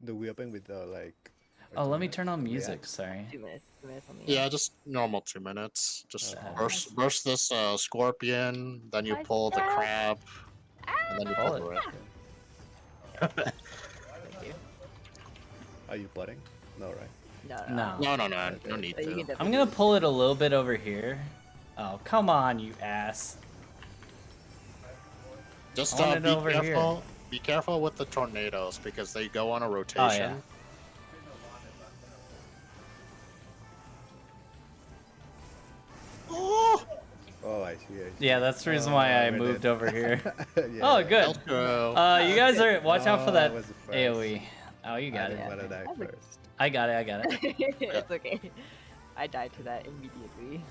the weapon with the like. Oh, let me 2 minutes turn on that we music. had? Sorry. 2 minutes. 2 minutes on the Yeah, just normal 2 minutes. Just Oh. burst this scorpion, then you pull the crab, and then you Pull pull it. it. Thank you. Are you flooding? No, right? No. No. No need But you to. can I'm definitely gonna do it. pull it a little bit over here. Oh, come on, you ass. Just I want it over be here. careful. Be careful with the tornadoes because they go on a Oh, rotation. yeah. Oh, Oh, I see. Yeah, that's the reason why I I'm in moved it. over here. Yeah, Oh, yeah. good. let's go. You guys are watch out for No, that I was the first. AoE. Oh, you got I it. didn't want to die That's okay. first. I got it. It's okay. I died to that immediately.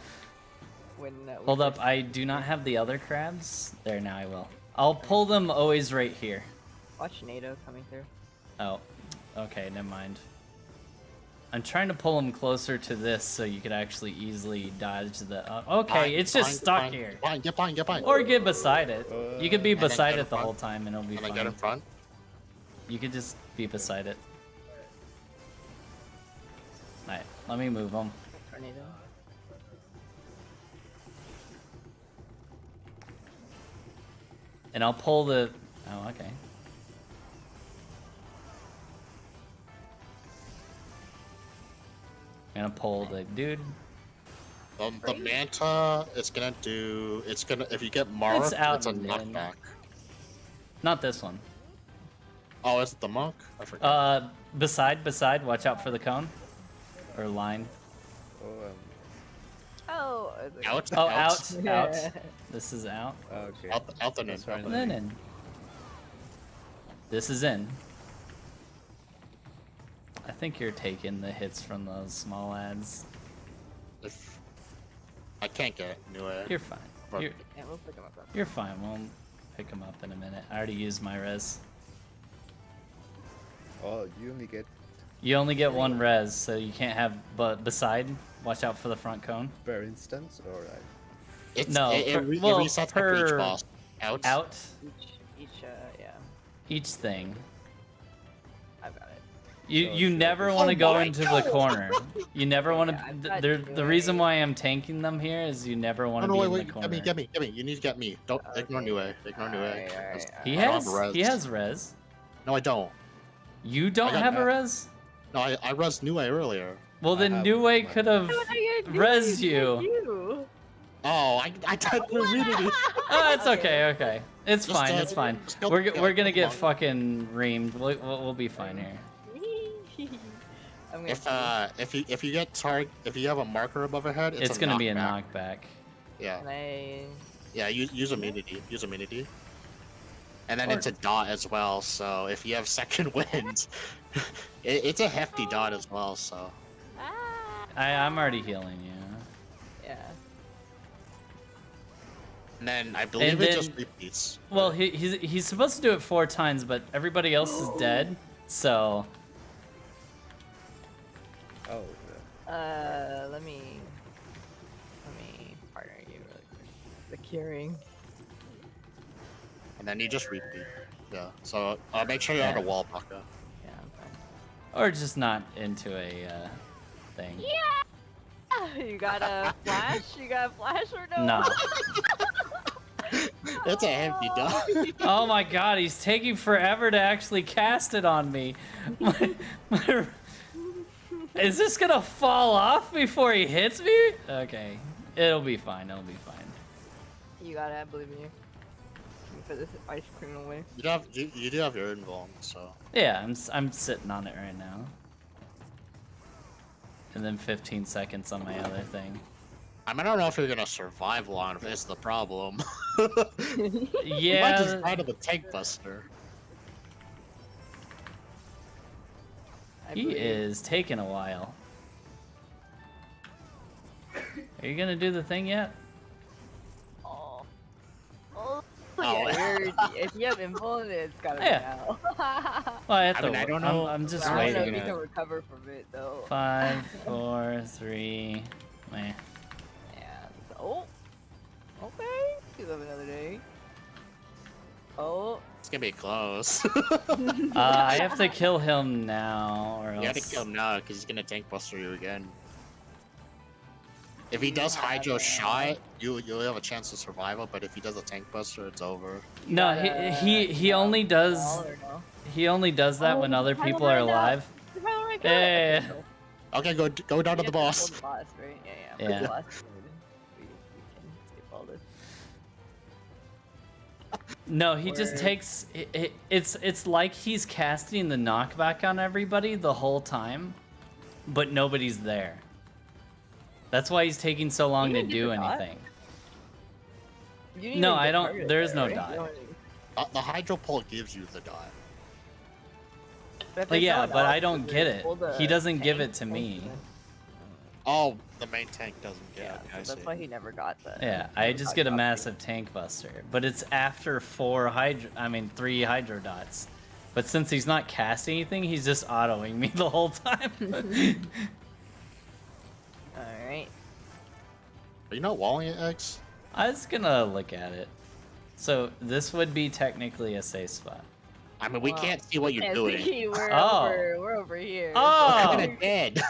When we Hold up, first- I do not have the other crabs. There, now I will. I'll pull them always right here. Watch NATO coming through. Oh, okay, never mind. I'm trying to pull them closer to this so you could actually easily dodge the... okay, it's just stuck here. Get behind. Or get beside it. You could be And then beside get in it the front. whole time and it'll be And then get in fine. front. You could just be beside it. Alright, let me move them. Tornado. And I'll pull the... Oh, okay. I'm gonna pull the dude. The manta, it's gonna do. It's gonna. If you get marked, out it's a and in. knockback. Not this one. Oh, it's the monk. I forgot. Beside. Watch out for the cone. Or line. Oh, Oh. it's okay. Out. Oh, out. Yeah. This is out. okay. Out the net. That's right. And then in. This is in. I think you're taking the hits from those small ads. If I can't get new air. You're fine. But- You're, Yeah, we'll pick him up. you're fine. We'll pick them up in a minute. I already used my res. Oh, you only get You only get one res, so you can't have. But beside, watch out for the front cone. per instance or like. It's, No, it well, resets for each per- boss. Out. Out Each, yeah. each thing. I've got it. You So you should I never just- want to Oh go my into God! the corner. You never want Yeah, I've to. got The new reason aid. why I'm tanking them here is you never want Oh to no! be Wait! in the corner. Get me! You need to get me. Don't ignore new air. Ignore new air. Alright, He I don't has have res. he has res. No, I don't. You don't got have a that. res. No, I res new air earlier. Well, I then have New Way mine. could have res you. Oh, I did immunity. Oh, it's okay. It's Just, fine. uh, It's fine. just go- We're yeah, we're gonna come get on. fucking reamed. We'll be fine here. I'm gonna If you get if you have a marker above your head, It's a gonna be a knockback. knockback. Yeah, Can I... yeah. Use immunity. Use immunity. And then Or- it's a dot as well. So if you have second wind, it's a hefty dot as well. So I'm already healing you. Yeah. and then I believe And it then- just repeats. Well, he's supposed to do it 4 times, but everybody else is dead. So Oh, Let me partner you really quick. The curing. And then you just repeat. Yeah. So make sure you're on Yeah. a wall, Baka. Yeah, I'm fine. or just not into a thing. You got a flash? You got a flash or no? No. It's a hefty dot. Oh my god, he's taking forever to actually cast it on me. Is this gonna fall off before he hits me? Okay. It'll be fine. It'll be fine. You got it, I believe in you. Let me put this ice cream away. You do have your invuln, so. Yeah, I'm sitting on it right now. And then 15 seconds on my other thing. I mean, I don't know if you're gonna survive long. If that's the problem. You might Yeah. just die to the tank buster. I He believe. is taking a while. Are you gonna do the thing yet? Oh. Oh. Oh. Yeah, if you have invuln, it's gotta be Yeah. out. Well, I have I to. mean, I don't know. I'm just I don't know if waiting. you can recover from it though. 5, 4, 3. Meh. Yeah. Oh. Okay. You live another day. Oh. It's gonna be close. I have to kill him now, or else. You have to kill him now because he's gonna tank buster you again. If he You does have Hydro it. shot, you'll have a chance of survival. But if he does a tank buster, it's over. No, he only does Wall or no? he only does that Oh, when other he's trying to people are line up. alive. Oh my god! Yeah. Okay, go down to the We have boss. kill the boss, right? Yeah. Yeah. The boss. We can skip all this. No, he just Or- takes it's like he's casting the knockback on everybody the whole time, but nobody's there. That's why he's taking so long You to didn't do get the dot? anything. You didn't No, even I get don't- targeted there is there, no right? dot. You don't even- The Hydro pole gives you the dot. But if But there's yeah, no but dot, I don't does get it. pull the He doesn't give tank? it to me. Oh, the main tank doesn't get. Yeah, Okay, I so that's see. why he never got that. Yeah, I just get a massive tank buster, but it's after 3 hydro dots. But since he's not casting anything, he's just autoing me the whole time. Alright. Are you not walling it, X? I was gonna look at it. So this would be technically a safe spot. I mean, we Wow. can't see what you're doing. We're Oh. we're over here. Oh. Kind of dead.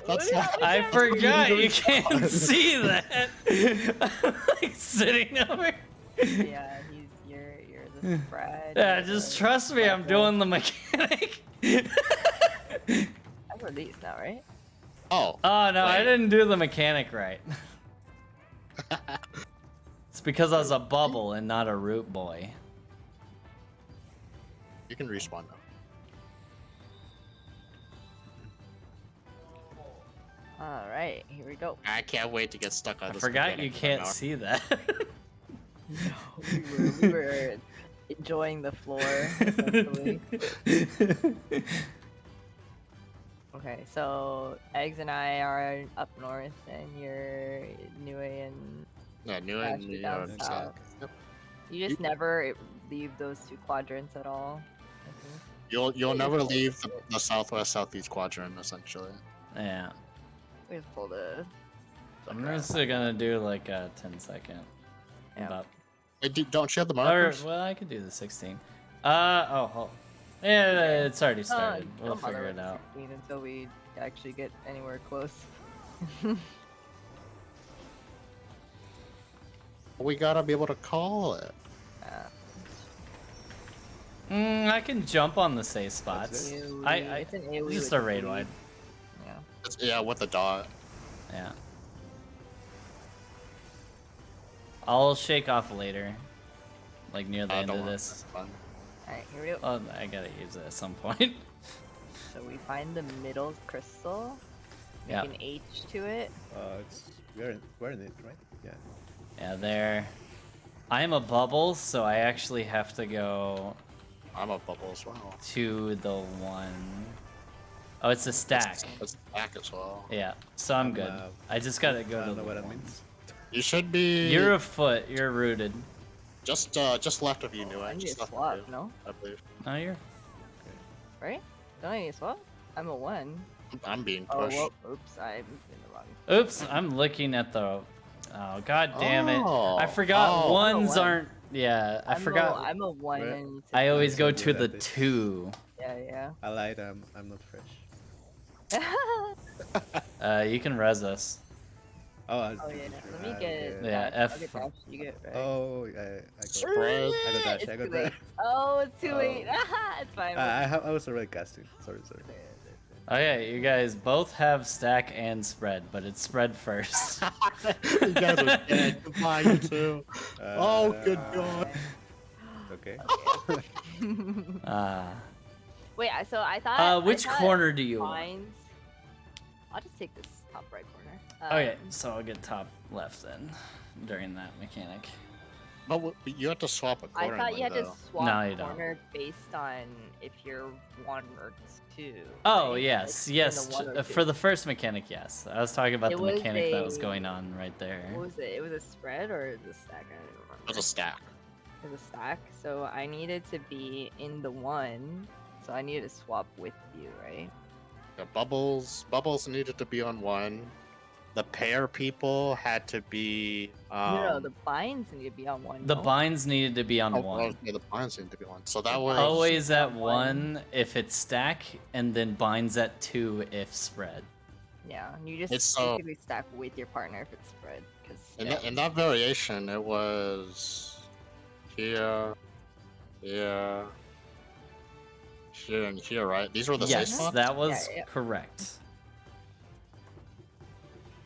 That's Yeah, not. we I can't forgot see you the can't respawn. see that. I'm like sitting over. Yeah, you're the spread. Yeah, you're just the- trust me, I'm doing the mechanic. I'm released now, right? Oh. Oh no, I Wait. didn't do the mechanic right. It's because I was a bubble and not a root boy. You can respawn now. Alright, here we go. I can't wait to get stuck on I this. forgot mechanic you for can't an hour. see that. We were enjoying the floor, essentially. Okay, so Eggs and I are up north, and you're Niue and Yeah, new Actually, and New down York. south. Yep. you just never leave those two quadrants at all. I think. You'll never leave the southwest southeast quadrant essentially. Yeah. We just pull the. I'm just gonna do like a 10-second. Yeah. About, Wait, don't you have the or, markers? well, I could do the 16. Oh. Yeah, it's already started. We'll don't bother figure with it out. 16 until we actually get anywhere close. We gotta be able to call it. I can jump on the safe spots. AoE, it's an AoE Just with a raid AoE. wide. Yeah. Yeah, with the dot. Yeah. I'll shake off later. Like near the end Don't of worry, this. that's fine. Alright, here we go. Oh, I gotta use it at some point. So we find the middle crystal, make Yeah. an H to it. We're in it, right? Yeah. Yeah, there. I'm a bubble, so I actually have to go I'm a bubble as well. to the one. Oh, it's a stack. It's back as well. Yeah, so I'm good. I just gotta I go to don't the know what that one. means. You should be. You're a foot. You're rooted. just left of you, New I need Just a left swap, of you, no? I believe. No, you're. Right? Don't I need a swap? I'm a 1. I'm being Oh, pushed. well, oops, I'm in the wrong. Oops, I'm looking at the. Oh, god damn it! Oh, I forgot oh. ones One. aren't. Yeah, I forgot. I'm a 1. Where- I need to I be- always go So to good the at this. 2. Yeah, I lied, I'm not fresh. yeah. You can res us. Oh, Oh yeah, let me get. Yeah, dash. I'll F- get dash, you get right. Oh, I got Spread. I got dash, It's I too got late. dash. Oh, it's too Oh. late. It's fine. I was already casting. Sorry. Okay, you guys both have stack and spread, but it's spread first. You guys are dead. Goodbye, you two. Oh, good God. Okay. Wait, so I thought. Which I thought corner do you want? Mines. I'll just take this top right corner. Okay, so I'll get top left then, during that mechanic. But you have to swap a I corner. thought you had to though. swap No, you don't. corner based on if you're 1 or 2. Oh, right? yes, Like, yes. in the 1 or 2. For the first mechanic, yes. I was talking about It the was mechanic that was a- going on right there. What was it? It was a spread or the stack? I don't remember. It was a stack. It was a stack. So I needed to be in the 1. So I needed to swap with you, right? Yeah, bubbles needed to be on 1. the pair people had to be. No, the binds need to be on one. The no? binds needed to be on Oh, one. yeah, the binds need to be one. So that The was binds- Always at on 1 if it's stack, and then binds at 2 if spread. Yeah, you just It's so- basically stack with your partner if it's spread. Because in that variation. It was here, here, here, and here, right? These were the safe Yes, spots. that was yeah. correct.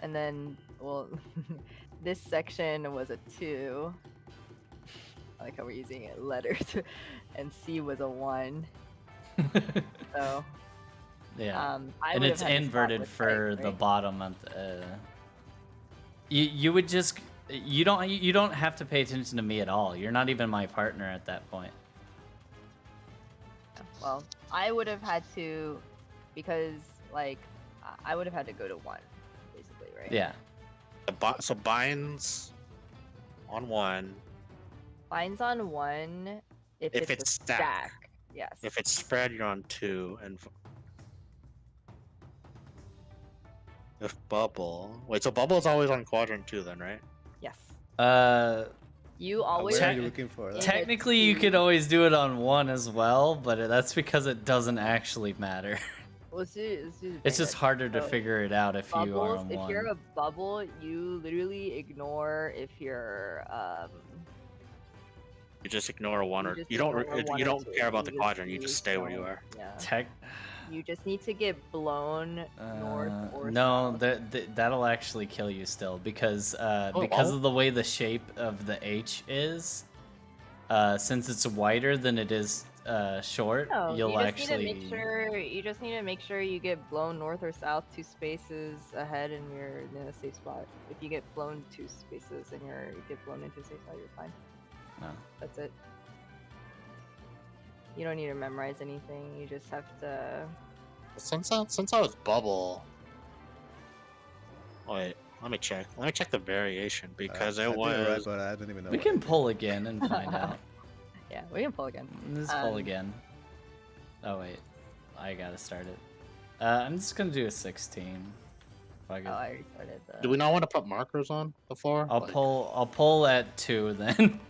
And then, well, this section was a 2. I like how we're using it letters. And C was a 1. So, Yeah. I And would've it's had to stop inverted with for egg, the right? bottom of the. You would just you don't have to pay attention to me at all. You're not even my partner at that point. Well, I would have had to, because like I would have had to go to 1, basically, right? Yeah. So binds on 1. Binds on 1 if, If it's it's a stack. Yes. If it's spread, you're on 2, and if bubble. Wait, so bubble is always on quadrant 2, then, right? Yes. Where You always. Where are Tech- you looking for? that? Technically, you could always do it on 1 as well, but that's because it doesn't actually matter. Let's do the It's thing, just like, harder to so figure it out if you are Bubbles. on If 1. you're a bubble, you literally ignore if you're You just ignore 1 or just you don't ignore one you or don't 2. care about the You quadrant. You just stay where you don't- are. Yeah. Tech. You just need to get blown north or No, south. that'll actually kill you still because Oh, because oh. of the way the shape of the H is, since it's wider than it is short, No, you'll you just actually. need to make sure. You just need to make sure you get blown north or south 2 spaces ahead, and you're in a safe spot. If you get blown 2 spaces and you get blown into a safe spot, you're fine. No. That's it. You don't need to memorize anything. You just have to. Since I was bubble. Wait, let me check. Let me check the variation because I it did was. right, but I don't even know. We what can I did. pull again and find out. Yeah, we can pull again. Let's pull Um, again. Oh wait, I gotta start it. I'm just gonna do a 16. Fuck it. Oh, I already started the. Do we not want to put markers on the floor? I'll Like, pull. I'll pull at 2 then.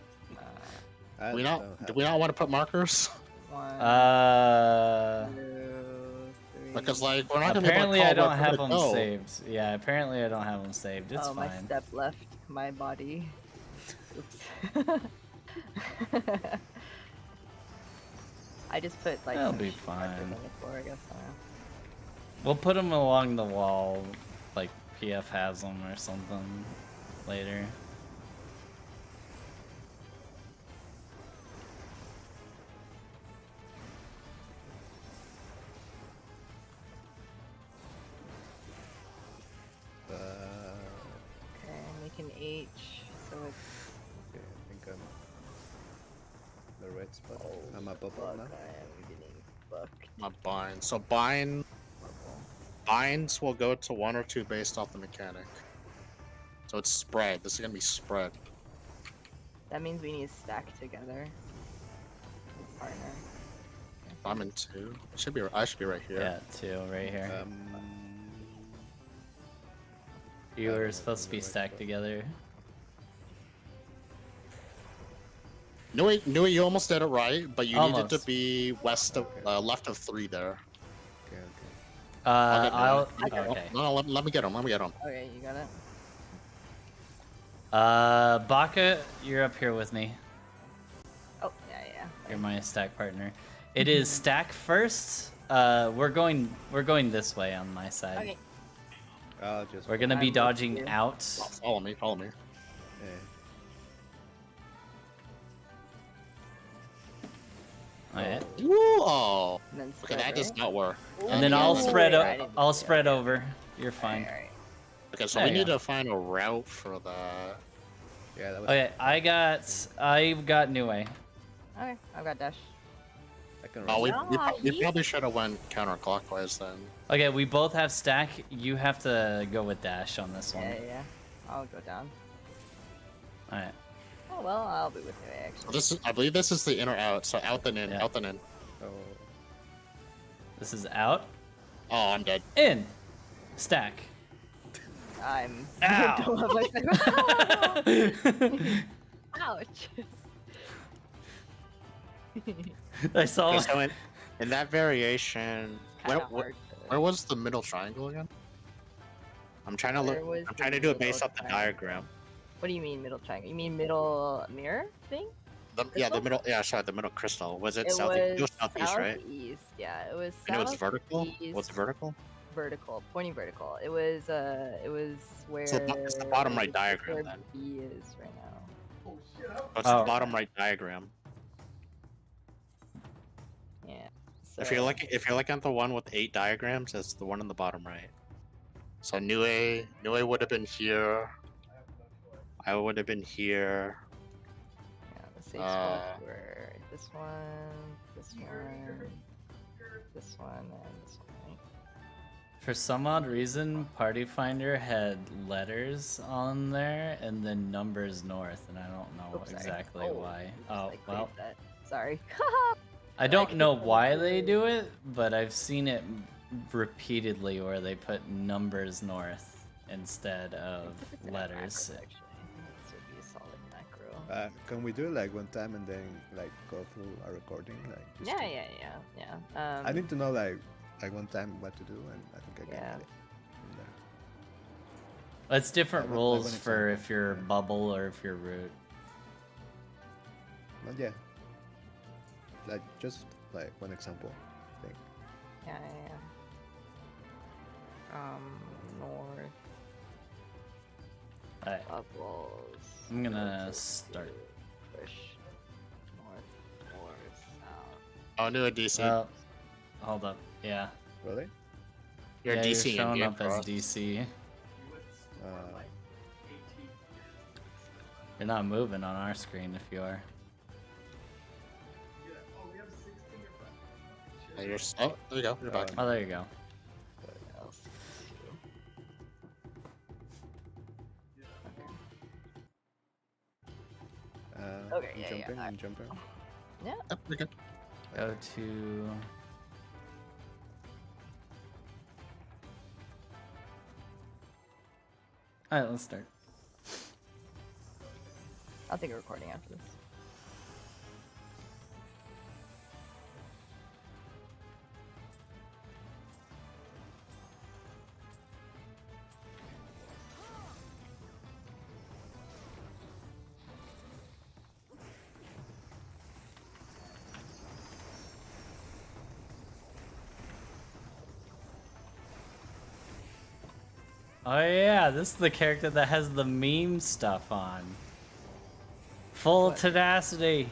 I Do we don't not? have Do we not want to put markers? 1, Uh. 2, 3. Because like we're not gonna Apparently, be I able to call don't where have to them go. saved. Yeah, apparently I don't have them saved. It's oh, my fine. step left my body. Oops. I just put like. That'll some be markers fine. On the floor, I guess. We'll put them along the wall, like PF has them or something later. Okay, make an H, so it's. Okay, I think I'm the red spot. I'm a bubble Fuck, now. I am getting fucked. Not bind. So binds will go to 1 or 2 based off the mechanic. So it's spread. This is gonna be spread. That means we need to stack together. With partner. I'm in 2. It should be. I should be right here. Yeah, 2 right here. Um, You I were don't supposed to be remember stacked what- together. Nui, you almost did it right, but you needed to Almost. be Okay. left of 3 there. okay, okay. I'll. Let me get him. Okay. No, let me get him. Let me get him. Okay, you got it. Baka, you're up here with me. Oh, yeah. You're my stack partner. It is stack first. We're going this way on my side. Okay. I'll just. We're gonna I'm be with dodging you. out. Follow me. Follow me. Yeah. Alright. Ooh, oh. And then Okay, spread, that does right? not work. And then Yeah, I'll yeah, spread. yeah, I didn't do I'll that. spread over. You're fine. Alright. Okay, so There we you need go. to find a route for that. Yeah, that was. Okay, I got Nue. Okay, I've got dash. I can Oh, run. we probably should have went counterclockwise then. Okay, we both have stack. You have to go with dash on this one. Yeah. I'll go down. Alright. Oh well, I'll be with you actually. I believe this is the inner out. So out then in, Yeah. out then in. Oh, This is out. Oh, I'm dead. In. Stack. I'm Ow. don't love myself. Ouch. I saw. So in that variation, Kinda where hard where was the middle triangle again? I'm trying to look. Where was I'm the trying to do it based middle off the triangle? diagram. What do you mean middle triangle? You mean middle mirror thing? Yeah, the Crystal? middle. Yeah, sorry, the middle crystal. Was it It south? It was was southeast, right? southeast. Yeah, it was And it was southeast. vertical. Was it vertical? Vertical, pointing vertical. It was where So it's the bottom right where diagram then. B is right now. It's Oh. the bottom right diagram. Yeah. If you're looking at the one with 8 diagrams, it's the one in the bottom right. So Nue would have been here. I would have been here. Yeah, the safe spots were this one, this one, this one, and this one, right? For some odd reason, Party Finder had letters on there and then numbers north, and I don't know Oops, sorry. exactly why. Just, Oh, like, well. clicked that. Sorry. I don't know why they do it, but I've seen it repeatedly where they put numbers north instead of It's a letters. macro, actually. This would be a solid macro. Can we do it like one time and then like go through our recording? Like just Yeah, to- yeah. I need to know like one time what to do, and I think I can Yeah. get it from there. It's different Like rules one for example. if you're bubble or if you're root. Not yet. Like just like one example. I think. Yeah. North Alright, bubbles. I'm gonna Go to start. Push north, south. Oh, Nue DC. Oh, hold up. Yeah. Really? You're Yeah, DC you're showing Indian up as cross. DC. Uh, You're not moving on our screen if you are. Oh, there you go. You're back. Oh, there you go. Else. Okay, I'm yeah, jumping. yeah. I'm jumping. Yeah. Yep, you're good. Go to. Alright, let's start. I'll take a recording after this. Oh yeah, this is the character that has the meme stuff on. Full What? tenacity.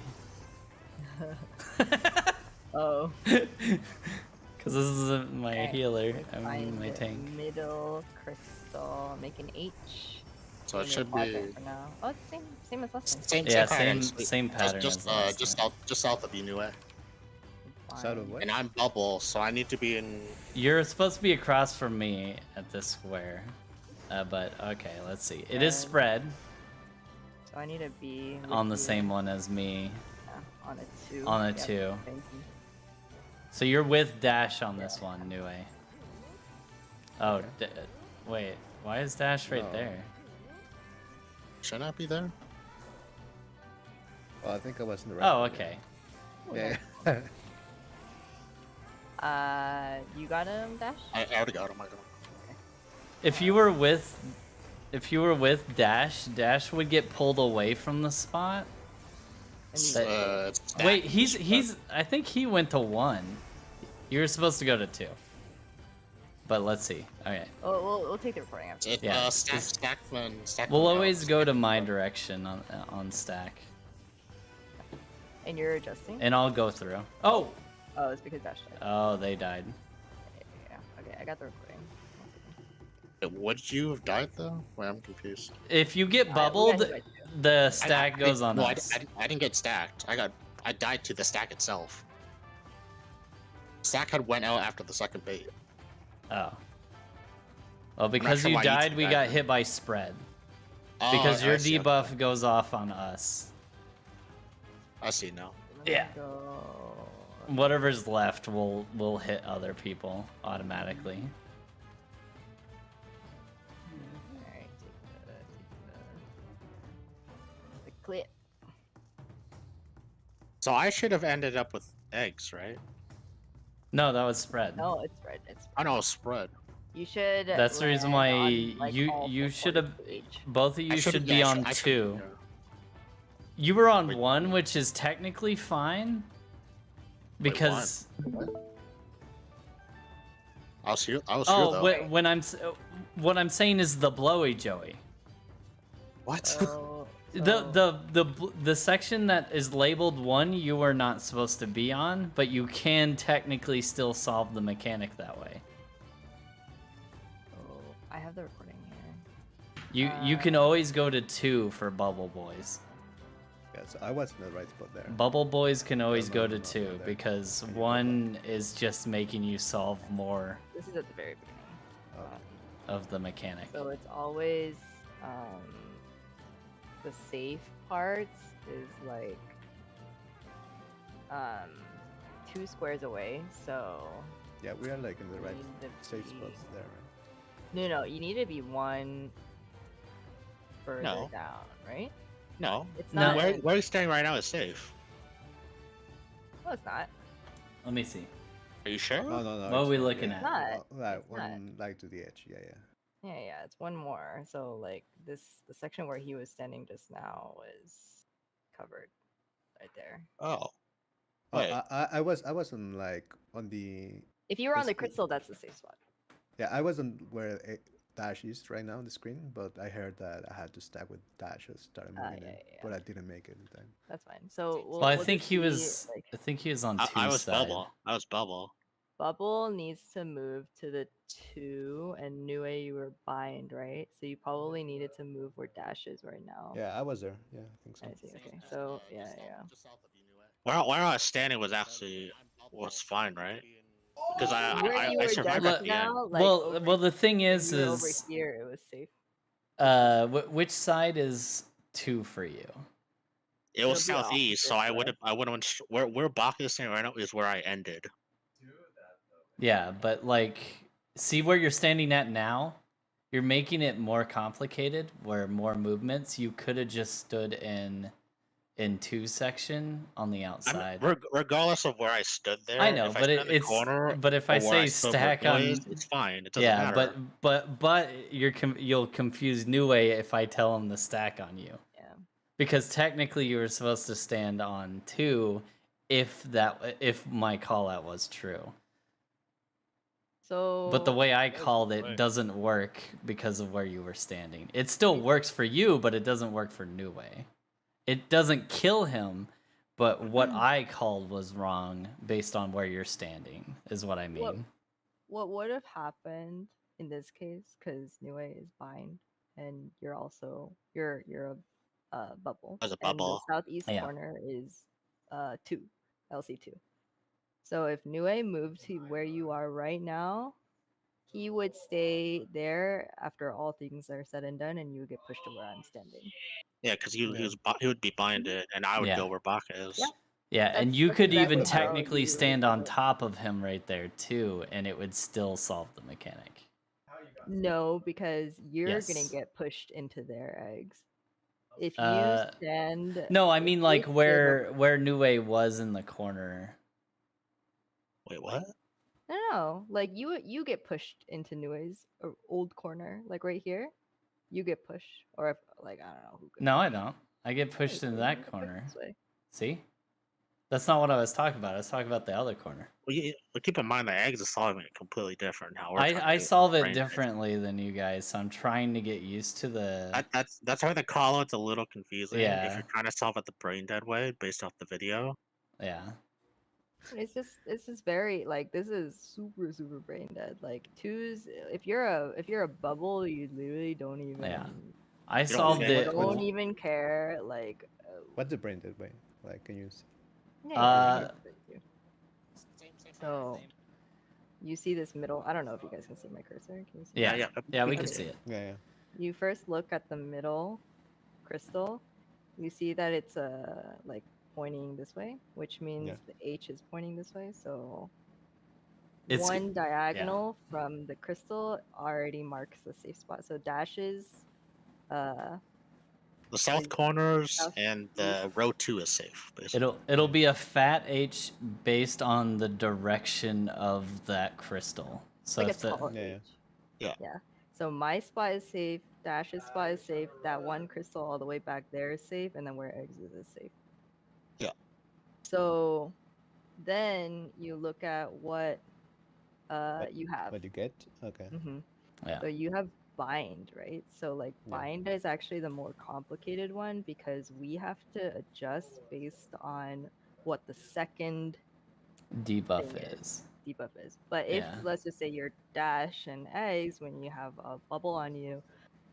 Oh. Because this isn't my Okay, healer. let's I'm find my the tank. Middle crystal. Make an H. So it in your should quadrant be for now. Oh, it's same as last time. Yeah, pattern. same pattern Just as last just time. south of you, Nue. South of what? And I'm bubble, so I need to be in. You're supposed to be across from me at this square. But okay, let's see. It is spread So I need to be with on the you, same one as me. on a 2. On a Yep, 2. thank you. So you're with Dash on this one, Nue. Oh, wait. Why is Dash right No. there? Should I be there? Well, I think I was in the right. Oh, one, okay. Yeah. You got him, Dash? I already got him. I got him. If you were with Dash, Dash would get pulled away from the spot. And you- That- It's Wait, he's I think he went to 1. You were supposed to go to 2. But let's see. Okay. we'll take the recording after. It, Yeah, Stackman. We'll always go to my direction on stack. And you're adjusting? And I'll go through. Oh! Oh, it's because Dash died. Oh, they died. Yeah. Okay, I got the recording. Would you have died though? Wait, I'm confused. If you get We bubbled, got hit by 2. the stack goes on no, us. I didn't get stacked. I died to the stack itself. Stack had went out after the second bait. Oh. Well, because sure you why you died, took we that. got hit by spread. Oh, Because your I see, debuff goes off on us. I see now. Yeah. Go. Whatever's left will hit other people automatically. cliff. So I should have ended up with eggs, right? No, that was spread. No, it's red. It's I know, spread. you should. That's the reason land why on, like, all you four should corners have. of the H. Both of you should be yeah, on I should- 2. yeah. You were on Wait. 1, which is technically fine. Because I was here though. what I'm saying is the blowy Joey. What? So, The section that is labeled 1 you are not supposed to be on, but you can technically still solve the mechanic that way. so I have the recording here. You can always go to 2 for Bubble Boys. Yeah, so I was in the right spot there. Bubble Boys can always no, go no, to no, 2 there. because Can you go 1 is just making you solve more This is at the very beginning. Okay. of the mechanic. So it's always the safe parts is like 2 squares away. So Yeah, we are like in the right you need to safe be- spots there, right? No, you need to be 1 further No. down, right? No. It's No. not. Where you're standing right now is safe. No, it's not. Let me see. Are you sure? No, no, no. What are it's- we looking yeah, at? Not. Like It's not. one, like to the edge. Yeah, yeah. Yeah, it's 1 more. So like the section where he was standing just now was covered right there. Oh. Oh, Wait. I wasn't like on the. If you were on the This- crystal, that's the safe spot. Yeah, I wasn't where Dash is right now on the screen, but I heard that I had to stack with Dash and start moving yeah, it, yeah. but I didn't make it in time. That's fine. So Well, I we'll think just he see, was. like, I think he was on 2 I was side. bubble. I was bubble. Bubble needs to move to the 2, and Nue you were bind, right? So you probably needed to move where Dash is right now. Yeah, I was there. Yeah, I think so. I see. Okay. So yeah. Where I was standing was fine, right? Because Where you I were survived Dash at the end. now, like well, the thing when is, you were over is here, it was safe. which side is 2 for you? It was It'll be southeast, so opposite, I would have where Bach is standing right now is where I ended. Yeah, but like, see where you're standing at now? You're making it more complicated, where more movements. You could have just stood in 2 section on the outside. Regardless of where I stood there. I know, if but stood in the it's corner but if or I where say stood stack where on, Noise, it's fine. It doesn't yeah, matter. but you'll confuse Nue if I tell him to stack on you. Yeah. Because technically you were supposed to stand on 2 if my call out was true. So. But the way I called it right. doesn't work because of where you were standing. It still works for you, but it doesn't work for Nue. It doesn't kill him, but what I called was wrong based on where you're standing, is what I mean. What would have happened in this case? Because Nue is bind, and you're a bubble. I was a And bubble. the southeast Yeah. corner is 2, LC2. So if Nue moved to where you are right now, he would stay there after all things are said and done, and you would get pushed to where I'm standing. Yeah, because he Yeah. would be binded, and I would Yeah. go where Bach is. Yeah. Yeah, and That's- you that's could exactly even how technically you stand would on do it. top of him right there too, and it would still solve the mechanic. No, because you're gonna Yes. get pushed into their eggs. If you Uh, stand. No, I if mean you like give where Nue was in the corner. Wait, what? No, like you get pushed into Nue's old corner, like right here. You get pushed, or if like I don't know who. No, I don't. I get Yeah, pushed you into do, you that get pushed corner. this way. See? That's not what I was talking about. I was talking about the other corner. But keep in mind the eggs is solving it completely different. How we're trying to I do solve it brain eggs. differently than you guys, so I'm trying to get used to the. That's why the call out's a little confusing. If Yeah. you're trying to solve it the brain dead way based off the video. Yeah. It's just very like this is super brain dead. Like 2s, if you're a bubble, you literally don't even. Yeah. I don't solved care. it. Don't even care. Like. What's the brain dead way? Like, can you? Yeah, so you see this middle. I don't know if you guys can see my cursor. Can you see? Yeah. Yeah, Yeah, we can can see see it. Yeah, yeah. You first look at the middle crystal. You see that it's like pointing this way, which means Yeah. the H is pointing this way. So It's- one diagonal from the crystal already marks the safe spot. So Dash's The south corners south, and the row 2 is safe. Basically. It'll be a fat H based on the direction of that crystal. So like a if the tall Yeah, yeah. H. Yeah. Yeah. So my spot is safe. Dash's spot is safe. That one crystal all the way back there is safe, and then where Eggs is safe. Yeah. So then you look at what you have. What you get? Okay. Mm-hmm. yeah, So you have bind, right? So like Yeah. bind is actually the more complicated one because we have to adjust based on what the second debuff thing is. debuff is. But if Yeah. let's just say you're Dash and Eggs, when you have a bubble on you,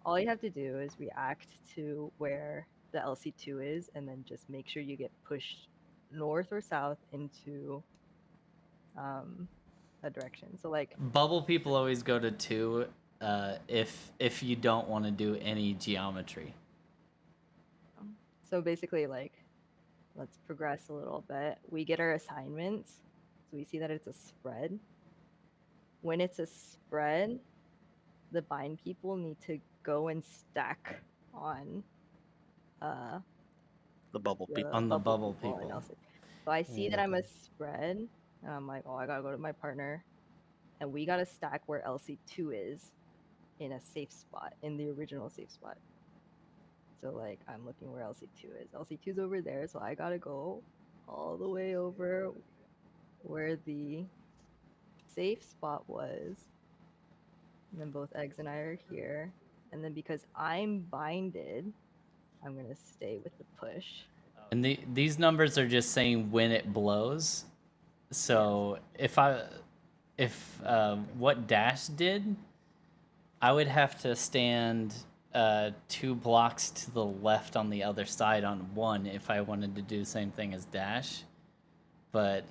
all you have to do is react to where the LC2 is, and then just make sure you get pushed north or south into a direction. So like Bubble people always go to 2 if you don't want to do any geometry. so basically like let's progress a little bit. We get our assignments. So we see that it's a spread. When it's a spread, the bind people need to go and stack on The bubble people. On the bubble and people. else. So I see that I'm a Okay. spread, and I'm like, oh, I gotta go to my partner, and we gotta stack where LC2 is in a safe spot, in the original safe spot. So like I'm looking where LC2 is. LC2 is over there, so I gotta go all the way over where the safe spot was. And then both Eggs and I are here. And then because I'm binded, I'm gonna stay with the push. And these numbers are just saying when it blows. So if what Dash did, I would have to stand 2 blocks to the left on the other side on 1 if I wanted to do the same thing as Dash. But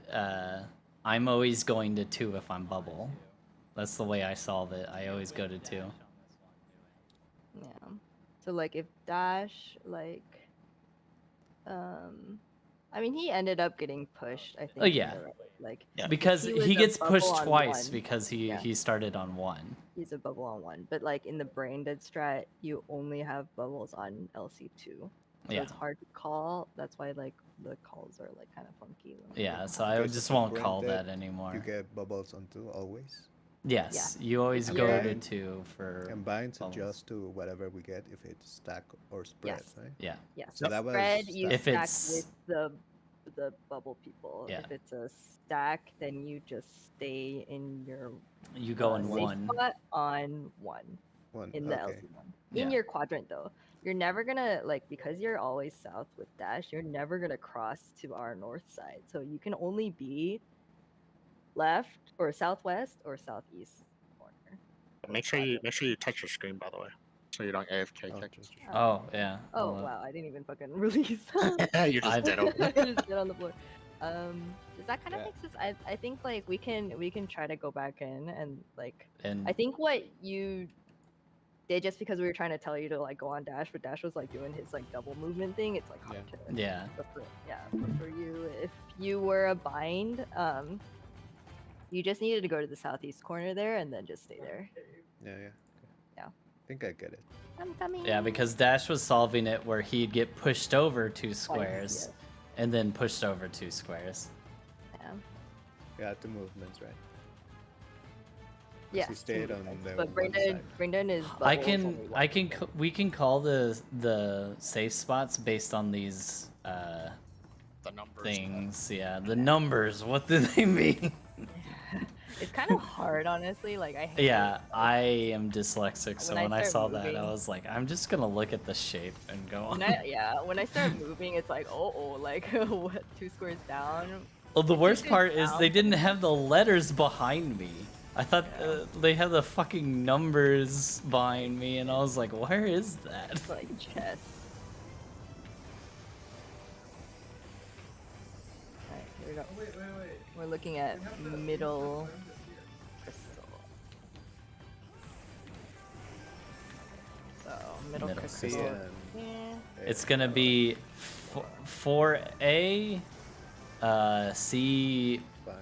I'm always going to 2 if I'm bubble. That's the way I solve it. I always go to 2. Yeah. So like if Dash I mean he ended up getting pushed, I think. Oh, yeah. Like Yeah. Because he was he a gets bubble pushed on twice 1. because Yeah. he started on 1. He's a bubble on 1. But like in the brain dead strat, you only have bubbles on LC2. So Yeah. it's hard to call. That's why like the calls are like kind of funky. Yeah, so Okay, I so just for won't brain call dead, that anymore. You get bubbles on 2 always. Yes, you always And go to bind- 2 for And binds bubbles. adjust to whatever we get if it's stack or spread, Yes. right? Yeah. Yeah. So So that was spread you stack. If stack it's- with the bubble people. Yeah. If it's a stack, then you just stay in your You go in safe 1. spot on 1 One. in the Okay. LC1. Yeah. In your quadrant though. You're never gonna like because you're always south with Dash, you're never gonna cross to our north side. So you can only be left or southwest or southeast corner. Make sure you touch your screen, by the way, so you don't AFK Oh, kick. just- Oh, yeah. Oh I'll, wow, I didn't even fucking release. You're just I've- dead over. I just get on the floor. Does that kind of Yeah. make sense? I think like we can try to go back in and like and I think what you did just because we were trying to tell you to like go on Dash, but Dash was like doing his like double movement thing. It's like hard to yeah. but for you, if you were a bind, you just needed to go to the southeast corner there and then just stay there. Yeah, yeah. Okay. Yeah. I think I get it. I'm coming. Yeah, because Dash was solving it where he'd get pushed over 2 Twice, squares and then pushed over 2 squares. Yeah. Yeah, 2 movements, right? Yeah. He stayed on the But one side. Brendan is. I bubbles can only I one. can we can call the safe spots based on these The numbers. things. Yeah, the numbers. What do they mean? It's kind of hard, honestly. Like I hate Yeah, I am dyslexic, so When I when I start saw that, I moving- was like, I'm just gonna look at the shape and go on. when I start moving, it's like like what 2 squares down. Well, the If you worst go part is they down- didn't have the letters behind me. I thought they had the fucking numbers behind me, and I was like, where is that? It's like chess. Alright, here we go. We're looking at middle crystal. So middle Middle crystal. C and Yeah. It's gonna be 4A, C2, Fine.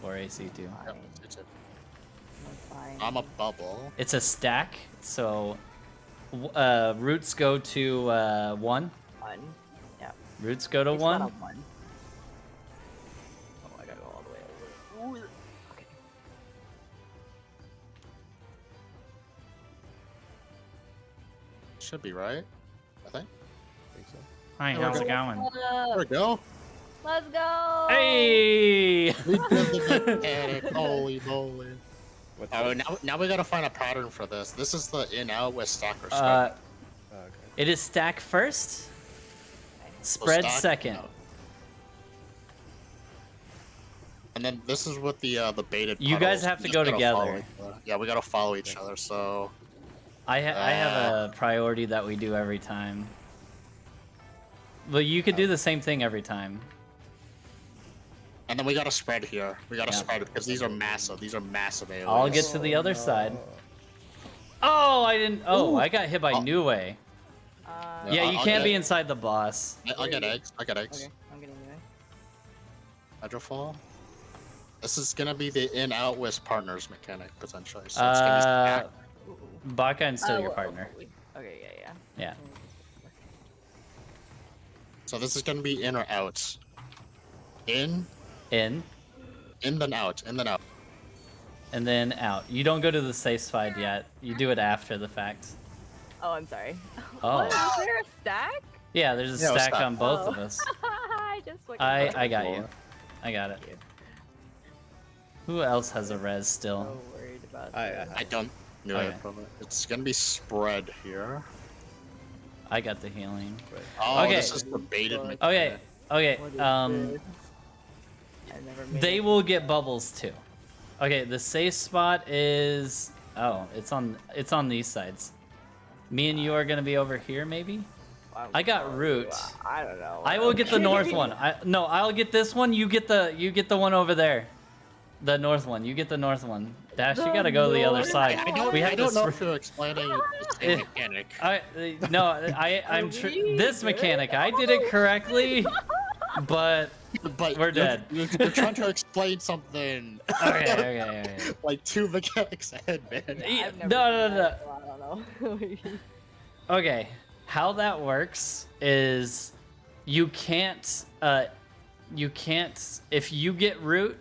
4A, C2. Yep, Fine. it's a- Fine. I'm a bubble. It's a stack, so Roots go to 1. 1. Yeah. Roots go to It's 1. not a 1. Oh, I gotta go all the way over. Ooh. Okay. Should be right. I think. I think so. Hi, how's it going? There we go. Let's go! Hey! We did the mechanic. Holy moly. What's Oh, that? now we gotta find a pattern for this. This is the in-out with stacker spread. uh, Oh, okay. it is stack first, spread stack, second. no. And then this is with the baited. You guys puddles. have to We go just gotta follow together. each other. Yeah, we gotta follow each other. So I have a priority that we do every time. Well, you could do the same thing every time. and then we gotta spread here. We gotta Yeah. spread it because these are massive. These are massive AoEs. I'll get to the other side. Oh, I didn't. Oh, I got hit by New Way. Yeah, you I'll can't be get- inside the boss. I'll get eggs. I got eggs. Okay, I'm getting you. Hydrofall. This is gonna be the in-out with partners mechanic potentially. So it's gonna be stacked. Baka and still your Oh, partner. Okay, yeah. Yeah. So this is gonna be in or out. In, In then out, in then out. and then out. You don't go to the safe spot yet. You do it after the fact. Oh, I'm sorry. Oh. What, is there a stack? Yeah, there's a Yeah, it was stack stacked. on both Oh. of us. I just looked. I got you. I got it. Thank you. Who else has a res still? So worried about I this. I don't know Okay. it, but it's gonna be spread here. I got the healing. Oh, Okay. this is the baited Okay. mechanic. Okay. What is Okay. this? I never made They it. will get bubbles too. Okay, the safe spot is it's on these sides. Me and you are gonna be over here maybe? I got root. I don't know. I will get the north one. I'll get this one, you get the one over there. The north one. You get the north one. Dash, you The gotta go to the other north side. one? We I have don't to know spr- if you're explaining the same mechanic. I'm we this good? mechanic. I did it correctly, but But We're dead. You're trying to explain something okay. like 2 mechanics ahead, man. Yeah, I've never no. seen that, so I don't know. Okay, how that works is you can't if you get root,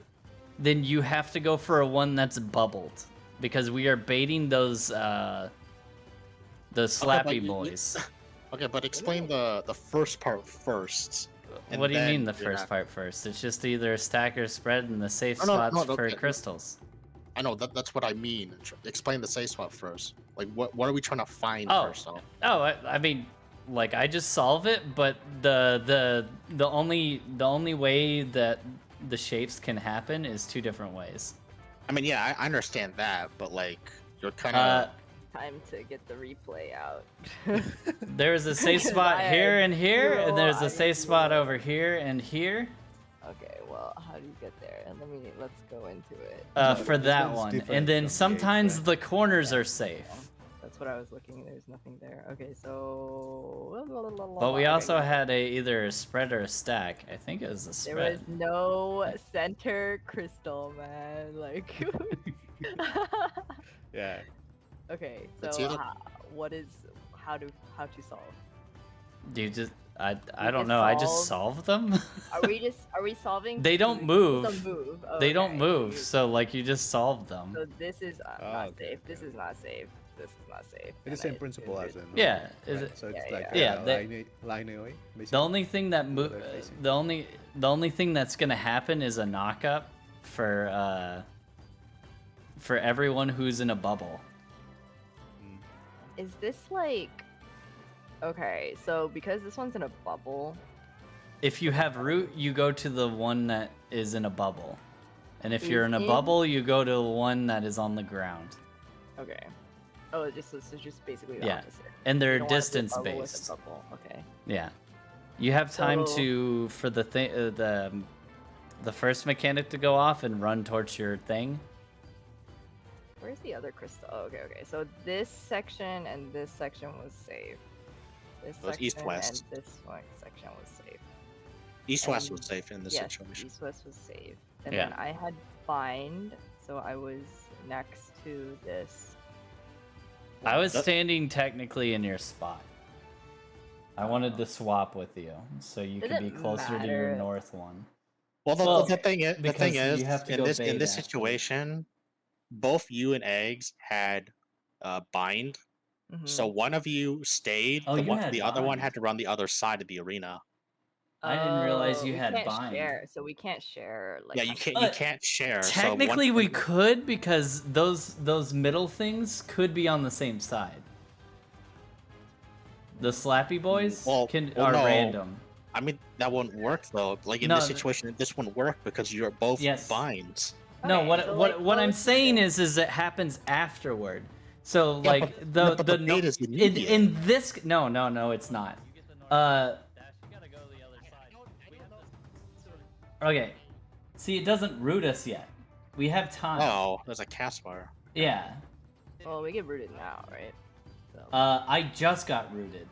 then you have to go for a one that's bubbled because we are baiting those slappy you- boys. Okay, but explain the first part first. and What do you then mean the you're first not- part first? It's just either a stack or spread and the safe No, spots no, for okay. crystals. I know that's what I mean. Explain the safe spot first. Like what are we trying to find Oh. first off? Oh, I mean, like I just solve it, but the only way that the shapes can happen is 2 different ways. I mean, yeah, I understand that, but like you're kind Uh, of Time to get the replay out. there's a safe Because spot I here had and here, and zero there's a safe spot idea. over here and here. Okay, well, how do you get there? And let's go into it. For this that one's one, different and then from the sometimes H, the corners are safe. That's what I was looking. There's nothing there. Okay, so. But we Okay, also good. had either a spread or a stack. I think it was a There spread. was no center crystal, man. Like. Yeah. Okay, It's so either- how to solve? Do you just I You don't just know. I just solve- solve them. Are we solving? They don't They move. move. Oh, They don't okay. move, so like you just solve them. So this is Oh, not okay, safe. okay. This is not safe. This is not safe. It's the And same I- principle it- as in. Yeah, is right? it- So it's Yeah, like yeah. Yeah, line AoE, The basically. only thing that they're facing. the only thing that's gonna happen is a knock-up for everyone who's in a bubble. Is this like? Okay, so because this one's in a bubble. If you have root, you go to the one that is in a bubble, and if you're Is in a in- bubble, you go to the one that is on the ground. Okay. Oh, it's just basically the Yeah, opposite. and You they're don't wanna do a distance bubble with a based. bubble. Okay. Yeah, you have time So- to for the thing the first mechanic to go off and run towards your thing. Where's the other crystal? Oh, okay. So this section and this section was safe. This was section east-west. and this one section was safe. East West And- was safe in this Yes, situation. east west was safe. And Yeah. then I had bind, so I was next to this I was That- standing technically in your spot. I wanted to swap with you, so you could be Doesn't closer to your matter. north one. Well, Well, the thing is, because you have to in go this bait after. situation, both you and Eggs had bind. So one of you stayed. Oh, you had the other one bind. had to run the other side of the arena. I didn't realize you we had can't bind. Share, so we can't share. Like, Yeah, you can't. You But can't share. Technically, so we could because those middle things could be on the same side. The slappy boys Well, are no. random. I mean, that won't work though. Like in No, this situation, this wouldn't work because you're both Yes. binds. No, Okay, what so, what like, what I'm both saying share. is it happens afterward. So Yeah, like but the no, bait is in immediate. this no it's not. Okay. See, it doesn't root us yet. We have time. Oh, there's a cast bar. Yeah. Well, we get rooted now, right? So. I just got rooted.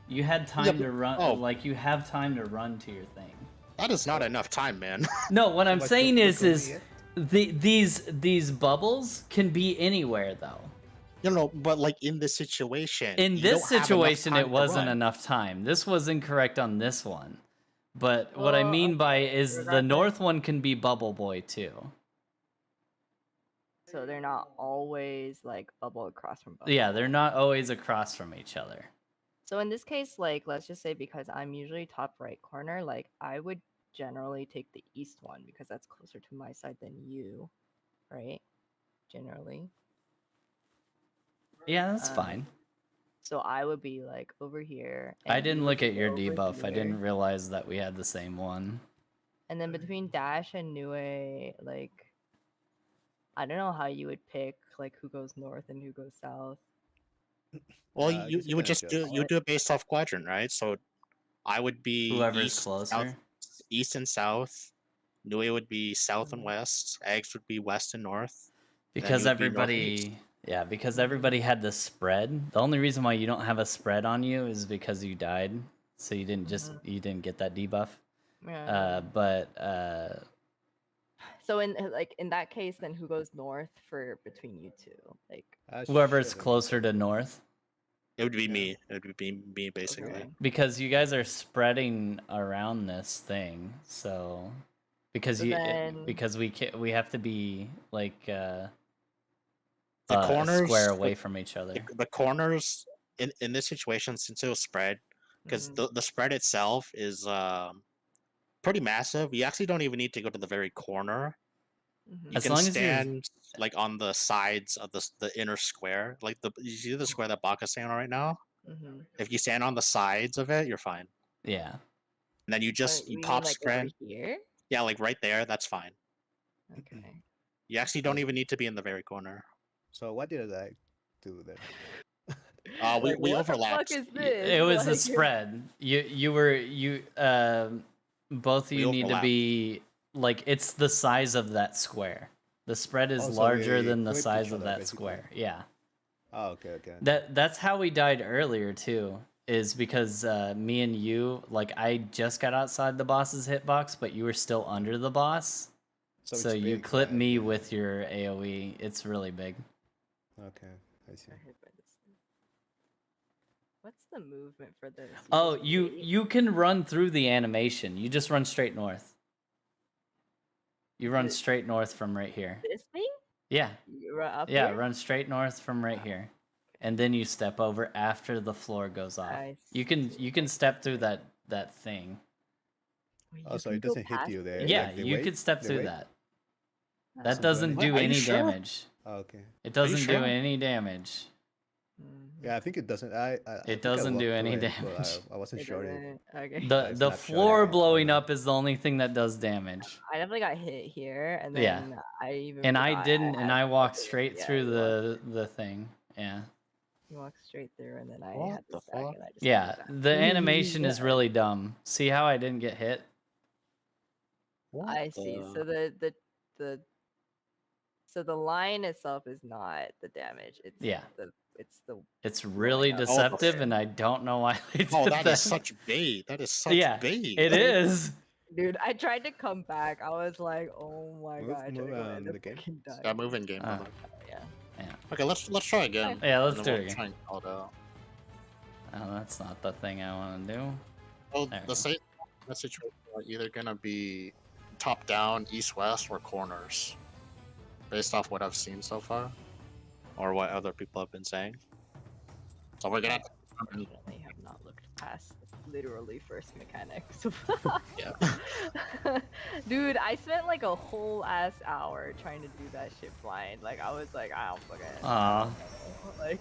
You had time but- to run. oh. Like you have time to run to your thing. That is not enough time, man. No, what I'm Like, saying look is over here. these bubbles can be anywhere though. You know, but like in this situation. In you this don't have enough situation, time it to wasn't run. enough time. This was incorrect on this one. But what I Well, mean by okay, is the regardless. north one can be Bubble Boy too. So they're not always like bubble across from bubble. Yeah, they're not always across from each other. So in this case, like let's just say because I'm usually top right corner, like I would generally take the east one because that's closer to my side than you, right? Generally. Yeah, that's Um, fine. So I would be like over here. I and didn't you would look at be your over debuff. I here. didn't realize that we had the same one. And then between Dash and Nue, like I don't know how you would pick like who goes north and who goes south. Well, I guess you would can just adjust. do it based off quadrant, right? So I would be Whoever's east, closer. east and south. Nui would be south and Mhm. west. Eggs would be west and north. Because you would be everybody, yeah, because everybody had the spread. The only reason why you don't have a spread on you is because you died, so you didn't you didn't get that debuff. Yeah. But So in that case, then who goes north for between you two? Like whoever's Sure. closer to north, It would be Yeah. me. It would be me basically. okay. because you guys are spreading around this thing, so because So then- because we have to be like The a corners square away from each other. The corners in this situation, since it was spread, because Mhm. the spread itself is pretty massive. You actually don't even need to go to the very corner. Mhm. You As can long as you're- stand like on the sides of the inner square, like you see the square that Baka's standing on right now. Mhm. If you stand on the sides of it, you're fine. Yeah. And then you just You you mean, pop like, spread. over here. Yeah, like right there. That's fine. Okay. You actually don't even need to be in the very corner. So what did I do then? We Like, we what the overlapped. fuck is Y- this? It was a Like, spread. Both of We you need to overlapped. be like it's the size of that square. The spread is Oh, so larger we than the clipped size each of other, that basically. square. Yeah. Oh, okay. That's how we died earlier too. Is because me and you, like I just got outside the boss's hitbox, but you were still under the boss. So it's you big, clip right? me with your AoE. It's really big. Okay, I see. I hit by this thing. What's the movement for this? Oh, just you wait? you can run through the animation. You just run straight north. You run Th- straight north from right here. This thing? Yeah. You run up Yeah, here? run straight north from right here. And then you step over after the floor goes off. I You can step through that thing. Wait, Oh, you so can it go doesn't hit past you there. this? Yeah, like the you weight- could step the through weight? that. That's That so doesn't funny. do Are you any sure? damage. Oh, okay. It doesn't do sure? any damage. Mhm. Yeah, I think it doesn't. I think I doesn't do walked any through it, but damage. I wasn't It sure if. doesn't- Okay. The it's the not showing floor it blowing on up is the only thing that does damage. I definitely got hit here, and then Yeah. I even. And I forgot didn't, and had I to walked flip it. straight Yeah, through you the thing. Yeah. walked straight through, and then I What had the to stack, fuck? and I just. Yeah, came back. the animation is Yeah. really dumb. See how I didn't get hit? What I see. So the line itself is not the damage. It's Yeah. it's the It's really up. deceptive, Okay. and I don't know why they did Oh, that that. is such bait. That is such Yeah, bait. it is. dude. I tried to come back. I was like, oh my Move- god, I tried move, to go and the game. fucking die. That moving game. Uh, hold on. Yeah. Yeah. Okay, let's try again. Yeah, let's and do then it we'll again. try and call it out. Oh, that's not the thing I want to do. Well, There we the go. same situation are either gonna be top down, east west, or corners, based off what I've seen so far, or what other people have been saying. So we're gonna. Unfortunately, have not looked past literally first mechanics. Yeah. Dude, I spent like a whole ass hour trying to do that shit blind. Like I was like, I don't fucking. Aw. Like,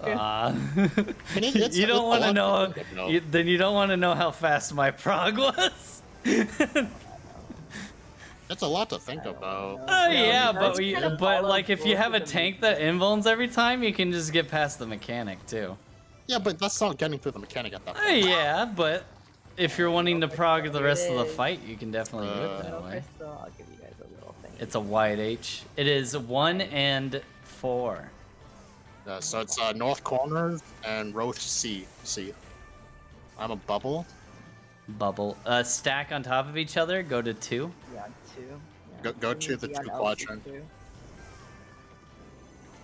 It's- You it's don't a want to lot know. to think about. Then you don't want to know how fast my prog was. It's a lot to think I don't about. know. Oh No, yeah, it does but kind of but follow like if you both have a of them. tank that invulns every time, you can just get past the mechanic too. Yeah, but that's not getting through the mechanic at that Oh point. yeah, but if you're wanting to prog the Here rest it of the is. fight, you can definitely do it No that way. crystal, I'll give you guys a little thing. It's a wide H. It is 1 and 4. Yeah, so it's north corners and row C. I'm a bubble. Bubble. Stack on top of each other. Go to 2. Yeah, 2. Go You to need the be on 2 LC quadrant. too.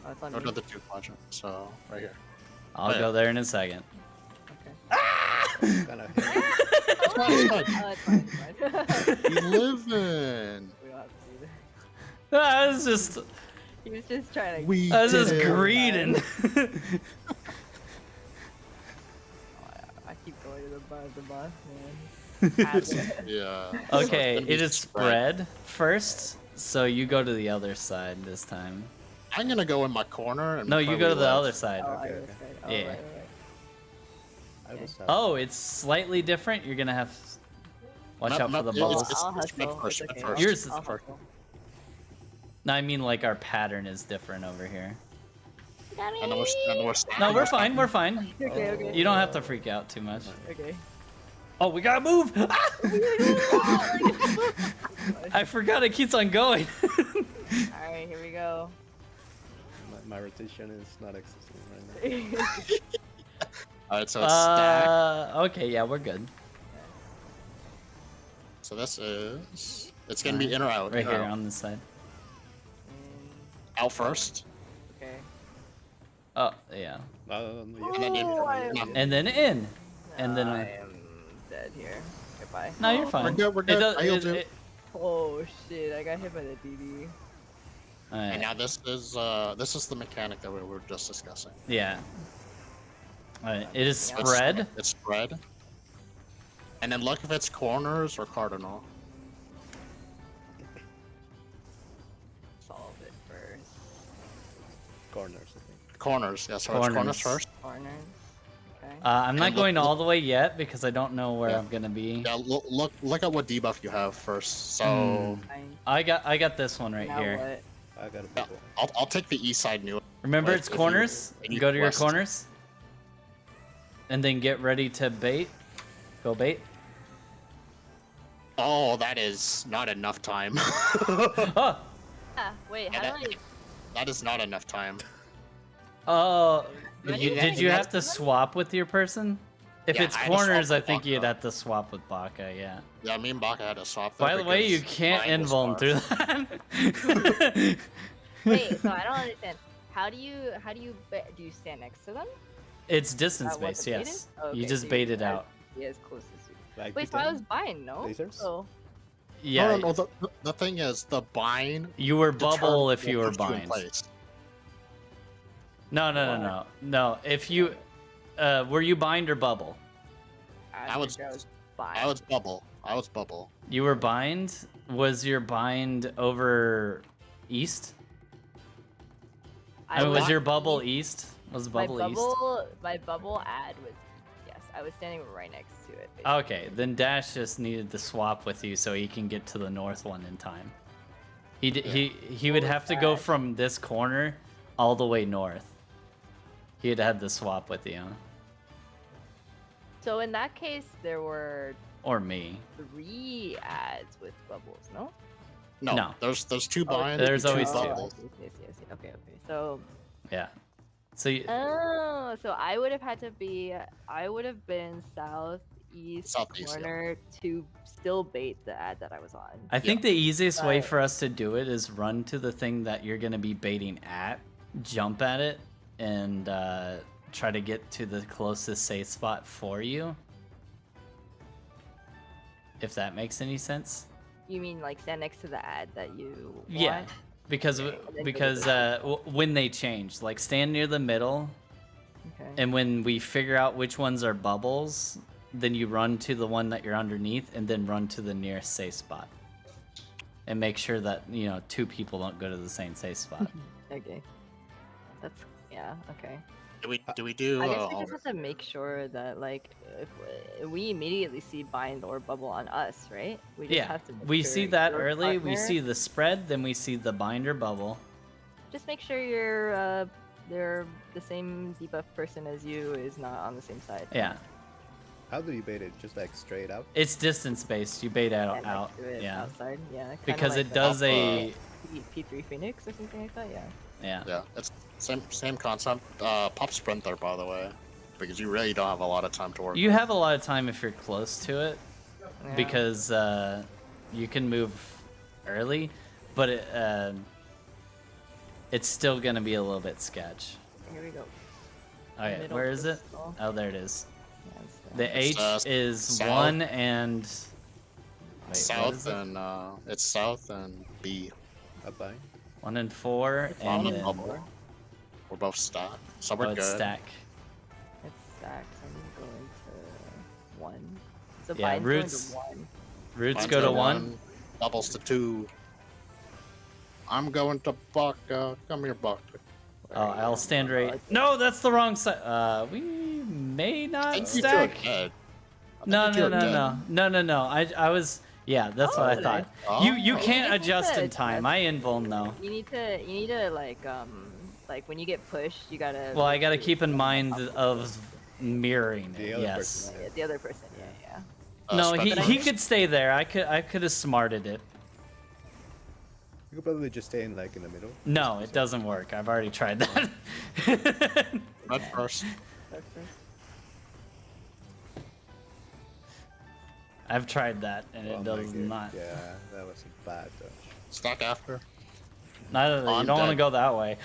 Oh, it's on Go me. to the 2 quadrant. So right here. I'll yeah. go there in a second. Okay. Kind of hit. It's fine, it's fine. Oh, it's fine, it's fine. We living. We don't have to do I was just, that. He was just trying to. We I was just did it. greeting. I keep going to the boss, man. Have it. Yeah. Okay, It's gonna be it is spread first, so you go to the other side this time. I'm gonna go in my corner and No, you probably go to the left. other side. Oh, Okay, I okay. guess right. Oh, Yeah. right. I was Oh, it's slightly different. You're gonna have to watch No, out no, for the it's- bubbles. it's- I'll mid hustle. first, It's mid okay. first. Yours is I'll first. hustle. No, I mean like our pattern is different over here. And then we're stacking. No, we're fine. We're fine. Okay, okay. You don't have to freak out too much. Okay. Oh, we gotta move! Ah! I forgot it keeps on going. Alright, here we go. my rotation is not existing right now. Alright, so it's stacked. Okay, yeah, we're good. So this is. It's gonna be in or out. Right in or here out. on this side. Out first. Okay. Oh, yeah. And then And then in. And then. I am dead here. Goodbye. No, you're fine. We're good, we're It good. does- I healed you. Oh shit! I got hit by the DD. And Alright, now this is the mechanic that we were just discussing. yeah. Alright, it is It's- spread. It's spread. And then look if it's corners or cardinal. Solve it first. Corners, I think. Corners, yeah, so it's corners Corners. first. Corners. Okay. I'm not And going look- all the way yet because I don't know where Yeah. I'm gonna be. Yeah, look at what debuff you have first. So Fine. I got this one right Now here. what? I got a yeah, bubble. I'll take the east side new. Remember, Like, it's if you- corners. if you Go to your west. corners. And then get ready to bait. Go bait. Oh, that is not enough time. Oh! Ah, wait. Yeah, How do I? that is not enough time. Oh! Ready? Did you have to swap with your person? If Yeah, it's I had to swap corners, I with think you'd Baka. have to swap with Baka, yeah. Yeah, me and Baka had to swap. there By the way, you because can't mine was invuln far. through that. Wait. So I don't understand. How do you do you stand next to them? It's distance That what based, the bait yes. is? You Okay, just so bait it guys out. be as close as you. Like Wait, so I was bind, no? lasers? Oh. Yeah, No, the thing is, the bind. you were bubble determines if you what were puts in bind. place. No. If you, were you bind or bubble? I was- think bind. I was bubble. You were bind? Was your bind over east? I mean, was was your bubble east? Was bubble east? My bubble ad was yes. I was standing right next to it. basically. Okay, then Dash just needed to swap with you so he can get to the north one in time. He would What have was to go that? from this corner all the way north. He'd had to swap with you. So in that case, there were Or me. 3 ads with bubbles, no? No, No. there's two binds. There's two always two. bubbles. Yes. Okay. So Yeah. So you, so I would have had to be. I would have been southeast Southeast, yeah. corner to still bait the ad that I was on. I think the easiest way But- for us to do it is run to the thing that you're going to be baiting at, jump at it, and try to get to the closest safe spot for you. If that makes any sense. You mean like stand next to the ad that you want? Yeah, because Okay, and then because when they change, like stand near the middle, Okay. and when we figure out which ones are bubbles, then you run to the one that you're underneath, and then run to the nearest safe spot, and make sure that 2 people don't go to the same safe spot. Okay. That's okay. Do we do? I guess we just have to make sure that like if we immediately see bind or bubble on us, right? We just Yeah, have to make we sure see that your early. We partner- see the spread, then we see the binder bubble. Just make sure you're they're the same debuff person as you is not on the same side. Yeah, How do you bait it? Just like straight out? it's distance based. You bait out. And, like, do it Yeah, outside. Yeah. kinda because like it the does a. P3 Phoenix or something like that. Yeah. Yeah. Yeah, it's same concept. Pop sprinter, by the way, because you really don't have a lot of time to work. You have a lot of time if you're close to it, Yeah. because you can move early, but it's still gonna be a little bit sketch. Here we go. Okay, Middle where is it? crystal. Oh, there it is. Yeah, it's The It's, H is south. 1 and. Wait, what is South it? and it's south and B. A bind? 1 and 4, On and the then bubble. We're both stacked, so we're oh, it's good. stack. It's stacked. So I'm gonna go into 1. So Yeah, bind's roots- going to 1. Roots Mine's go to at 1. doubles to 2. I'm going to Baka. Come here, Baka. Oh, I'll stand right. No, that's the wrong side. We may I not think you stack. two are dead. I No, think no, you're no, dead. no. I was. Yeah, that's what I Oh, thought. Oh. You can't I think adjust in that- time. I invuln though. You need to like when you get pushed, you gotta. Well, I gotta keep in rotate mind yourself. of mirroring The it. other Yes. person. Yeah, the other person. Yeah. No, he Spectre. could stay there. I could have smarted it. You could probably just stay in like in the middle. No, it doesn't work. I've already tried that. Red first. That's it. I've tried that and Oh it my does God. not. Yeah, that was bad though. Stack after. Neither you I'm don't want to dead. go that way.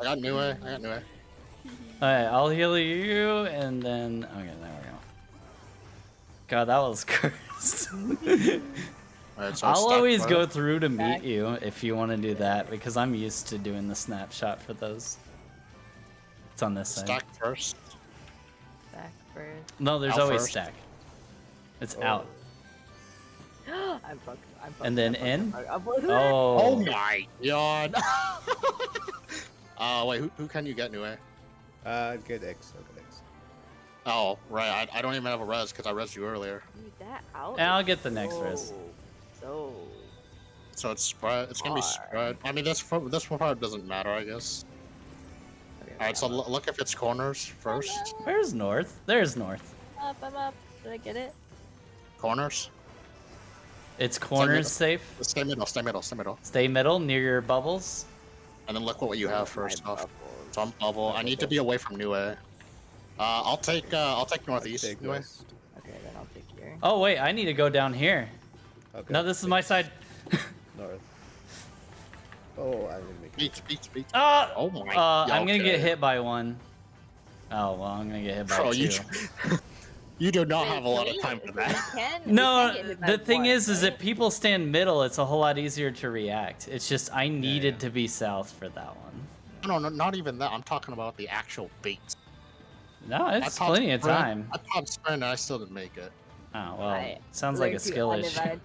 I got new A. Alright, I'll heal you and then okay, there we go. God, that was cursed. Alright, so I'll stack always first. go through to meet Back. you if you want to do that because I'm used to doing the snapshot for those. It's on this side. Stack first. Stack first. No, there's Out always first. stack. It's Oh. out. I'm fucked. And then in? I'm Oh. Oh my god. Wait, who can you get new A? Get X. I'll get X. Oh, right. I don't even have a res because I res you earlier. Dude, that out. And I'll is get the next res. So. So it's spread. It's gonna be Far. spread. I mean, this part doesn't matter, I guess. Okay, All right, so I'm up. look if it's corners first. Where's north? There's north. I'm up. Did I get it? Corners. It's corners safe. Stay middle. Stay middle. Stay middle. Stay middle near your bubbles. And then look what you have My first off. bubbles. So I'm bubble. I need to be away from new A. I'll take northeast. Take New A. west. Okay, then I'll take here. Oh wait, I need to go down here. Okay. No, this is my side. North. Oh, I didn't make it. Beat. Ah! Oh my. I'm gonna get okay. hit by one. Oh well, I'm gonna get hit by Bro, two. you do not Wait, have a lot of we- time for we that. can- we No, can get hit by the thing one, is right? if people stand middle, it's a whole lot easier to react. It's just I needed yeah. to be south for that one. No, not even that. I'm talking about the actual bait. No, I it's popped plenty of sprint- time. I popped sprint and I still didn't make it. Oh well, I sounds like a learned to skill issue. unadvantage.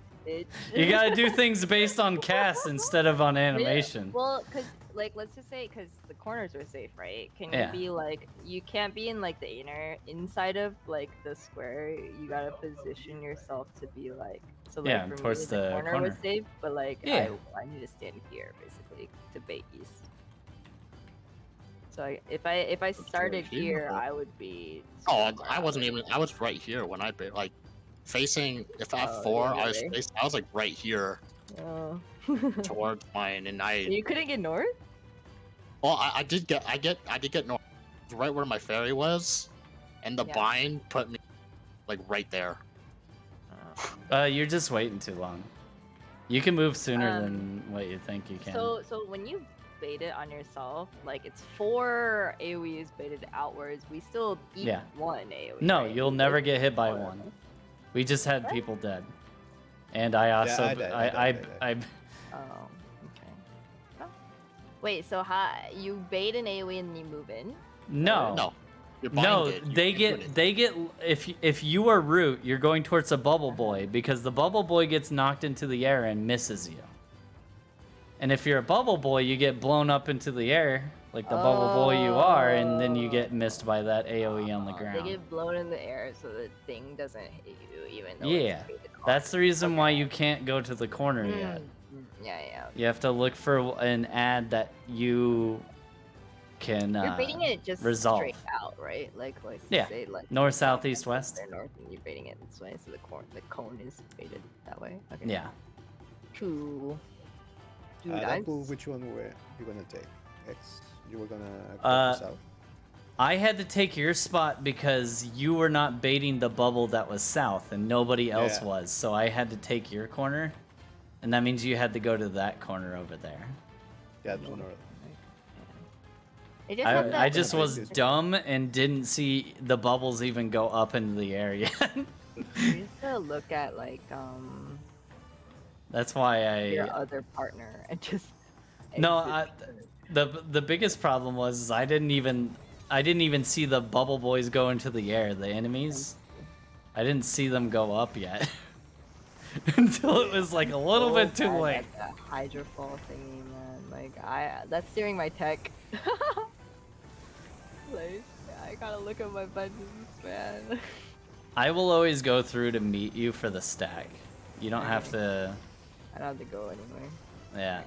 You gotta do things based on cast instead of on Yeah, animation. Well, cause like let's just say because the corners are safe, right? Can Yeah. you be like you can't be in like the inside of like the square. You gotta position yourself to be like so. Like, Yeah, for towards me, the corner corner. was safe, but like Yeah. I need to stand here basically to bait east. So if I started here. here, I would be. Oh, I wasn't even. I was right here when I bait. Like facing. If I have Oh, four, yeah, I was really? facing, I was like right here Oh. towards mine, and I. You couldn't get north. Well, I did get north, right where my ferry was, and the Yeah. bind put me like right there. You're just waiting too long. You can move sooner Um, than what you think you can. So when you bait it on yourself, like it's 4 AoEs baited outwards. We still eat Yeah. 1 AoE. No, right? you'll never Like, get hit by four. one. We just had people dead. And I also I died, I died. Oh, okay. Oh. Wait, so how you bait an AoE and you move in? no. No. You're No, blinded. You they can't do get anything. if you are root, you're going towards a bubble boy because the bubble boy gets knocked into the air and misses you. And if you're a bubble boy, you get blown up into the air like the bubble boy you are, and then you get missed by that AoE on the They ground. get blown in the air so the thing doesn't hit you, even though Yeah, it's baited on. that's the reason why Okay. you can't go to the corner yet. Yeah. You have to look for an ad that you can You're baiting it just resolve. straight out, right? Like Yeah. say like North, south, east, west. they're north, and you're baiting it this way, so the cone is baited that way. Okay. Yeah. Cool. Dude, That bull, which one were you gonna take? X. You were gonna go Uh, south. I had to take your spot because you were not baiting the bubble that was south and nobody else Yeah. was. So I had to take your corner. And that means you had to go to that corner over there. Yeah, to north. They just have I that- just was dumb and didn't see the bubbles even go up into the air yet. You used to look at like That's why your other partner and just No, exit. the biggest problem was I didn't even see the bubble boys go into the air, the enemies. I didn't see them go up yet. Until it was like a little So bit too bad late. at that hydrofall thingy, man. Like that's steering my tech. Like I gotta look at my buttons, man. I will always go through to meet you for the stack. You don't have to. I don't have to go anywhere. Yeah.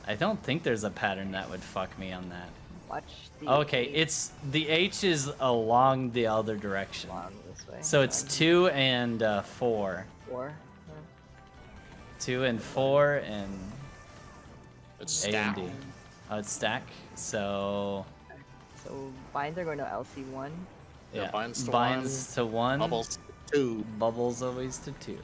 I don't think there's a pattern that would fuck me on that. Watch the Okay, it's the H is along the other direction. along this way. So it's 2 and 4. 4. 2 and 4 and It's A and stacked. D. Oh, it's stack. So So binds are going to LC1. Yeah, binds to binds to 1. Bubbles 2. Bubbles always to 2.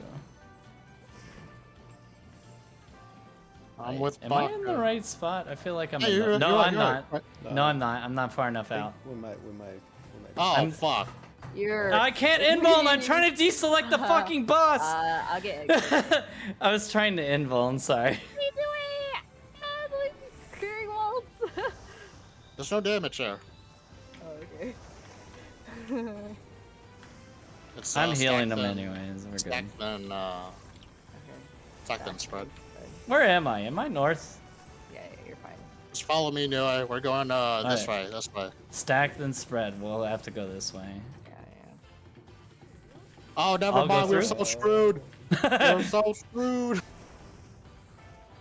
I'm with Am I Bach. in the right spot? I feel like I'm Yeah, in the... you're- No, you're right, I'm you're not. right. No, I'm not. I'm not far enough I think out. we might. Oh, I'm- fuck. You're. I can't invuln. I'm trying to deselect the fucking boss. I'll get exit. I was trying to invuln. Sorry. What are you doing? Like clearing walls. There's no damage there. Oh, okay. It's, I'm healing stacked them and- anyways. We're good. Stacked and, Okay. stacked and spread. Where am I? Am I north? Yeah, you're fine. Just follow me, Nui. We're going this way. This way. Stacked and spread. We'll have to go this way. Yeah. Oh, never I'll go mind. We're through. so screwed. We're so screwed.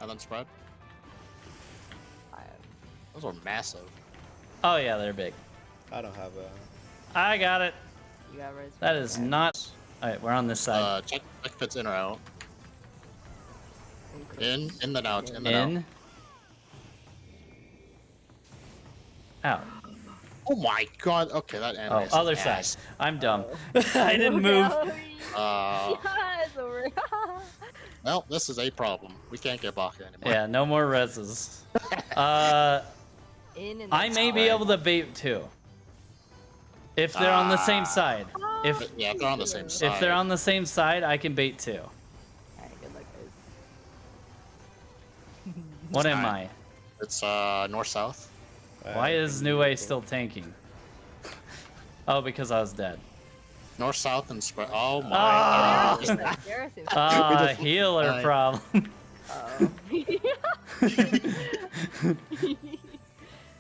And then spread. Those are massive. Oh yeah, they're big. I don't have a. I got it. You got res. That is not. All right, we're on this side. Check if it's in or out. In then out. In then out. In. Out. Oh my god. Okay, that Oh, animates. other side. ass. I'm dumb. I didn't move. Yes, over. Well, this is a problem. We can't get Baka anymore. Yeah, no more reses. In and I may be out. able to bait too. If they're on the same side. If Yeah, if they're on the same side. if they're on the same side, I can bait too. Alright, good luck, guys. What am Alright. I? It's north south. Why is Nue still tanking? Oh, because I was dead. North south and spread. Oh my Ah! god. Garrus seems- Ah, just- healer Alright. problem.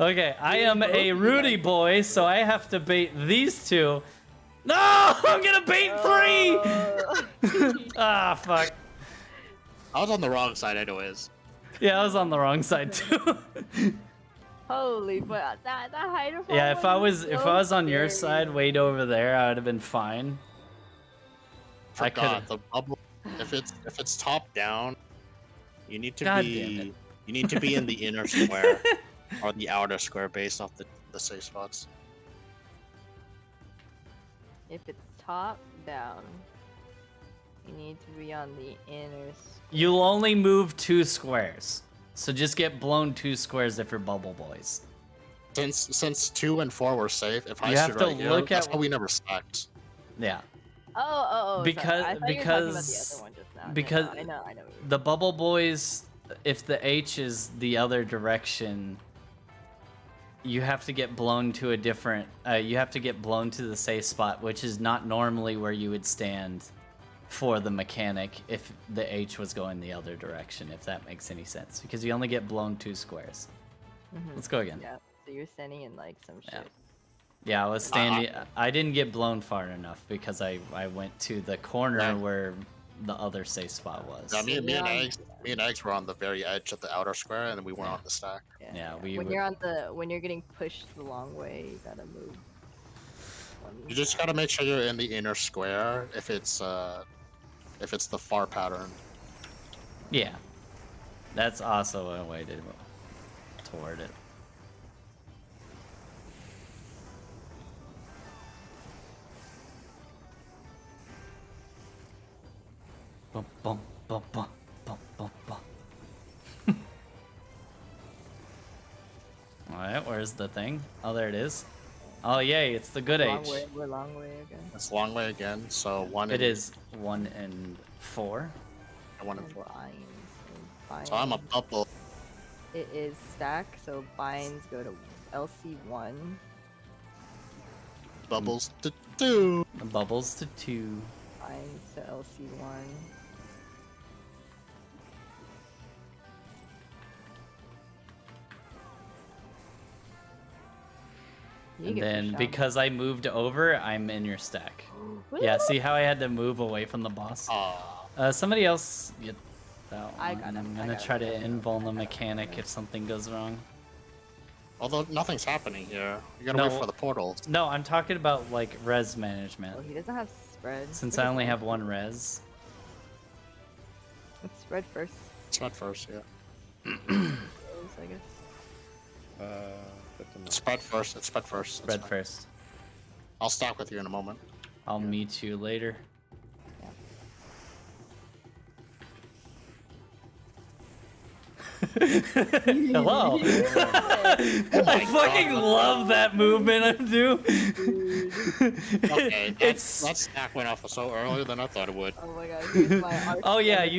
Okay, I am a Rudy boy, so I have to bait these two. No, I'm gonna bait 3. Ah, fuck. I was on the wrong side, anyways. Yeah, I was on the wrong side too. Holy, but that hydrophone. Yeah, if I was so on your scary. side, way over there, I would have been fine. I Forgot could've- the bubble. If it's top down, you need to God be damn it. you need to be in the inner square or the outer square based off the safe spots. If it's top down. You need to be on the inner. You'll only move 2 squares. So just get blown 2 squares if you're bubble boys. Since 2 and 4 were safe, if I You have stood to right here, look that's at- why we never stacked. Yeah. Oh. Because- sorry. I thought you were talking about the because- other one just now. because I know. The bubble boys, if the H is the other direction, you have to get blown to a different, you have to get blown to the safe spot, which is not normally where you would stand for the mechanic if the H was going the other direction, if that makes any sense. Because you only get blown 2 squares. Let's go again. Yeah. So you're standing in like some shit. Yeah, I was standing. I didn't get blown far enough because I went to the corner Yeah. where the other safe spot was. Yeah, me and Eggs were on the very edge of the outer square, and then we went on the stack. Yeah, when you're getting pushed the long way, you gotta move. You just gotta make sure you're in the inner square if it's the far pattern. Yeah, that's also a way to toward it. Bum, bum, bum, bum, bum, bum, bum. Alright, where's the thing? Oh, there it is. Oh, yay, it's the good H. We're long way again. It's a long way again, so 1 It and is 1 and 4. 1 and 4. Binds. So I'm a bubble. It is stack, so binds go to LC1. Bubbles to 2. Bubbles to 2. Binds to LC1. You And get then pushed down. because I moved over, I'm in your stack. Yeah, see how I had to move away from the boss? Somebody else get that one. I got him, I'm I gonna got try him. to invuln the mechanic if something goes wrong. Although nothing's happening here. You gotta No. wait for the portals. No, I'm talking about like res management. Oh, he doesn't have spread. Since What I is only that? have 1 res. Let's spread first. Spread first, yeah. I guess. Put them It's spread first. It's spread first. It's Spread fine. first. I'll stack with you in a moment. I'll meet you later. Hello. I fucking love that movement I do. Okay, It's that stack went off so earlier than I thought it would. Oh my god, here's my arch Oh yeah, spread.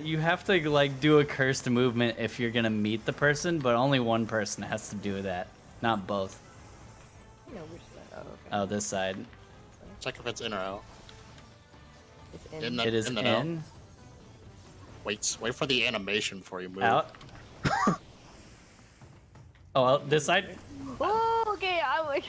you have to like do a cursed movement if you're gonna meet the person, but only one person has to do that, not both. You know which side. Oh, okay. Oh, this side. Check if it's in or out. It's in. In the- It is the in, no. Wait for the animation before you move. out. Oh, out this side. Oh, okay.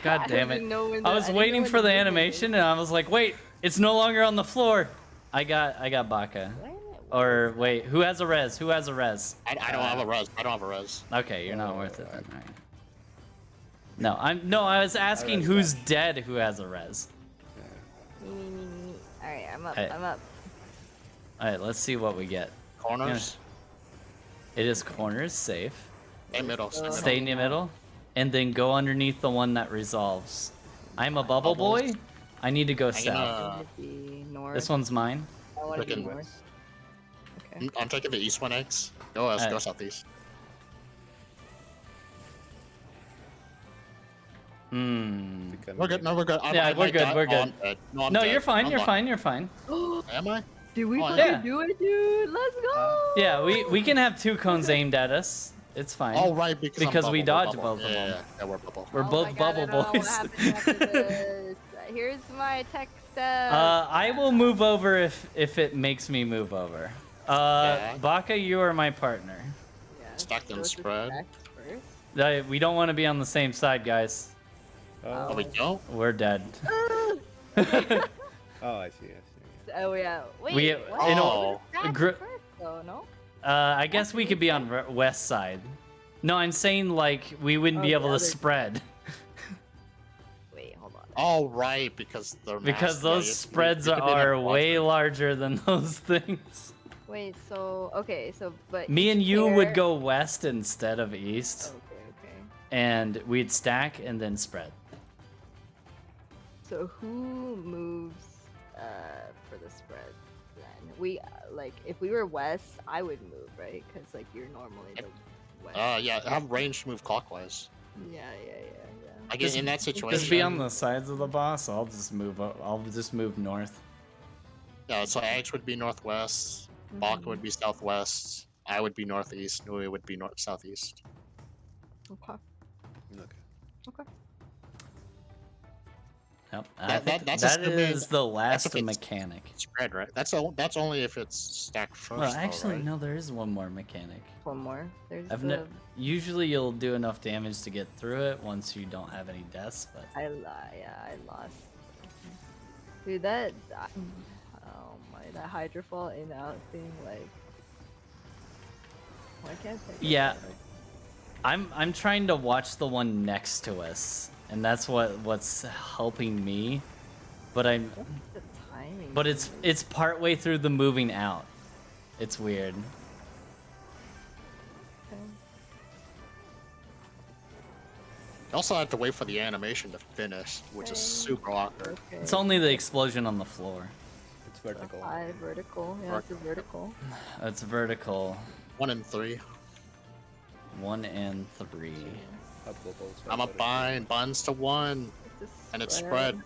God I damn it! didn't know when I the- was didn't know waiting when for the movement animation, and I was like, wait, it's no longer on the floor. I got Baka. was. Or wait, who has a res? Who has a res? I don't have a res. I don't have a res. Okay, you're not worth it then. Alright. No, I was asking who's dead who has a res. Me. All right, I'm up. Hey. I'm up. Alright, let's see what we get. Corners. It is corners safe. Stay middle. Stay middle. Stay in the middle, and then go underneath the one that resolves. I'm a bubble boy. Bubbles. I need to go I'm south. gonna- Be north. This one's mine. I want to be Freaking- north. Okay. I'm taking the east one, Eggs. Go west. Go Alright. southeast. Hmm. We're good. No, we're good. Yeah, I we're might good, die. we're Oh, good. I'm dead. No, I'm No, dead. you're fine. I'm You're not- fine. You're fine. Am I? Did we Oh, fucking yeah. do it, dude? Let's go. Yeah, we can have 2 cones aimed at us. It's fine. Oh, right, because I'm Because we bubble, we're dodged bubble. both of Yeah, them. Yeah, we're bubble. We're Oh both my God, I bubble don't know boys. what happens after this. Here's my tech step. I will move over if it makes me move over. Yeah. Baka, you are my partner. Yeah, stack them so it's spread. stacked first. We don't want to be on the same side, guys. Oh, we don't? We're dead. Oh, I see. Oh yeah. Wait. We- what? in Oh. Stacked gr- first, though, no? I guess we could be on west side. No, I'm saying like we wouldn't be Oh, able the to other- spread Wait, hold on. Oh, right, because they're because massive. those Yeah, you- spreads you could be in are a way quadrant. larger than those things. Wait, so okay, so but Me each and you player- would go west instead of east, Okay. and we'd stack and then spread. So who moves for the spread then? we like if we were west, I would move, right? Because like you're normally the west. Yeah, I have range to move clockwise. Yeah. I guess in that situation. Just be on the sides of the boss. I'll just move up. I'll just move north. Yeah, so Edge would be northwest, Baka would be southwest, I would be northeast, Nui would be north southeast. Okay. Okay. Yep. That's that assuming- is the last if it's- mechanic. Spread, right? That's only if it's stacked first. Well, though, actually, right? no. There is one more mechanic. One more. There's I've the. Usually, you'll do enough damage to get through it once you don't have any deaths. But I lost. Dude, that. Oh my, that Hydrofall in out thing, like. Why can't I? yeah, I'm trying to watch the one next to us, and that's what's helping me. But I'm. What's the timing? But it's partway through the moving out. It's weird. Okay. You also have to wait for the animation to finish, which is super awkward. Okay. It's only the explosion on the floor. It's vertical. 5 vertical. Yeah, it's a vertical. It's vertical. 1 and 3. 1 and 3. Up bubbles, I'm a vertical. binds to 1, It's a and it's spread.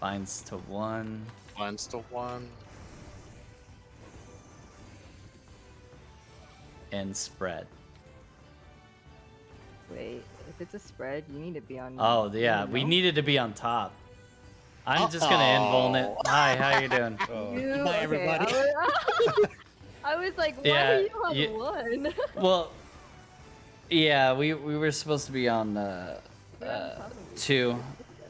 Binds to 1. Binds to 1. And spread. Wait, if it's a spread, you need to be on. Oh yeah, we no? needed to be on top. I'm just gonna invuln it. Hi, how you doing? Oh, You, Goodbye, okay, everybody. I was like, why Yeah, are you on you- one? Well, yeah, we were supposed to be on 2.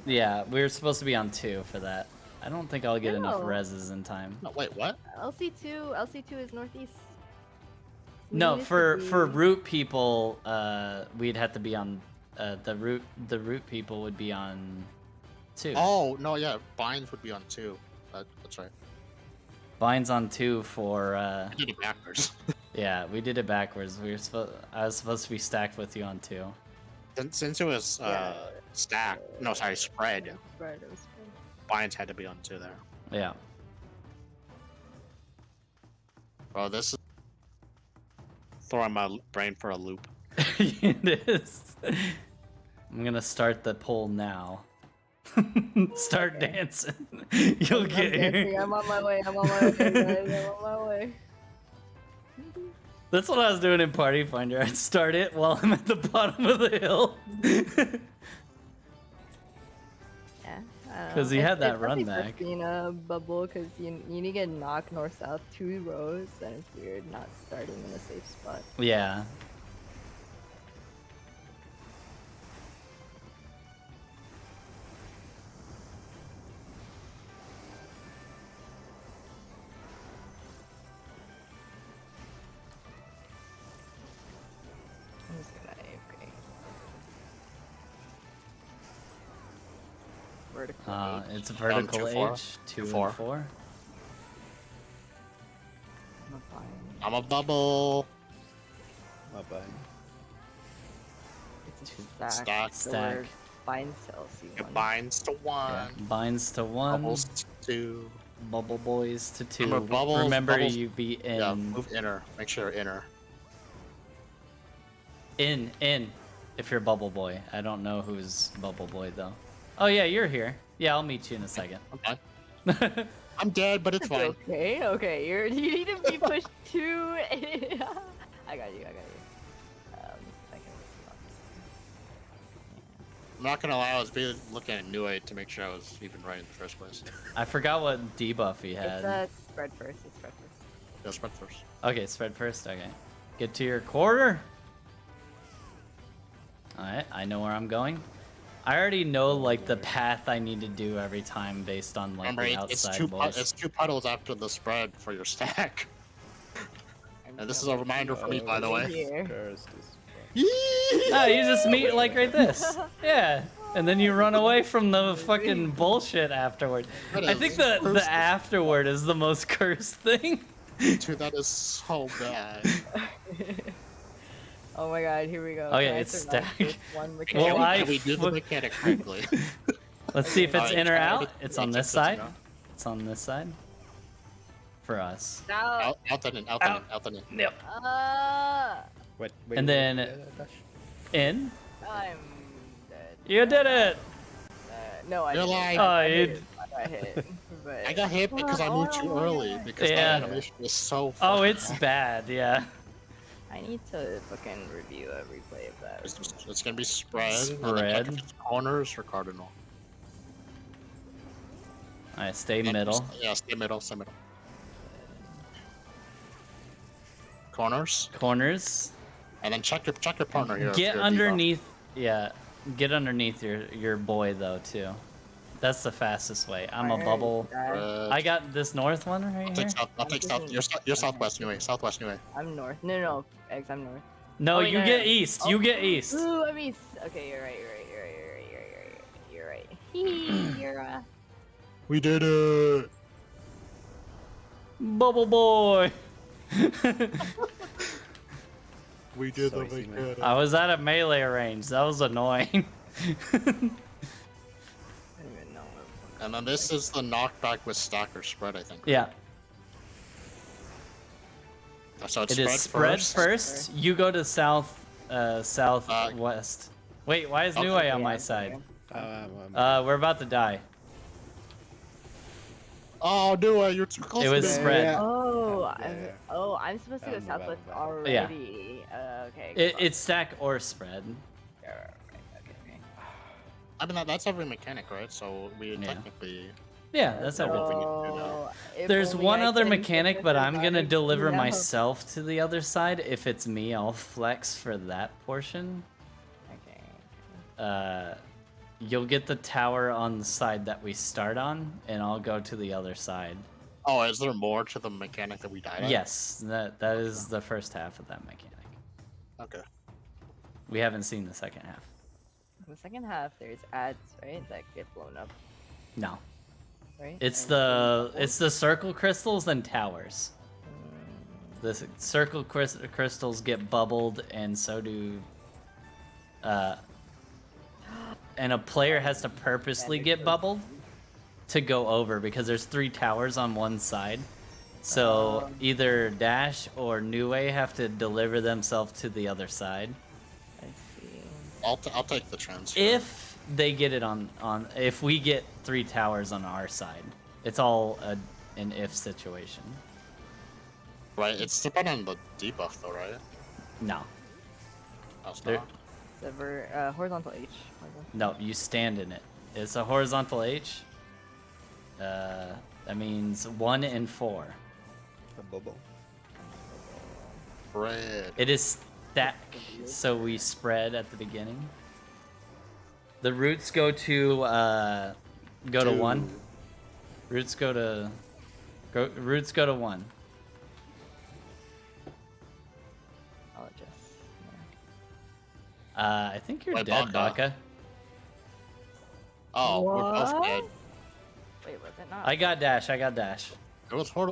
Yeah, we were supposed to be on 2 for that. I don't think I'll get enough No. reses in time. No, wait, what? LC2 is northeast. We No, needed to for be- root people, we'd have to be on the root people would be on 2. Oh, no, yeah, binds would be on 2. That's right. Binds on 2 for I did it backwards. yeah, we did it backwards. I was supposed to be stacked with you on 2. Since it was stacked, no, sorry, spread, Spread, it was spread. binds had to be on 2 there. Yeah. Bro, this is throwing my brain for a loop. It is. I'm gonna start the poll now. Start Okay. dancing. You'll I'm get dancing, here. I'm on my way, guys, I'm on my way. That's what I was doing in Party Finder. I'd start it while I'm at the bottom of the hill. Yeah. 'Cause he had that it's run definitely back. being a bubble because you need to get knocked north-south 2 rows, and it's weird not starting in a safe spot. Yeah. I'm just gonna AFK. Vertical H. It's vertical 2-4. H, 2 4. and 4. I'm fine. I'm a bubble. Not bad. It's a stack. Stack. So Stack. we're binds to LC1. It binds to 1. Yeah. Binds to 1. Bubbles to 2. Bubble boys to 2. Remember, bubbles- Remember bubbles- you be in. Yeah, move inner. Make sure you're inner. In. If you're Bubble Boy. I don't know who's Bubble Boy though. Oh yeah, you're here. Yeah, I'll meet you in a second. I'm fine. I'm dead, but it's fine. Okay, you need to be pushed 2. I got you. I can I'm not gonna lie, I was looking at Nui to make sure I was even right in the first place. I forgot what debuff he It's had. spread first. It's spread first. Go spread first. Okay, spread first. Okay. Get to your quarter. Alright, I know where I'm going. I already know like the path I need to do every time based on like Remember, the it's outside boys. it's 2 puddles after the spread for your stack. And this is a reminder for me, by the way. Here. Cursed is No, you just meet like right this. Yeah. And then you run away from the fucking bullshit afterward. That I is think the cursed. afterward is the most cursed thing. Dude, that is so bad. Oh my god, here we go. Okay, Can I it's survive stacked. this one Well, mechanic? I Can we do the flip- mechanic correctly? Let's see if it's Alright, in or try out. it. It's on this It's side. in. It's on this side. for us. Out. Out and in, out Out. and in. Yep. Wait, And then- Dash? In. I'm dead. You did it. No, I You're didn't. lying. I you hit. I got hit. But... I got hit because I moved too early because Yeah. that animation was so. Oh, fucking it's long. bad. Yeah. I need to fucking review every play of that. It's gonna be spread. And then Spread. check if it's corners or cardinal. All right, stay And middle. Yeah, stay middle, stay middle. Corners, Corners. and then check your partner here. if Get you're underneath. Yeah. Get underneath your boy though too. That's the fastest way. I'm a Alright, bubble. debuff. I got this north one right I'll here. take south. I'll take south. You're southwest anyway. Southwest anyway. I'm north. No, eggs. I'm north. No, Oh, you yeah, get yeah. east. Oh. You get east. Ooh, I'm east. Okay, you're right. You're right. You're We did it. Bubble boy. We did So the easy, man. mechanic. I was out of melee range. That was annoying. I don't even know. And then this is the knockback with stacker spread, I think. Yeah. So it's It is spread first. You go to southwest. Wait, why is Okay. Nue on my Yeah, side? okay. We're about to die. Oh, do it. You're too close. It was to me. spread. Yeah. Oh, Yeah. I'm supposed to go I'm the southwest bad one. already. Okay. It's stack or spread. Okay. I mean, that's every mechanic, right? So we Yeah. technically. Yeah, that's what everything. we need to do now. So, if There's only one I other can mechanic, get but the I'm gonna survive. deliver No. myself to the other side. If it's me, I'll flex for that portion. Okay. You'll get the tower on the side that we start on, and I'll go to the other side. Oh, is there more to the mechanic that we died at? Yes, that is the first half of that mechanic. Okay. We haven't seen the second half. In the second half, there's ads, right, that get blown up, No, right? it's And- the circle crystals and towers. The circle crystals get bubbled, and so do. And a player has to purposely get bubbled to go over because there's 3 towers on one side. So either Dash or Nue have to deliver themselves to the other side. I see. I'll take the transfer. If they get it on if we get 3 towers on our side, it's all an if situation. Right, it's dependent on the debuff though, right? No, Oh, it's There- not. Horizontal H. no, you stand in it. It's a horizontal H. That means 1 and 4. A bubble. Red. It is stack, so we spread at the beginning. The roots go to 1. Roots go to 1. I'll adjust. I think you're Wait, dead, Baka? Baka. Oh, we're both What? dead. Wait, was it not? I got dash. It was wait,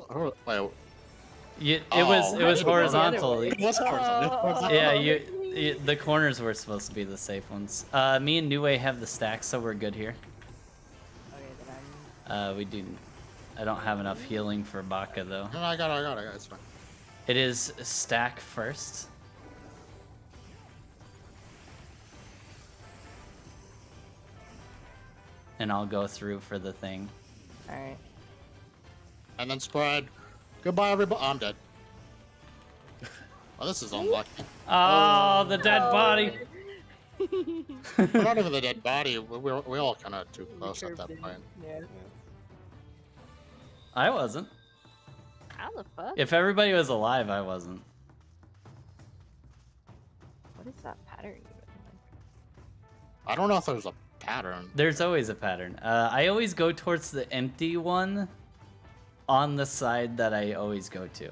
It Oh, was I didn't know horizontal. the it was horizontal. Yeah, the corners were supposed to be the safe ones. Me and Nue have the stacks, so we're good here. Okay, then We do. I don't have enough healing for Baka though. No, I got it. It's fine. It is stack first. And I'll go through for the thing. Alright. And then spread. Goodbye, everybody. I'm dead. Oh, this is unlucky. Oh, the dead body. We're not even the dead body. We all kind of too close at that point. Yeah. I wasn't. How the fuck? If everybody was alive, I wasn't. What is that pattern even? I don't know if there's a pattern. There's always a pattern. I always go towards the empty one on the side that I always go to.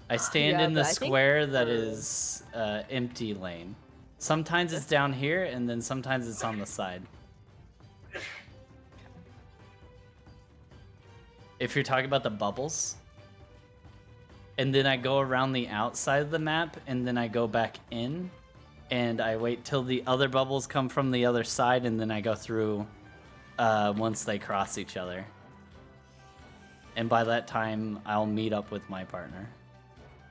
I stand Yeah, in the but I think square that for- is empty lane. Sometimes it's down here, and then sometimes it's on the side. If you're talking about the bubbles, and then I go around the outside of the map, and then I go back in, and I wait till the other bubbles come from the other side, and then I go through once they cross each other. and by that time I'll meet up with my partner,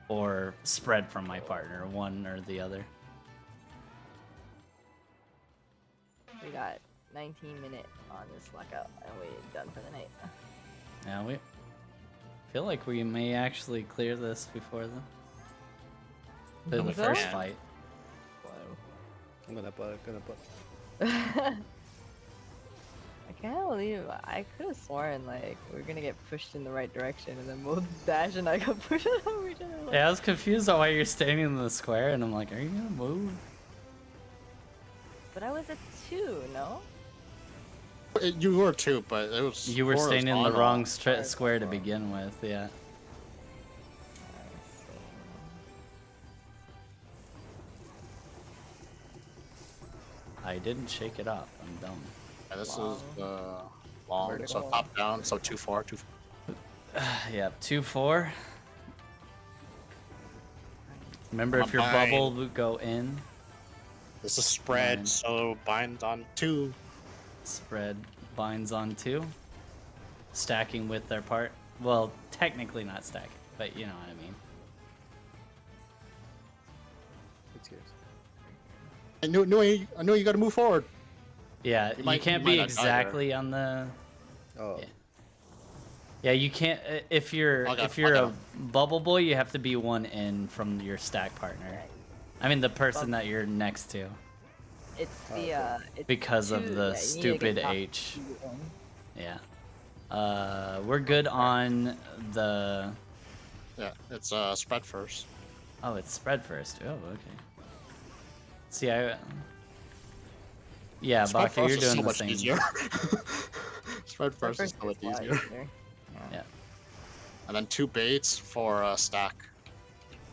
or spread from my partner, one or the other. We got 19-minute on this lockout, and we're done for the night. Yeah, we feel like we may actually clear this before the Think so? first fight. I'm gonna put. I can't believe I could have sworn like we are gonna get pushed in the right direction, and then both Dash and I got pushed over each other. Like, Yeah, I was confused on why you're standing in the square, and I'm like, are you gonna move? but I was a 2, no? You were too, but it was. You were standing in the horizontal. wrong square to begin with, yeah. I didn't shake it up. I'm dumb. Yeah, this Long. is long. So Vertical. top down. So 2-4, 2-4. Yep, 2-4. Remember, if your Combine. bubble would go in, This is spread, Nine. so bind on 2. spread binds on 2. Stacking with their part. Well, technically not stacking, but you know what I mean. It's yours. I knew you got to move forward. Yeah, you might- can't you be might not die there. exactly on the. Oh. Yeah. Yeah, you can't. If you're I got- if you're I a got bubble boy, you have to be one in from your stack partner. I mean, the person that you're next to, It's Oh, the okay. it's because two, of the yeah, you need to stupid get top H. 2 in. Yeah. We're good on the. Yeah, it's spread first. Oh, it's spread first. Oh, okay. See, I. Yeah, Spread Baka, you're first is doing so the much same. easier. Spread The first is so much a lot easier. Yeah. And then 2 baits for stack.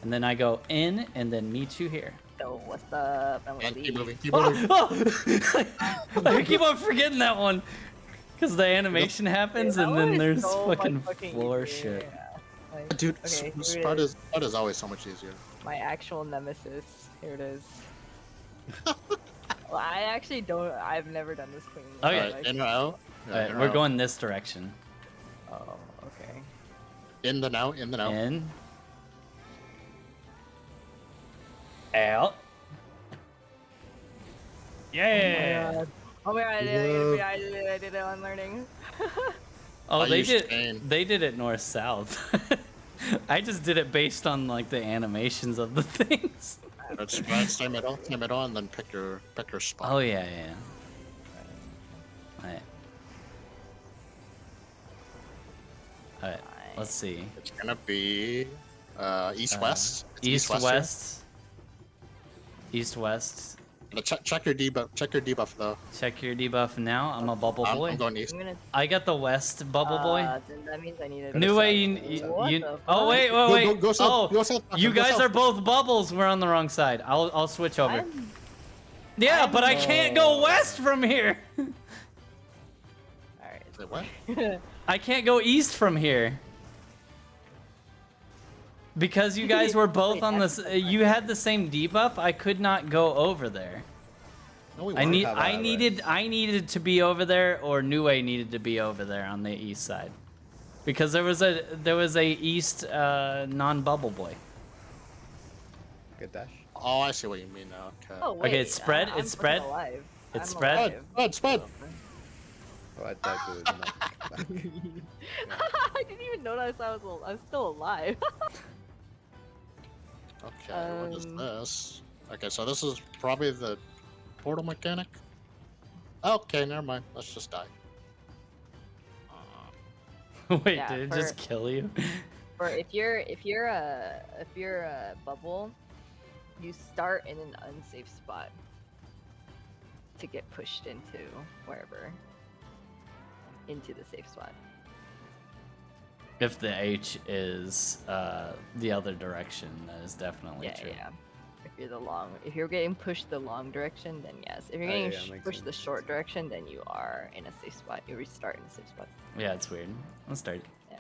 And then I go in, and then meet you here. So what's up? I'm gonna And keep leave. moving, keep moving. Oh! I keep on forgetting that one. Because the animation happens, Dude, that and one then is there's so much fucking floor easier, shit. yeah. Like, Dude, okay, here it spread is. is always so much easier. My actual nemesis. Here it is. Well, I actually don't. I've never done this clean. Okay. Alright, in or out? Yeah, Alright, in or we're out? going this direction. Oh, okay. In the now, in the now. In. Out. Yeah. Oh my god, I did it, I did it, I'm learning. Oh, I they used did. Spain. They did it north south. I just did it based on like the animations of the things. But spread, stay middle, and then pick your spot. Oh yeah, yeah. Alright. Alright. Let's see. It's gonna be east west. It's East here. west. East west. And check your debuff. Check your debuff though. Check your debuff now. I'm a bubble boy. I'm going east. I'm gonna. I got the west bubble boy. Then that means I need to. New way What you the oh fuck? wait Go- wait go south, oh go south, you go guys south. are both bubbles. We're on the wrong side. I'll switch over. I'm- Yeah, but I can't go west from here. Alright. Wait, what? I can't go east from here. Because you guys were both Wait, on that's this different. you had the same debuff, I could not go over there. No, we I weren't. I needed to be over there, or Nue needed to be over there on the east side. Because there was a east non-bubble boy. Good dash. Oh, I see what you mean now. Okay. Oh, wait, Okay, it's spread, I'm it's spread. fucking alive. It's I'm spread. alive. Spread. Oh, I tried to knock back. I didn't even notice I'm still alive. Okay, what is Um, this? Okay, so this is probably the portal mechanic. Okay, never mind. Let's just die. Wait, Yeah, did it for- just kill you? Or if you're a bubble, you start in an unsafe spot to get pushed into wherever, into the safe spot. If the H is the other direction, that is definitely Yeah, true. yeah. If you're getting pushed the long direction, then yes. If you're Oh, getting yeah, makes pushed the sense. short direction, then you are in a safe spot. You restart in a safe spot. Yeah, it's weird. Let's start. Yeah.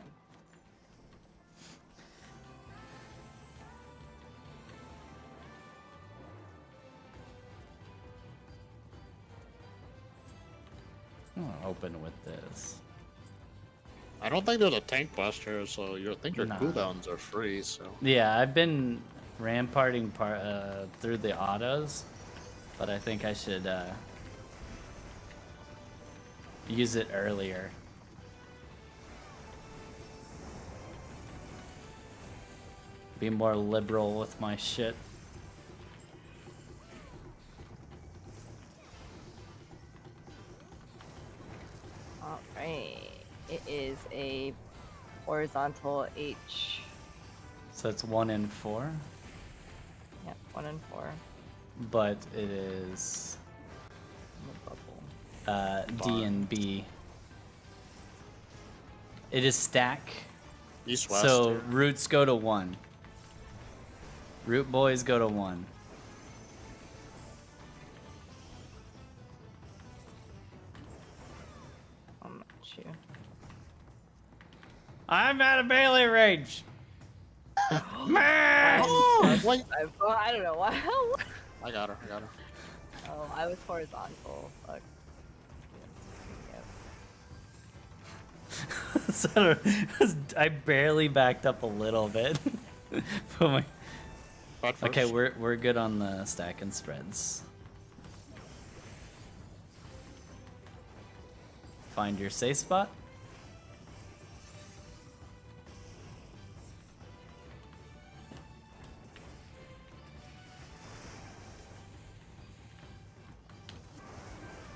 I'm gonna open with this. I I don't think there's a tank buster, so I think your Nah. cooldowns are free. So Yeah, I've been ramparting through the autos, but I think I should use it earlier. Be more liberal with my shit. All right. It is a horizontal H. So it's 1 in 4, Yeah, 1 and 4. but it is I'm a bubble. D and B. It is stack. east west. So here. roots go to 1. Root boys go to 1. I'll match you. I'm out of melee range. Man! Wait, I don't know why. I got her. I got her. Oh, I was horizontal. Fuck. Yep. So I barely backed up a little bit. But Spread first. okay, we're good on the stack and spreads. Find your safe spot.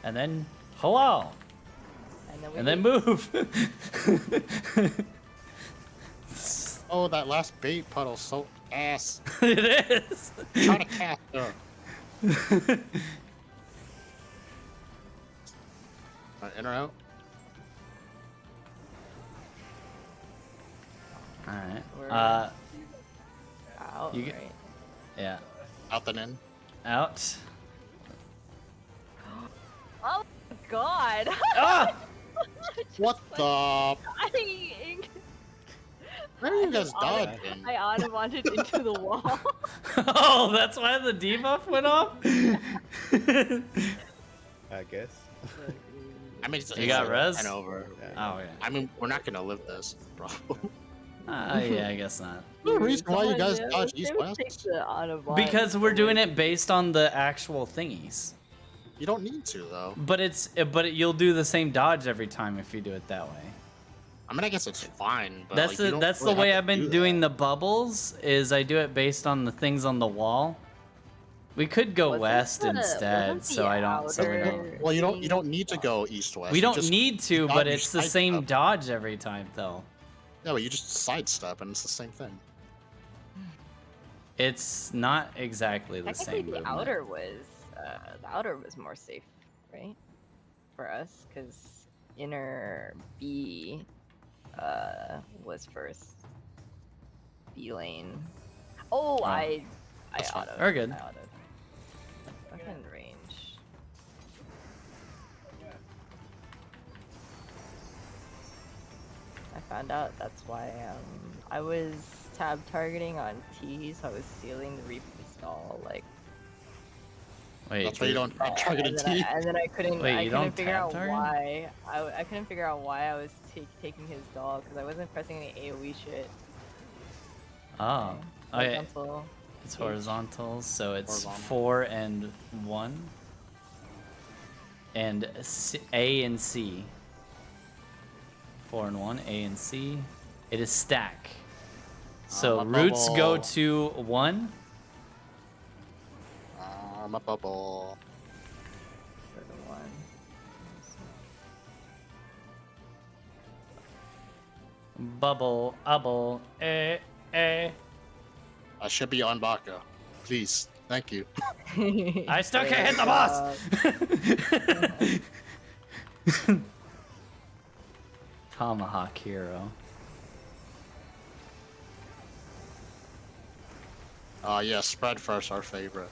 And then hello. And then move. Oh, that last bait puddle's so ass. It is. Trying to cast her. In or out? All right. We're- Out, you get- right? Yeah. Out and in. Out. Oh my god! Ah! What the? Dying. Where are you guys dodging? I auto-wanted into the wall. Oh, that's why the debuff went off. I guess. I mean, it's, You got res? And over. Oh yeah. I mean, we're not gonna live this, bro. Yeah, I guess not. The reason why you guys Someone, dodge they east would west? take the Autobot Because we're and doing go it based on the actual thingies. You don't need to though. But you'll do the same dodge every time if you do it that way. I mean, I guess it's fine, but That's like, you the don't that's really the way have I've to been do doing that. the bubbles. Is I do it based on the things on the wall. We could go Wasn't west the- instead, wasn't so the I don't. So we don't. outer- Well, you don't need to go east west. We You don't just need to, dodge but your it's the side same step. dodge every time, though. Yeah, but you just sidestep and it's the same thing. It's not exactly the Technically, same. the movement. outer was more safe, right? For us, because inner B was first. B lane. Oh, Oh. I That's fine. autoed. We're good. I autoed. Fucking range. I found out that's why I was tab targeting on T, so I was stealing the replay stall like. Wait, That's why you don't target a and, then I, T. and then I couldn't. Wait, I you couldn't don't figure tab out target? why. I couldn't figure out why I was taking his doll because I wasn't pressing any AOE shit. Oh, okay. Horizontal. It's horizontal, so it's Horizontal. 4 and 1. And A and C. 4 and 1, A and C. It is stack. So my roots go bubble. to 1. I'm a bubble. For the one. Bubble, ubble, eh, eh. I should be on Baka. Please. Thank you. I still can't hit the boss! Tomahawk hero. Yeah, spread first, our favorite.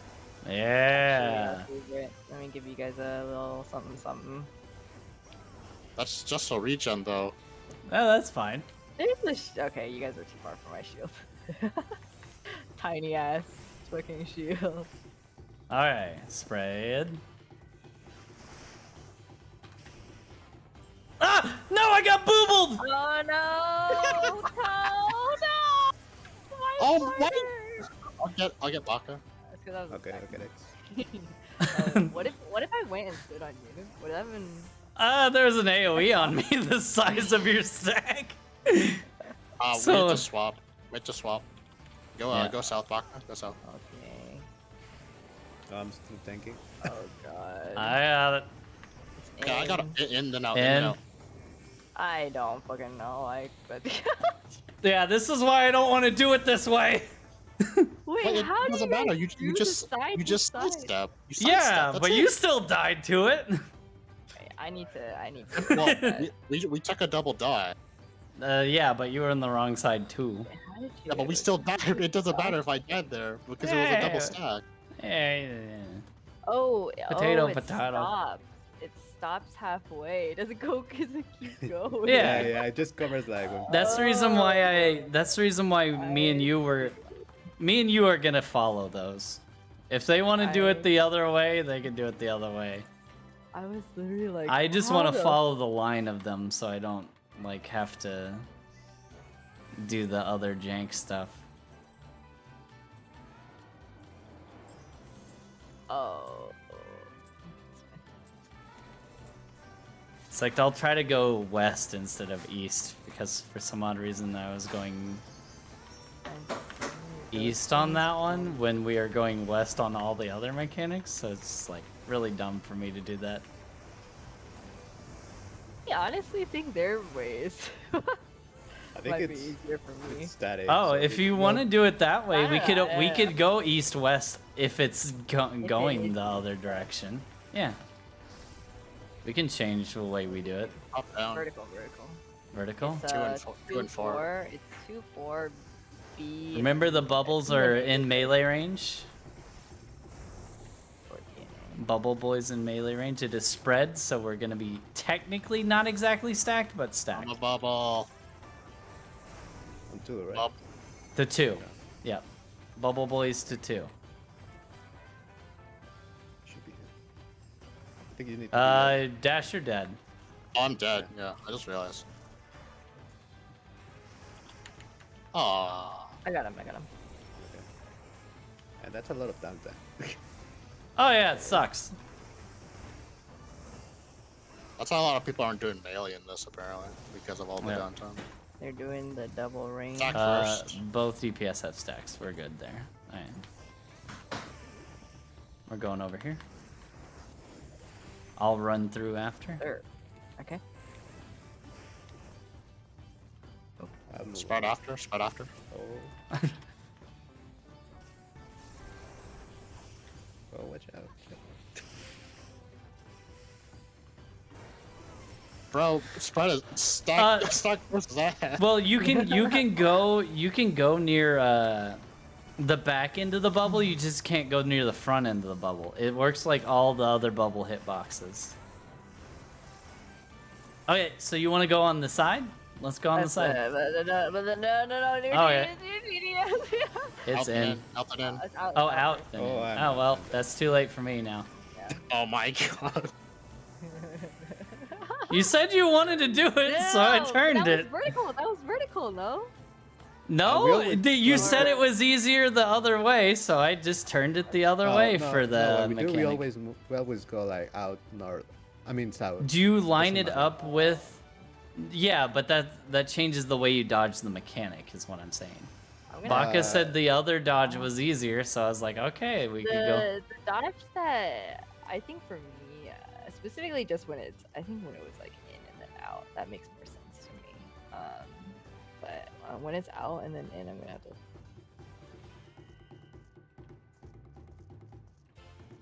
Yeah. Let me give you guys a little something something. That's just a regen though. Oh, that's fine. There's a okay, you guys are too far from my shield. Tiny ass fucking shield. Alright, spread. Ah! Ah! No, I got boobled! Oh no! No! My Oh, what? partner! I'll get Baka. That's 'cause I was Okay, second. next. What if I went and stood on you? Would that have been? There's an AoE on me the size of your stack. So- Wait to swap. Wait to swap. Go Yeah. go south, Baka. Go south. Okay. I'm still thinking. Oh god. I got it. It's Yeah, I got in. in then out. In. In and out. I don't fucking know. But Yeah, this is why I don't want to do it this way. wait, But it how do doesn't you guys matter. You do just the side you to just side? sidestep. You Yeah, sidestep, that's but it. you still died to it. Wait, I need to. Well, we took a double die. Yeah, but you were on the wrong side too. How did you Yeah, but we still died. It doesn't matter if I died there because it was a double stack. Yeah. Oh, Potato, it potato. stops. It stops halfway. It doesn't go because it keeps going. Yeah. Yeah, it just covers like. That's the reason why That's the reason why me and you are gonna follow those. If they want to do it the other way, they can do it the other way. I was literally like. I just how want to the follow the line of them, so I don't like have to do the other jank stuff. Oh. It's like I'll try to go west instead of east because for some odd reason I was going east on that one when we are going west on all the other mechanics, so it's like really dumb for me to do that. I honestly think their ways I think might be it's easier for me. static. Oh, so if we- you well, want to do it that way, we could Yeah. we could go east west if it's going is the other direction. Yeah. We can change the way we do it. Up down. Vertical. Vertical. It's, 2 and 4. It's 2-4 B. Remember the bubbles are in melee range? 14. Bubble boys in melee range. It is spread, so we're gonna be technically not exactly stacked, but I'm stacked. a bubble. On two, right? Bub. To 2. Yep. Bubble boys to 2. Should be here. I think you need to. Dash or dead. Oh, I'm dead. Yeah, I just realized. Aww. I got him. And that's a lot of downtime. Oh yeah, it sucks. That's why a lot of people aren't doing melee in this apparently because of all the Yeah. downtime. They're doing the double range. Stack first. Both DPS have stacks. We're good there. Alright. We're going over here. I'll run through after. There. Okay. I'm Spread after. Spread after. Oh. Oh, watch out. Bro, spread is stack. Uh, Stack versus that. Well, you can go near the back end of the bubble. You just can't go near the front end of the bubble. It works like all the other bubble hitboxes. Okay, so you want to go on the side? Let's go on the side. No. Oh, yeah. It's Out and in. Out and in. Oh, out. Oh, Oh, I'm- well, that's too late for me now. Oh my god. You said you wanted to do it, so I turned it. That was vertical, no? No, really- you said it was easier the other way, so I just turned it the other Oh, way no, for the no, when we do, mechanic. we always go like out north. I mean south. Do you line Doesn't it matter. up with? Yeah, but that changes the way you dodge the mechanic, is what I'm saying. I'm gonna Baka said the other dodge was easier, so I was like, okay, we could go. the dodge that I think for me, specifically just when it's, I think when it was like in and then out, that makes more sense to me. But when it's out and then in, I'm gonna have to.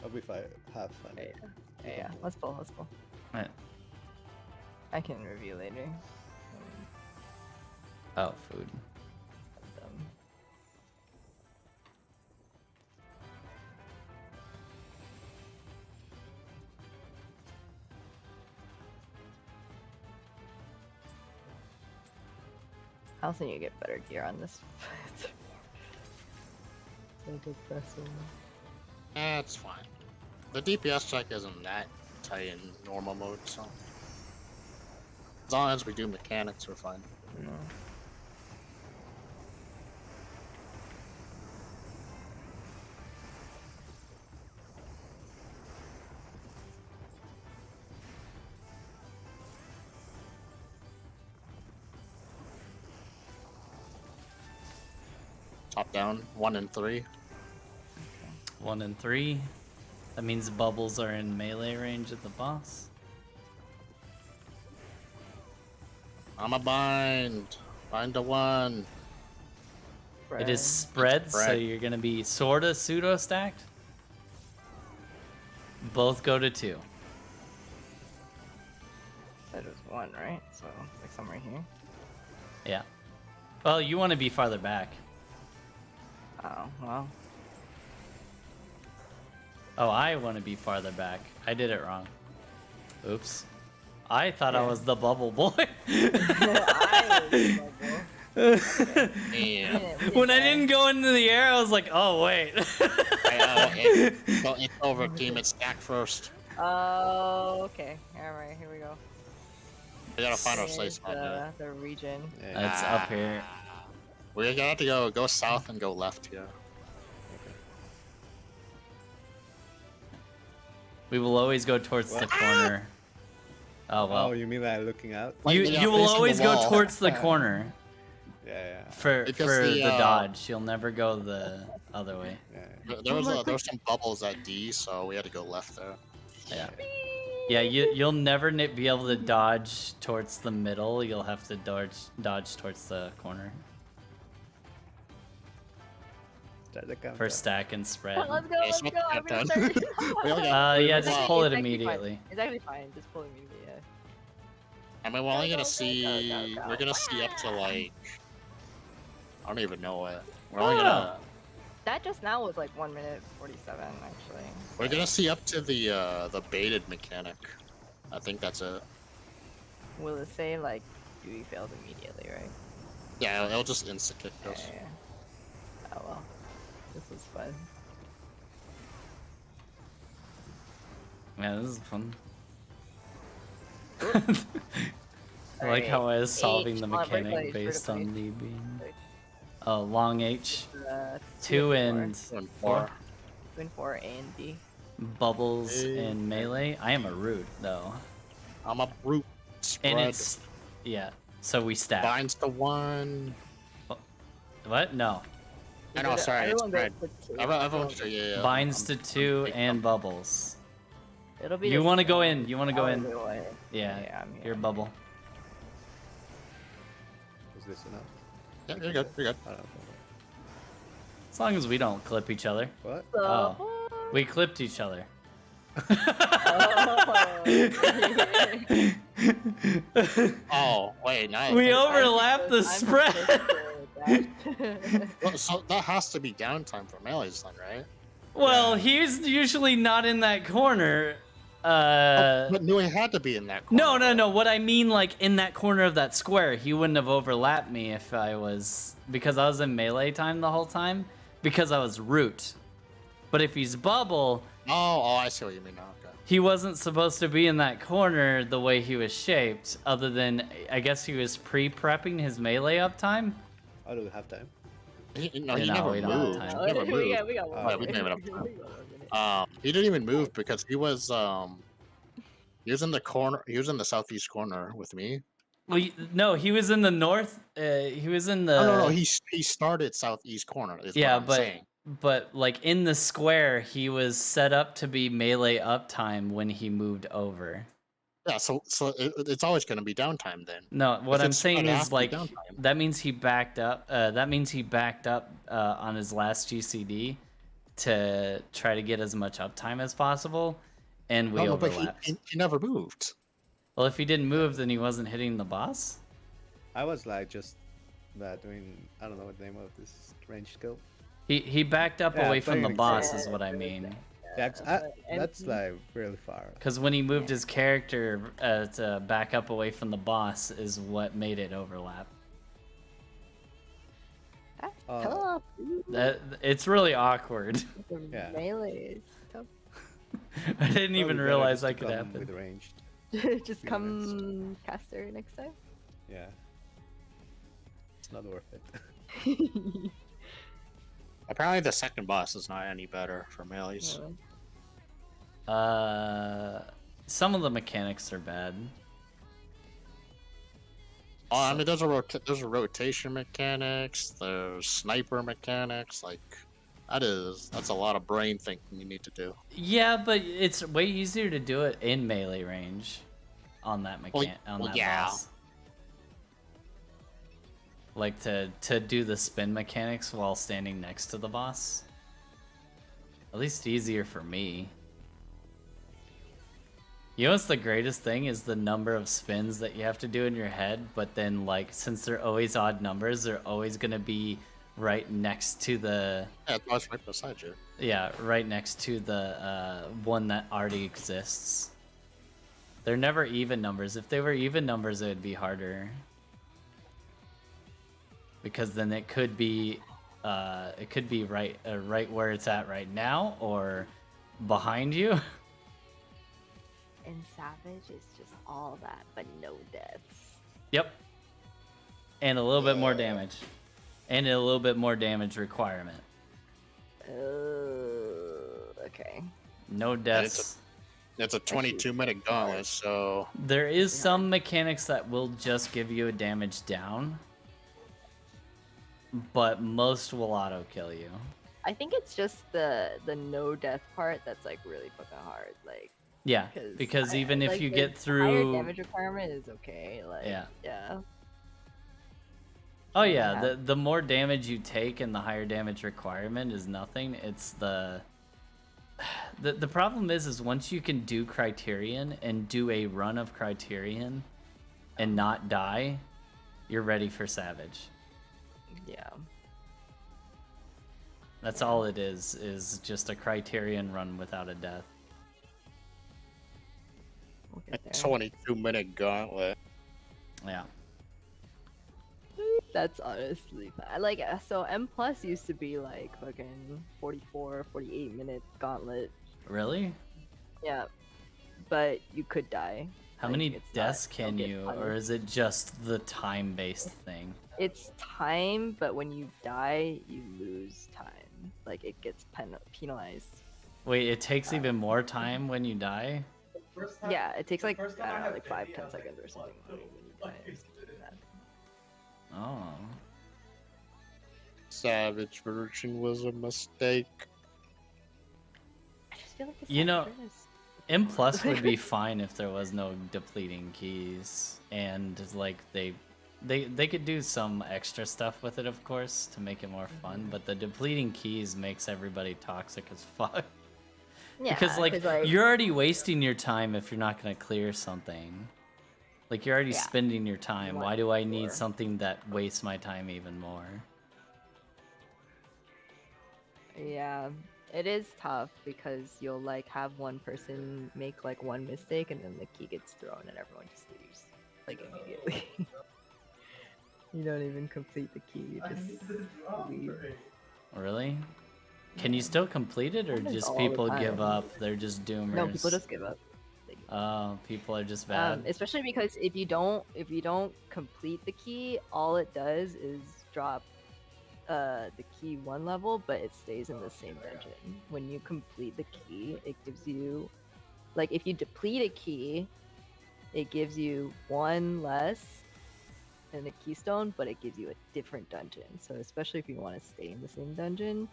I'll be fine. Have fun. Yeah. Let's pull. Right. I can review later. Oh, food. I also need to get better gear on this. So depressing. It's fine. The DPS check isn't that tight in normal mode, so. As long as we do mechanics, we're fine. No. Top down, 1 and 3. 1 and 3. That means bubbles are in melee range of the boss. I'm a bind. Bind to 1. It is spread, so spread. you're gonna be sorta pseudo stacked. Both go to 2. That was 1, right? So like somewhere here. Yeah. Well, you want to be farther back. Oh well. Oh, I want to be farther back. I did it wrong. Oops. I thought I Yeah. was the bubble boy. I Yeah. When I didn't go into the air, I was like, oh, wait. It's over, team. It's stack first. Oh, okay. All right, here we go. We gotta find our Here's safe spot there. the region. Yeah. That's up here. We're gonna have to go south and go left here. We will always go towards the corner. Oh, Oh, well. you mean like looking out? Like, You yeah, you will facing the always go wall. towards the corner Yeah, for Because the the, dodge. You'll never go the other way. yeah. There was some bubbles at D, so we had to go left there. Yeah. Yeah, you'll never be able to dodge towards the middle. You'll have to dodge towards the corner Start the countdown. for stack and spread. Let's go, Yeah, let's so go. I'm gonna done. start. We only got Yeah, three just more. pull it It's actually immediately. fine. It's actually fine. Just pull it immediately. Yeah. I mean, we're only Go, gonna go, see. go, go. We're gonna see up to like. I don't even know what. We're only Oh. gonna. That just now was like 1 minute 47 actually. We're gonna see up to the baited mechanic. I think that's it. Will it say like duty failed immediately, right? Yeah, it'll just insta kick us. Yeah. Oh well. This was fun. Yeah, this is fun. I like how I was solving H, the come on, break mechanic blade, based break on blade. the beam. Oh, long H. 2 2 and 4. 2 and 4 A and D. Bubbles in melee. I am a root though. I'm a brute. Spread. And it's yeah. So we stack. Binds to 1. What? No. I know, sorry, it's Everyone spread. goes to 2. Everyone, yeah. Binds to 2 and bubbles. It'll be You the want to go same. in. You want to go I'll in. go in. Yeah. Yeah, I'm here. You're bubble. Is this enough? Yeah, you're good. You're good. I don't know. As long as we don't clip each other. What? Oh. We clipped each other. Oh, wait, nice. We overlap the spread. Well, so that has to be downtime for melees then, right? Well, Yeah. he's usually not in that corner. But no, it had to be in that corner. No. What I mean, like in that corner of that square, he wouldn't have overlapped me if I was because I was in melee time the whole time because I was root. But if he's bubble, Oh, I see what you mean now. Okay. he wasn't supposed to be in that corner the way he was shaped. Other than I guess he was pre-prepping his melee uptime. I'll do halftime. He No, never we don't have moved. time. He never moved. we got one. Oh, we can have it up We time. got 1 minute. He didn't even move because he was in the corner. He was in the southeast corner with me. Well, no, he was in the north. He was in the. Oh, no, he started southeast corner. Is Yeah, what I'm saying. but like in the square, he was set up to be melee uptime when he moved over. Yeah, so it's always going to be downtime then. No, what If I'm it's saying spread, it has is to be like downtime. that means he backed up. That means he backed up on his last GCD to try to get as much uptime as possible, and we No, but overlapped. he never moved. Well, if he didn't move, then he wasn't hitting the boss. I was like just doing, I don't know what the name of this range skill. He backed up Yeah, away from the playing boss, exactly. is what I mean. That's like really far. Because when he moved his character to back up away from the boss is what made it overlap. That's Oh. tough. That it's really awkward. The Yeah. melee is tough. I didn't even Probably better realize just that to could come happen. With ranged. Just be honest. come caster next time. Yeah. It's not worth it. Apparently, the second boss is not any better for melees. Really? Some of the mechanics are bad. Oh, I mean, there's a rotation mechanics. There's sniper mechanics. Like, that's a lot of brain thinking you need to do. Yeah, but it's way easier to do it in melee range on that yeah. boss. Like to do the spin mechanics while standing next to the boss. At least easier for me. You know what's the greatest thing is the number of spins that you have to do in your head, but then like since they're always odd numbers, they're always gonna be right next to the Yeah, it's right beside you. yeah, right next to the one that already exists. They're never even numbers. If they were even numbers, it would be harder. Because then it could be right right where it's at right now or behind you. And Savage is just all that, but no deaths. Yep. And a little bit more damage. And a little bit more damage requirement. Okay. No deaths. It's a 22-minute gauntlet, so There is some mechanics that will just give you a damage down. But most will auto kill you. I think it's just the no death part that's like really fucking hard. Like Yeah, because even if like, you the get higher through damage requirement is okay. Like Yeah. yeah. Oh yeah, Yeah. the more damage you take and the higher damage requirement is nothing. It's the problem is once you can do Criterion and do a run of Criterion and not die, you're ready for Savage. Yeah. That's all it is just a Criterion run without a death. We'll a get there. 22-minute gauntlet. Yeah. That's honestly bad. Like so M plus used to be like fucking 44, 48 minute gauntlet. Really? Yeah. But you could die. How Like, many it's not- deaths don't can get you, punished. or is it just the time-based thing? It's time, but when you die, you lose time. Like it gets penalized. Wait, it takes even more time when you die? Yeah, it takes like I don't know, like 5-10 seconds or something when you die. It's doing that. Oh. Savage version was a mistake. I just feel like the You know, Savage is- M plus would be fine if there was no depleting keys, and like they could do some extra stuff with it, of course, to make it more fun. But the depleting keys makes everybody toxic as fuck. Yeah, Because like you're already wasting your time if you're not gonna clear something. Like you're already Yeah. spending your time. want Why do I need more. something that wastes my time even more? Yeah, it is tough because you'll like have one person make like one mistake and then the key gets thrown and everyone just leaves like immediately. You don't even complete the key, you just leave. Really? Can you still complete it, or Happens just all the people time. give up? They're just doomers. No, people just give up. Oh, people are just bad. Especially because if you don't complete the key, all it does is drop the key one level, but it stays in the same dungeon. When you complete the key, it gives you, like, if you deplete a key, it gives you one less in the keystone, but it gives you a different dungeon. So especially if you want to stay in the same dungeon,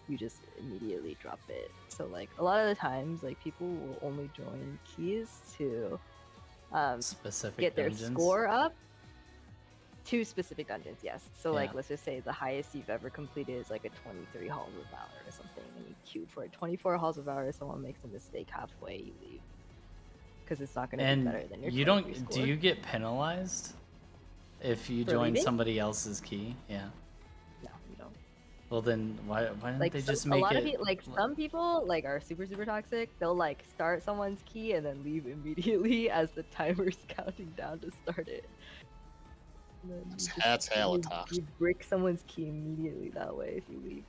you just immediately drop it. So like a lot of the times, like people will only join keys to Specific get their dungeons. score up to specific dungeons. Yes. So like Yeah. let's just say the highest you've ever completed is like a 23 Halls of Valor or something, and you queue for a 24 Halls of Valor. Someone makes a mistake halfway, you leave because it's not going to be And better than your. you 23 don't. score. Do you get penalized if you For join leaving? somebody else's key? Yeah. No, you don't. Well then, why don't Like they some- just a make lot it? of people, like some people like are super toxic. They'll like start someone's key and then leave immediately as the timer's counting down to start it. And then you That's hella you- toxic. You brick someone's key immediately that way if you leave.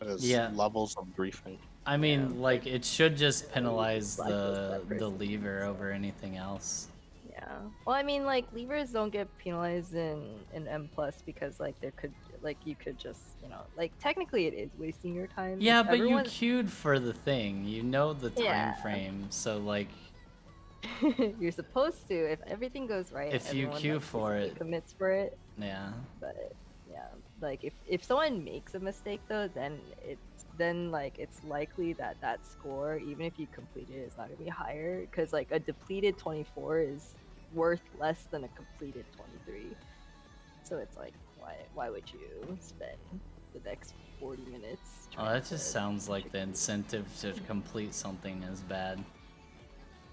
It is Yeah. levels of briefing. I mean, Yeah, like it should just penalize blacklist that the person, lever so. over anything else. Yeah. Well, I mean, like levers don't get penalized in M plus because like there could like you could just like technically it is wasting your time. Yeah, If but you everyone, queued for the thing. You know the time yeah, frame, so like you're supposed to. If everything goes right, if you everyone queue like for basically it, commits for it. yeah. But yeah, like if someone makes a mistake though, then like it's likely that that score, even if you complete it, is not gonna be higher because like a depleted 24 is worth less than a completed 23. So it's like why would you spend the next 40 minutes Oh, trying that to just sounds like the check incentive to complete something is bad.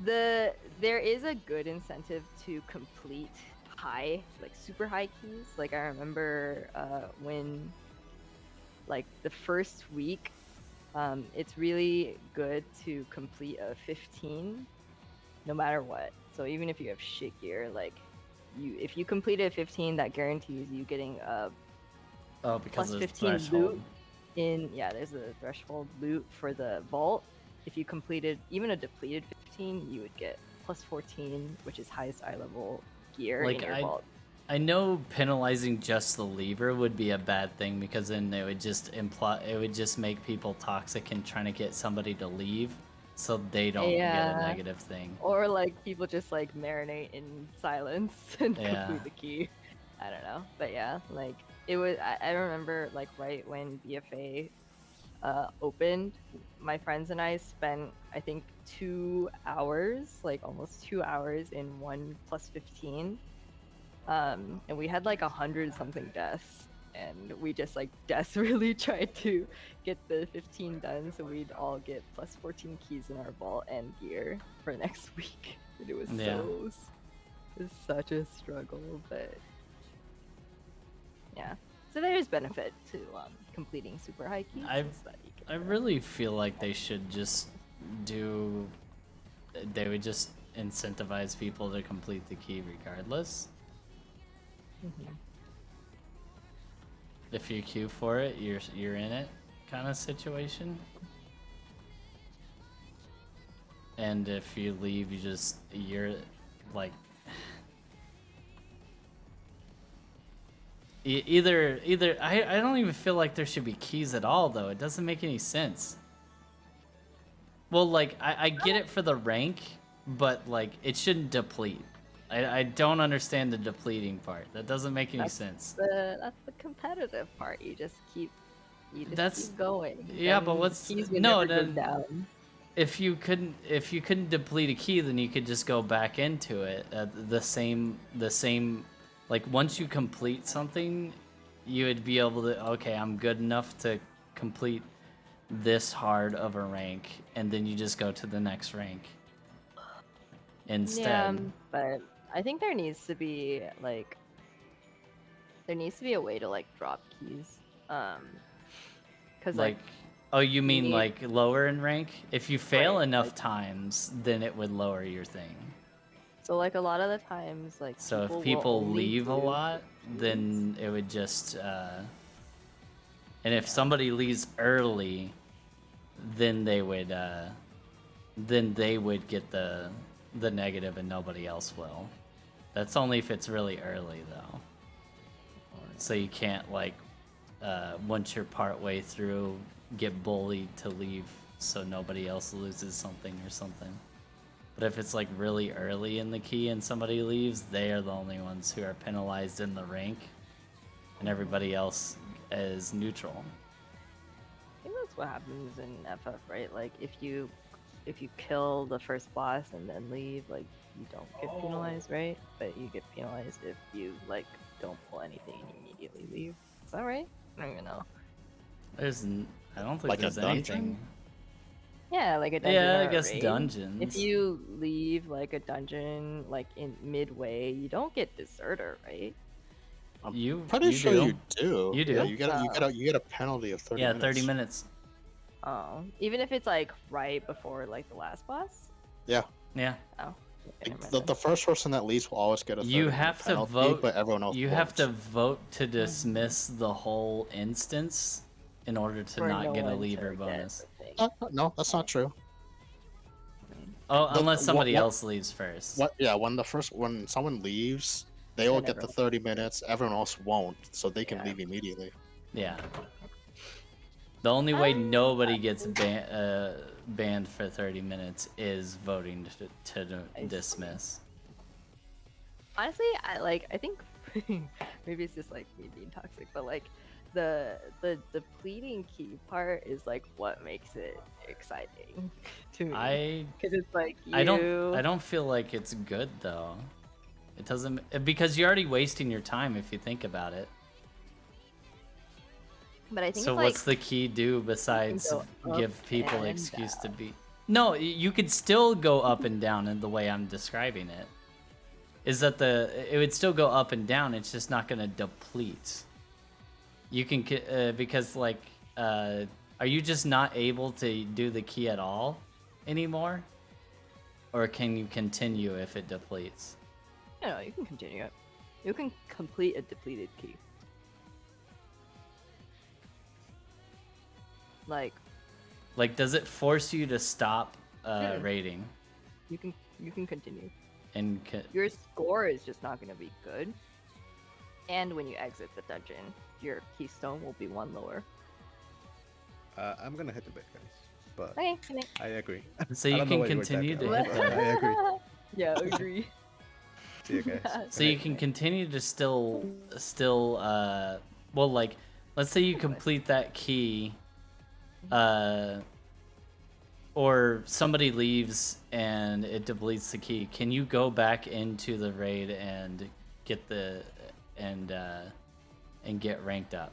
there is a good incentive to complete high, like super high keys. Like I remember when like the first week, it's really good to complete a 15 no matter what. So even if you have shit gear, like if you complete a 15, that guarantees you getting a Oh, because plus of 15 threshold. loot there's a threshold loot for the vault. If you completed even a depleted 15, you would get plus 14, which is highest eye level gear in Like your vault. I know penalizing just the lever would be a bad thing because then it would just make people toxic and trying to get somebody to leave so they don't get a Yeah. negative thing. Or like people just like marinate in silence and Yeah. complete the key. I don't know. But yeah, like it was I remember like right when BFA opened, my friends and I spent I think 2 hours, like almost 2 hours in 1 plus 15. And we had like 100 something deaths, and we just like desperately tried to get the 15 done so we'd all get plus 14 keys in our vault and gear for next week. And it was Yeah. it was such a struggle, but yeah. So there's benefit to completing super high keys. I so that you I can, really feel like they should just they would just incentivize people to complete the key regardless. Mhm. If you queue for it, you're in it kind of situation. And if you leave, you're like either I don't even feel like there should be keys at all though. It doesn't make any sense. Well, like I get it for the rank, but like it shouldn't deplete. I don't understand the depleting part. That doesn't make any sense. That's the competitive part. You just keep keep going. Yeah, but Then what's keys would no never go then down. if you couldn't deplete a key, then you could just go back into it. The same like once you complete something, you would be able to okay, I'm good enough to complete this hard of a rank, and then you just go to the next rank instead. Yeah, but I think there needs to be a way to like drop keys. Cuz Like, oh, you mean need- like lower in rank? If you fail Right, enough like- times, then it would lower your thing. so like a lot of the times like So if will people only leave a do lot, 15s. then it would just and if somebody leaves early, then they would get the negative and nobody else will. That's only if it's really early though. So you can't like once you're part way through get bullied to leave so nobody else loses something or something. But if it's like really early in the key and somebody leaves, they are the only ones who are penalized in the rank, and everybody else is neutral. I think that's what happens in FF, right? Like if you kill the first boss and then leave, like you don't get penalized, right? But you get penalized if you like don't pull anything and you immediately leave. Is that right? I don't even know. I don't think Like a there's dungeon? anything. Yeah, like a dungeon. Yeah, or I a guess raid. dungeons. If you leave like a dungeon like in midway, you don't get deserter, right? You Pretty sure do. you do. You do. Yeah, you get a penalty of 30 Yeah, minutes. 30 minutes. Oh, even if it's like right before like the last boss. Yeah. Yeah. Oh. Okay, never The mind then. first person that leaves will always get a 30 You minute have to penalty, vote. but everyone else You won't. have to vote to dismiss the whole instance in order to For not no get a one to lever get bonus. the thing. No, that's not true. Oh, The- unless somebody what- else leaves first. What? Yeah, when someone leaves, they all Then get the everyone- 30 minutes. Everyone else won't, so they can Yeah. leave immediately. Yeah. The only way Ah, nobody gets banned for 30 minutes is voting to I see. dismiss. Honestly, I think maybe it's just like me being toxic, but like the depleting key part is like what makes it exciting to me. Because it's like I don't feel like it's good though. It doesn't, because you're already wasting your time if you think about it. But I think So it's what's like the key do besides go up give people and excuse to down. be? No, you could still go up and down in the way I'm describing it. Is that it would still go up and down, it's just not going to deplete. You can, because like, are you just not able to do the key at all anymore? Or can you continue if it depletes? No, you can continue it. You can complete a depleted key. Like Like, does it force you to stop Mm. rating? you can continue. And Your score is just not going to be good. And when you exit the dungeon, your keystone will be one lower. I'm gonna hit the bit, guys. But Okay. I agree. so I you don't know can what you were continue to talking hit about, the... but I agree. Yeah, I agree. See you guys. So you can continue to still, well, like, let's say you complete that key, or somebody leaves and it depletes the key. Can you go back into the raid and get and get ranked up?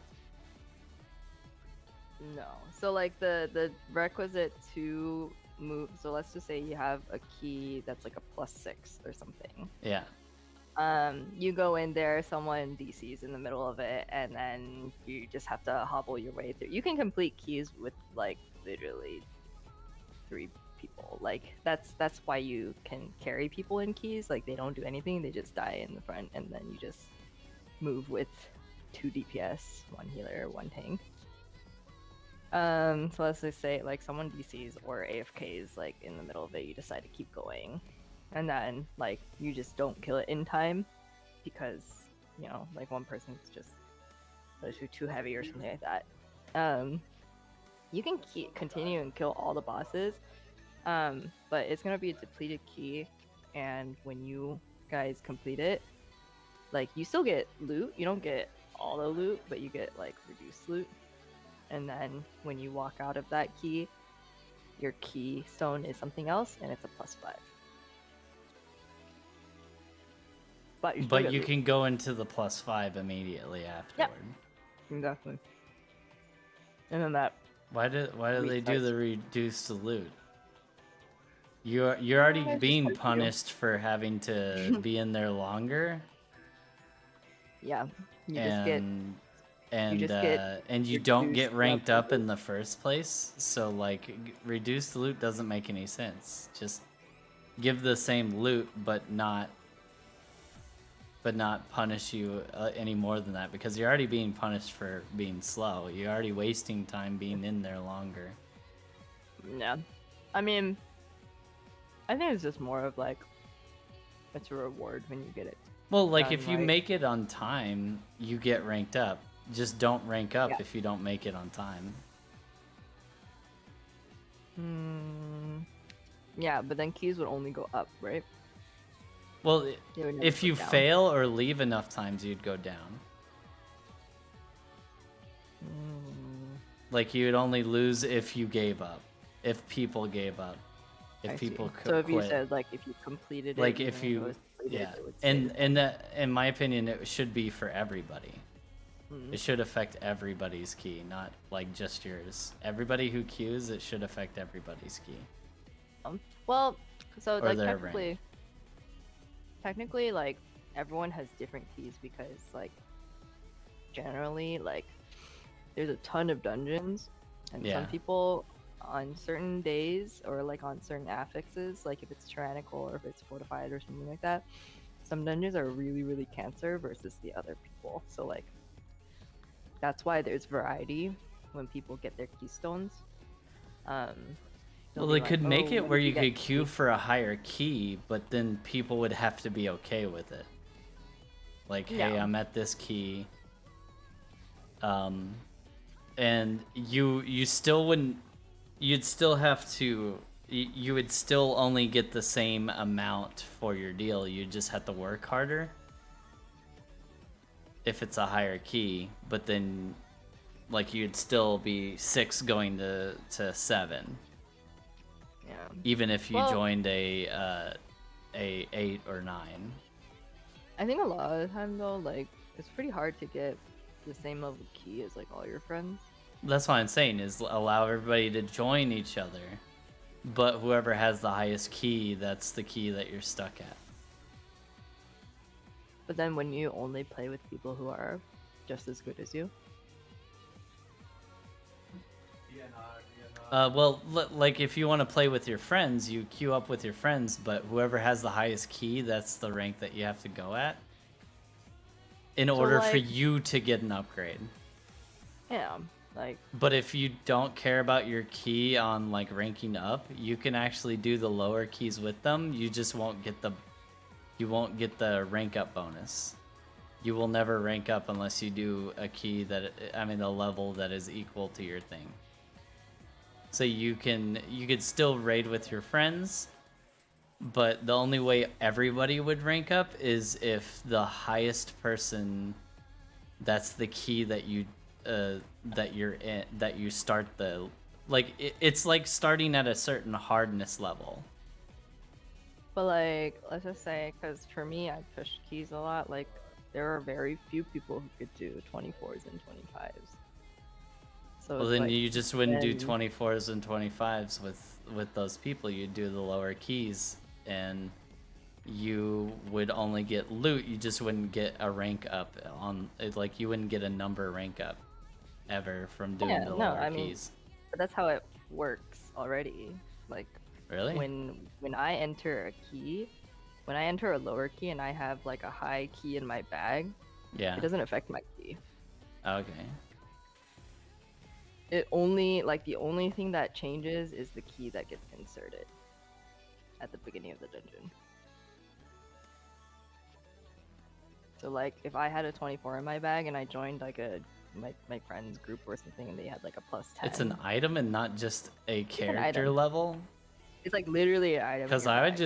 No. So like the requisite to move. So let's just say you have a key that's like a +6 or something. Yeah. You go in there, someone DCs in the middle of it, and then you just have to hobble your way through. You can complete keys with like literally 3 people. Like that's why you can carry people in keys. Like they don't do anything; they just die in the front, and then you just move with 2 DPS, 1 healer, 1 tank. So let's just say like someone DCs or AFKs like in the middle of it, you decide to keep going. And then like you just don't kill it in time because, you know, like one person's just too heavy or something like that. You can continue and kill all the bosses, but it's gonna be a depleted key, and when you guys complete it, like you still get loot. You don't get all the loot, but you get like reduced loot. And then when you walk out of that key, your keystone is something else, and it's a +5. But you, still get But you loot. can go into the +5 immediately afterward. Exactly. And then that Why do they do Restarts. the reduced loot? You're already it's just being hard to do. punished for having to be in there longer, yeah, you just get and you reduced don't get ranked level up in the first place. So like reduced loot doesn't make any sense. Just give the same loot, but not punish you any more than that, because you're already being punished for being slow. You're already wasting time being in there longer. yeah. I mean, I think it's just more of like it's a reward when you get it. Well, like done if you right. make it on time, you get ranked up. Just don't rank up Yeah. if you don't make it on time. Yeah, but then keys would only go up, right? Well, They would never if go you down. fail or leave enough times, you'd go down. Like you would only lose if you gave up. If people gave up. If I see. people So if you quit. said like if you completed it, Like even if though it you, was completed, yeah, it would say and that, in my opinion, it should be for everybody. Mhm. It should affect everybody's key, not like just yours. Everybody who queues, it should affect everybody's key. Well, so Or like their technically, like everyone has different keys because like generally like there's a ton of dungeons, and Yeah. some people on certain days or like on certain affixes, like if it's tyrannical or if it's fortified or something like that, some dungeons are really cancer versus the other people. So like that's why there's variety when people get their keystones. Um, they'll Well, be they like, could make "Oh, it when where did you get could queue key?" for a higher key, but then people would have to be okay with it. Like, hey, Yeah. I'm at this key. And you still wouldn't. You'd still have to. You would still only get the same amount for your deal. You just have to work harder. If it's a higher key, but then, like, you'd still be 6 going to 7. Yeah. Even if you Well- joined a 8 or 9. I think a lot of the time though, like it's pretty hard to get the same level key as like all your friends. That's what I'm saying, is allow everybody to join each other, but whoever has the highest key, that's the key that you're stuck at. But then when you only play with people who are just as good as you, Well, like if you want to play with your friends, you queue up with your friends, but whoever has the highest key, that's the rank that you have to go at in order for like- you to get an upgrade. yeah, like But if you don't care about your key on like ranking up, you can actually do the lower keys with them. You just won't get the rank up bonus. You will never rank up unless you do a key that, I mean, a level that is equal to your thing. So you could still raid with your friends, but the only way everybody would rank up is if the highest person, that's the key that you start the, like, it's like starting at a certain hardness level. But like, let's just say, because for me, I pushed keys a lot. Like, there are very few people who could do 24s and 25s. So Well, it's then like, you just wouldn't do then- 24s and 25s with those people. You'd do the lower keys, and you would only get loot. You just wouldn't get a rank up on, like, you wouldn't get a number rank up ever from doing Yeah, the no, lower I mean, keys. But that's how it works already. Like, Really? when I enter a key, when I enter a lower key and I have like a high key in my bag, Yeah. it doesn't affect my key. Okay. It only, like, the only thing that changes is the key that gets inserted at the beginning of the dungeon. So like, if I had a 24 in my bag and I joined like my friend's group or something and they had like a plus 10, It's an item and not just a an character item. level? it's like literally an item. in Because your I bag.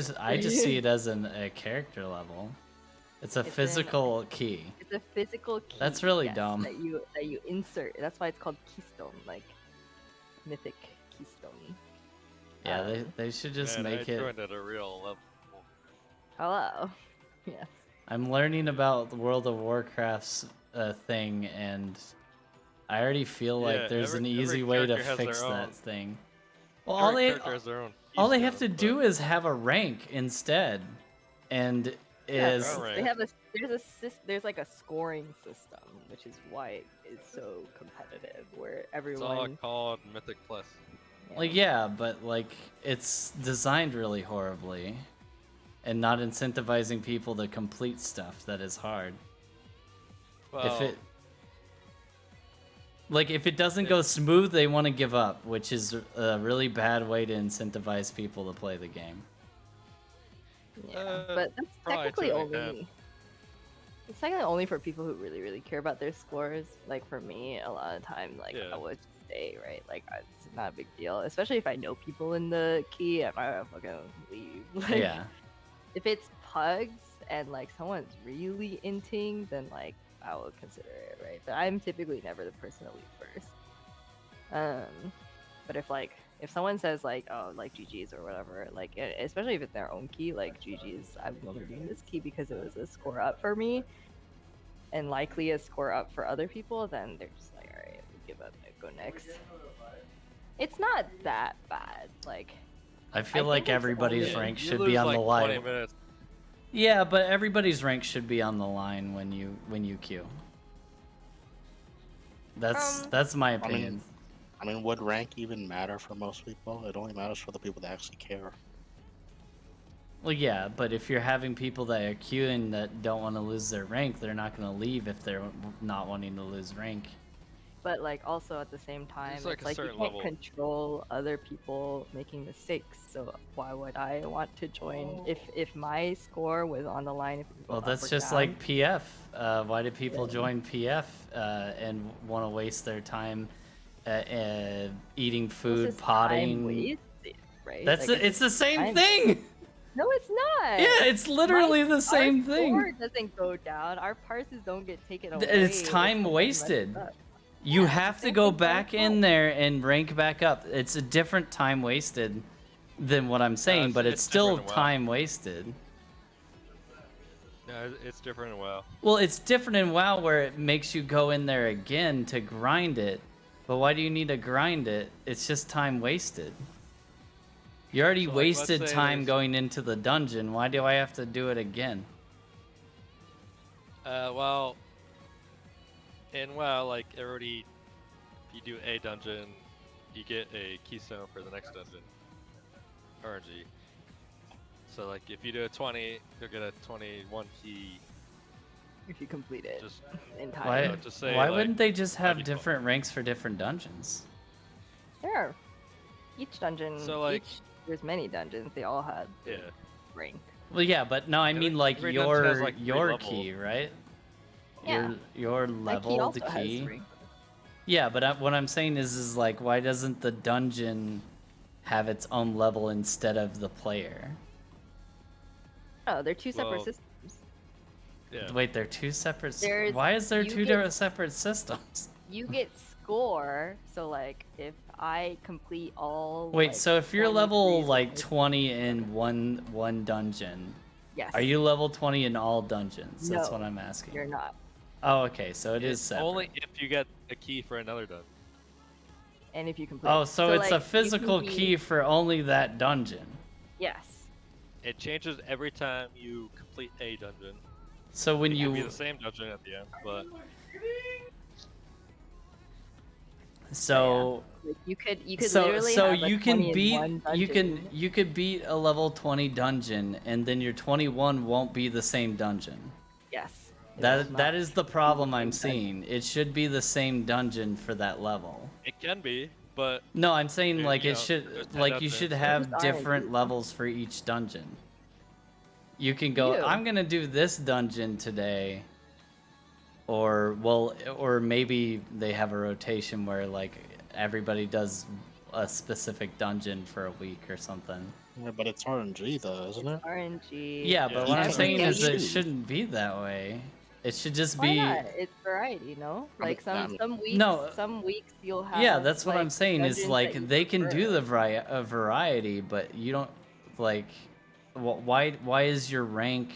just see it as a character level. It's a It's an- physical key. It's a physical key. That's really dumb. That you insert. That's why it's called keystone, like mythic keystone. Yeah, they should just Man, make I it. joined at a real level. Hello. Yes. I'm learning about World of Warcraft's thing, and I already feel like Yeah, there's an every easy way to character has fix their that own. thing. Well, Every character has their own all they have to keystones, do but- is have a rank instead, and Yeah, is Alright. they have there's like a scoring system, which is why it is so competitive, where It's all everyone. called Mythic Plus. like, yeah, but like it's designed really horribly, and not incentivizing people to complete stuff that is hard. Well, If it doesn't go smooth, they want to give up, which is a really bad way to incentivize people to play the game. Yeah, but that's probably technically to an extent. only. It's technically only for people who really, really care about their scores. Like for me, a lot of time, like Yeah. I would stay, right? Like it's not a big deal, especially if I know people in the key. I might fucking leave. Like, Yeah. if it's pugs and like someone's really inting, then like I will consider it, right? But I'm typically never the person to leave first. But if someone says like, oh, like GG's or whatever, like especially if it's their own key, like GG's, I'm only doing this key because it was a score up for me, and likely a score up for other people, then they're just like, all right, we give up, I go next. It's not that bad, like. I feel I like think it's everybody's only- rank you should lose be on like the 20 line. minutes. Yeah, but everybody's rank should be on the line when you queue. That's my opinion. I mean, would rank even matter for most people? It only matters for the people that actually care. Well, yeah, but if you're having people that are queuing that don't want to lose their rank, they're not going to leave if they're not wanting to lose rank. but like also at the same time, There's, like, it's a like you certain can't level. control other people making mistakes. So why would I want to join if my score was on the line? If it Well, go up that's or just down, like PF. Why do people Yeah. join PF and want to waste their time eating This food, is time potting? wasted, right? That's Like, it's the same time- thing. No, it's not. Yeah, it's literally the same Our score thing. doesn't go down. Our parses don't get taken away. It's if time someone wasted. messes up. You Yeah, have to same go thing for back us. in there and rank back up. It's a different time wasted than what I'm saying, it's- but it's it's still different in WoW. time wasted. No, it's different in WoW. Well, it's different in WoW where it makes you go in there again to grind it. But why do you need to grind it? It's just time wasted. You already So, like, let's wasted say time there's- going into the dungeon. Why do I have to do it again? Well, in WoW, like already, if you do a dungeon, you get a keystone for the next dungeon. RNG. So like, if you do a 20, you'll get a 21 key. If you complete it Just in time. Why, know, just say, why like, wouldn't they just have by default. different ranks for different dungeons? There are each dungeon. So, like- there's many dungeons. They all have yeah. rank. Well, yeah, but no, I mean like every dungeon has, like, 3 your levels. key, right? Yeah. Your My key level, also the has key. rank. Yeah, but what I'm saying is like, why doesn't the dungeon have its own level instead of the player? No, they're two separate Well, systems. Yeah. Wait, they're two separate. There's- Why is there you two get- different separate systems? You get score. So like, if I complete all. Wait, like, so if you're 23 level like dungeons- 20 in one dungeon, yes. are you level 20 in all dungeons? That's No, what I'm asking. You're not. Oh, okay, so it is It's separate. only if you get a key for another dungeon. And if you complete. Oh, so it's like, a you can physical be- key for only that dungeon. Yes. It changes every time you complete a dungeon. So when It can be you the same dungeon at the end, but so Like, you could so literally so have a you 20 can in beat one you can dungeon. you could beat a level 20 dungeon and then your 21 won't be the same dungeon. Yes. it will That not is the be problem the I'm same dungeon. seeing. It should be the same dungeon for that level. it can be. But No, I'm saying Dude, like you it know, should there's 10 like you dungeons, should so- have Just different RNG. levels for each dungeon. You can go, You. I'm gonna do this dungeon today, or well, or maybe they have a rotation where like everybody does a specific dungeon for a week or something. Yeah, but it's RNG though, isn't it? RNG. Yeah, Yeah, but what I'm every saying is it week. shouldn't be that way. It should just Why be. not? It's variety, no? I Like mean, some weeks you'll have. Yeah, that's what like, I'm saying is dungeons that like you they can do prefer. the variety, but you don't like why is your rank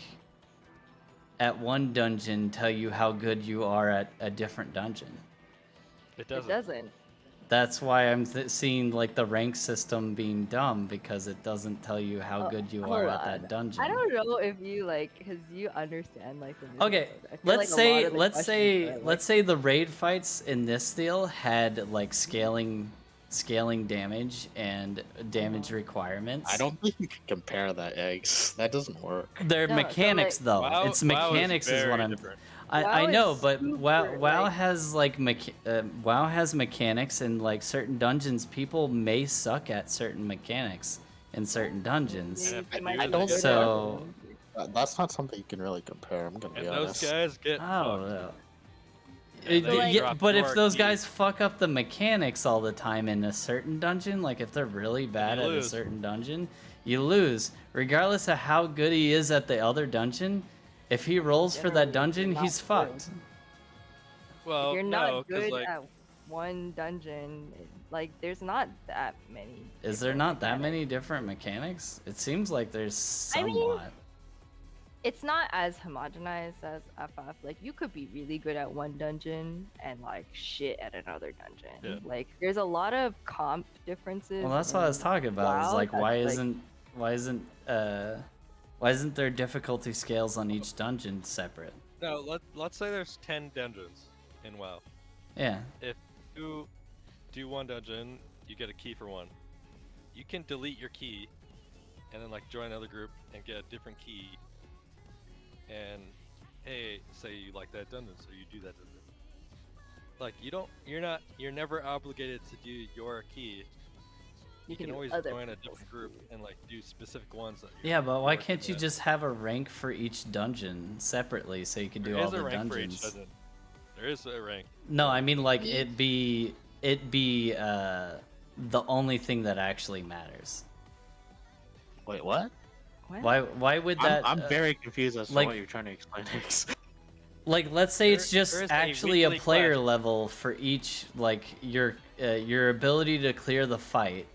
at one dungeon tell you how good you are at a different dungeon? it It doesn't. doesn't. That's why I'm seeing like the rank system being dumb because it doesn't tell you how Oh, good you hold are at on. that dungeon. I don't know if you like, because you understand like the. Okay, business of it. I feel let's like a lot say of the let's questions say are, like, let's say the raid fights in this deal had like scaling damage and damage requirements. I don't think you can compare that, eggs. That doesn't work. They're No, so, mechanics like- though. WoW- It's WoW is mechanics is what very I'm. different. I WoW know, is but WoW super, WoW like- has like WoW has mechanics and like certain dungeons. People may suck at certain mechanics in certain dungeons. And if they they might do, be they're good good. at So- it. That's not something you can really compare. I'm gonna be And those honest. guys get I don't fucked. know. Yeah, they like- Yeah, drop but if your those key. guys fuck up the mechanics all the time in a certain dungeon, like if they're really bad you at a lose. certain dungeon, you lose. Regardless of how good he is at the other dungeon, if he rolls for that Generally, dungeon, you're he's not fucked. Well, If you're no, not 'cause, good like, at one dungeon, like there's not that many. Is there different not that mechanics. many different mechanics? It seems like there's I mean, somewhat. It's not as homogenized as FF. Like you could be really good at one dungeon and like shit at another dungeon. Yeah. Like there's a lot of comp differences. Well, that's what I was in talking about. Is WoW like that's, why isn't there difficulty scales on each dungeon separate? no. Let's say there's 10 dungeons in WoW. Yeah. If you do one dungeon, you get a key for one. You can delete your key, and then like join another group and get a different key. And hey, say you like that dungeon, so you do that dungeon. like you're never obligated to do your key. You can do always other join a people's different group keys. and like do specific ones that Yeah, but why you're can't you good at. just have a rank for each dungeon separately so you could do There all is a the rank for each dungeons? dungeon. There is a rank. No, I for mean like Each- it be the only thing that actually matters. Wait, what? What? Why would that I'm very confused as to like- what you're trying to explain. like let's say it's There just is a actually a weekly player quest. level for each like your ability to clear the fight.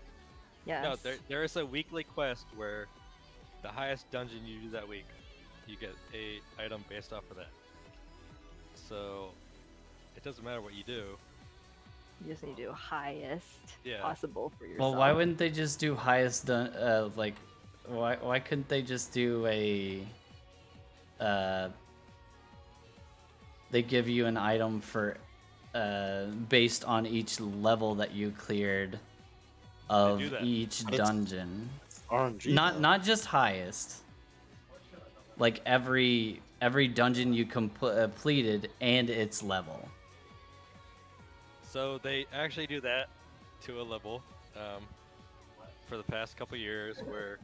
Yes. No, there is a weekly quest where the highest dungeon you do that week, you get a item based off of that. So it doesn't matter what you do. You just need to do highest Yeah. possible for yourself. Well, why wouldn't they just do highest like why couldn't they just do a they give you an item for based on each level that you cleared of do that. each But it's- dungeon. RNG. Not though. not just highest. Like every dungeon you completed and its level. So they actually do that to a level for the past couple years where,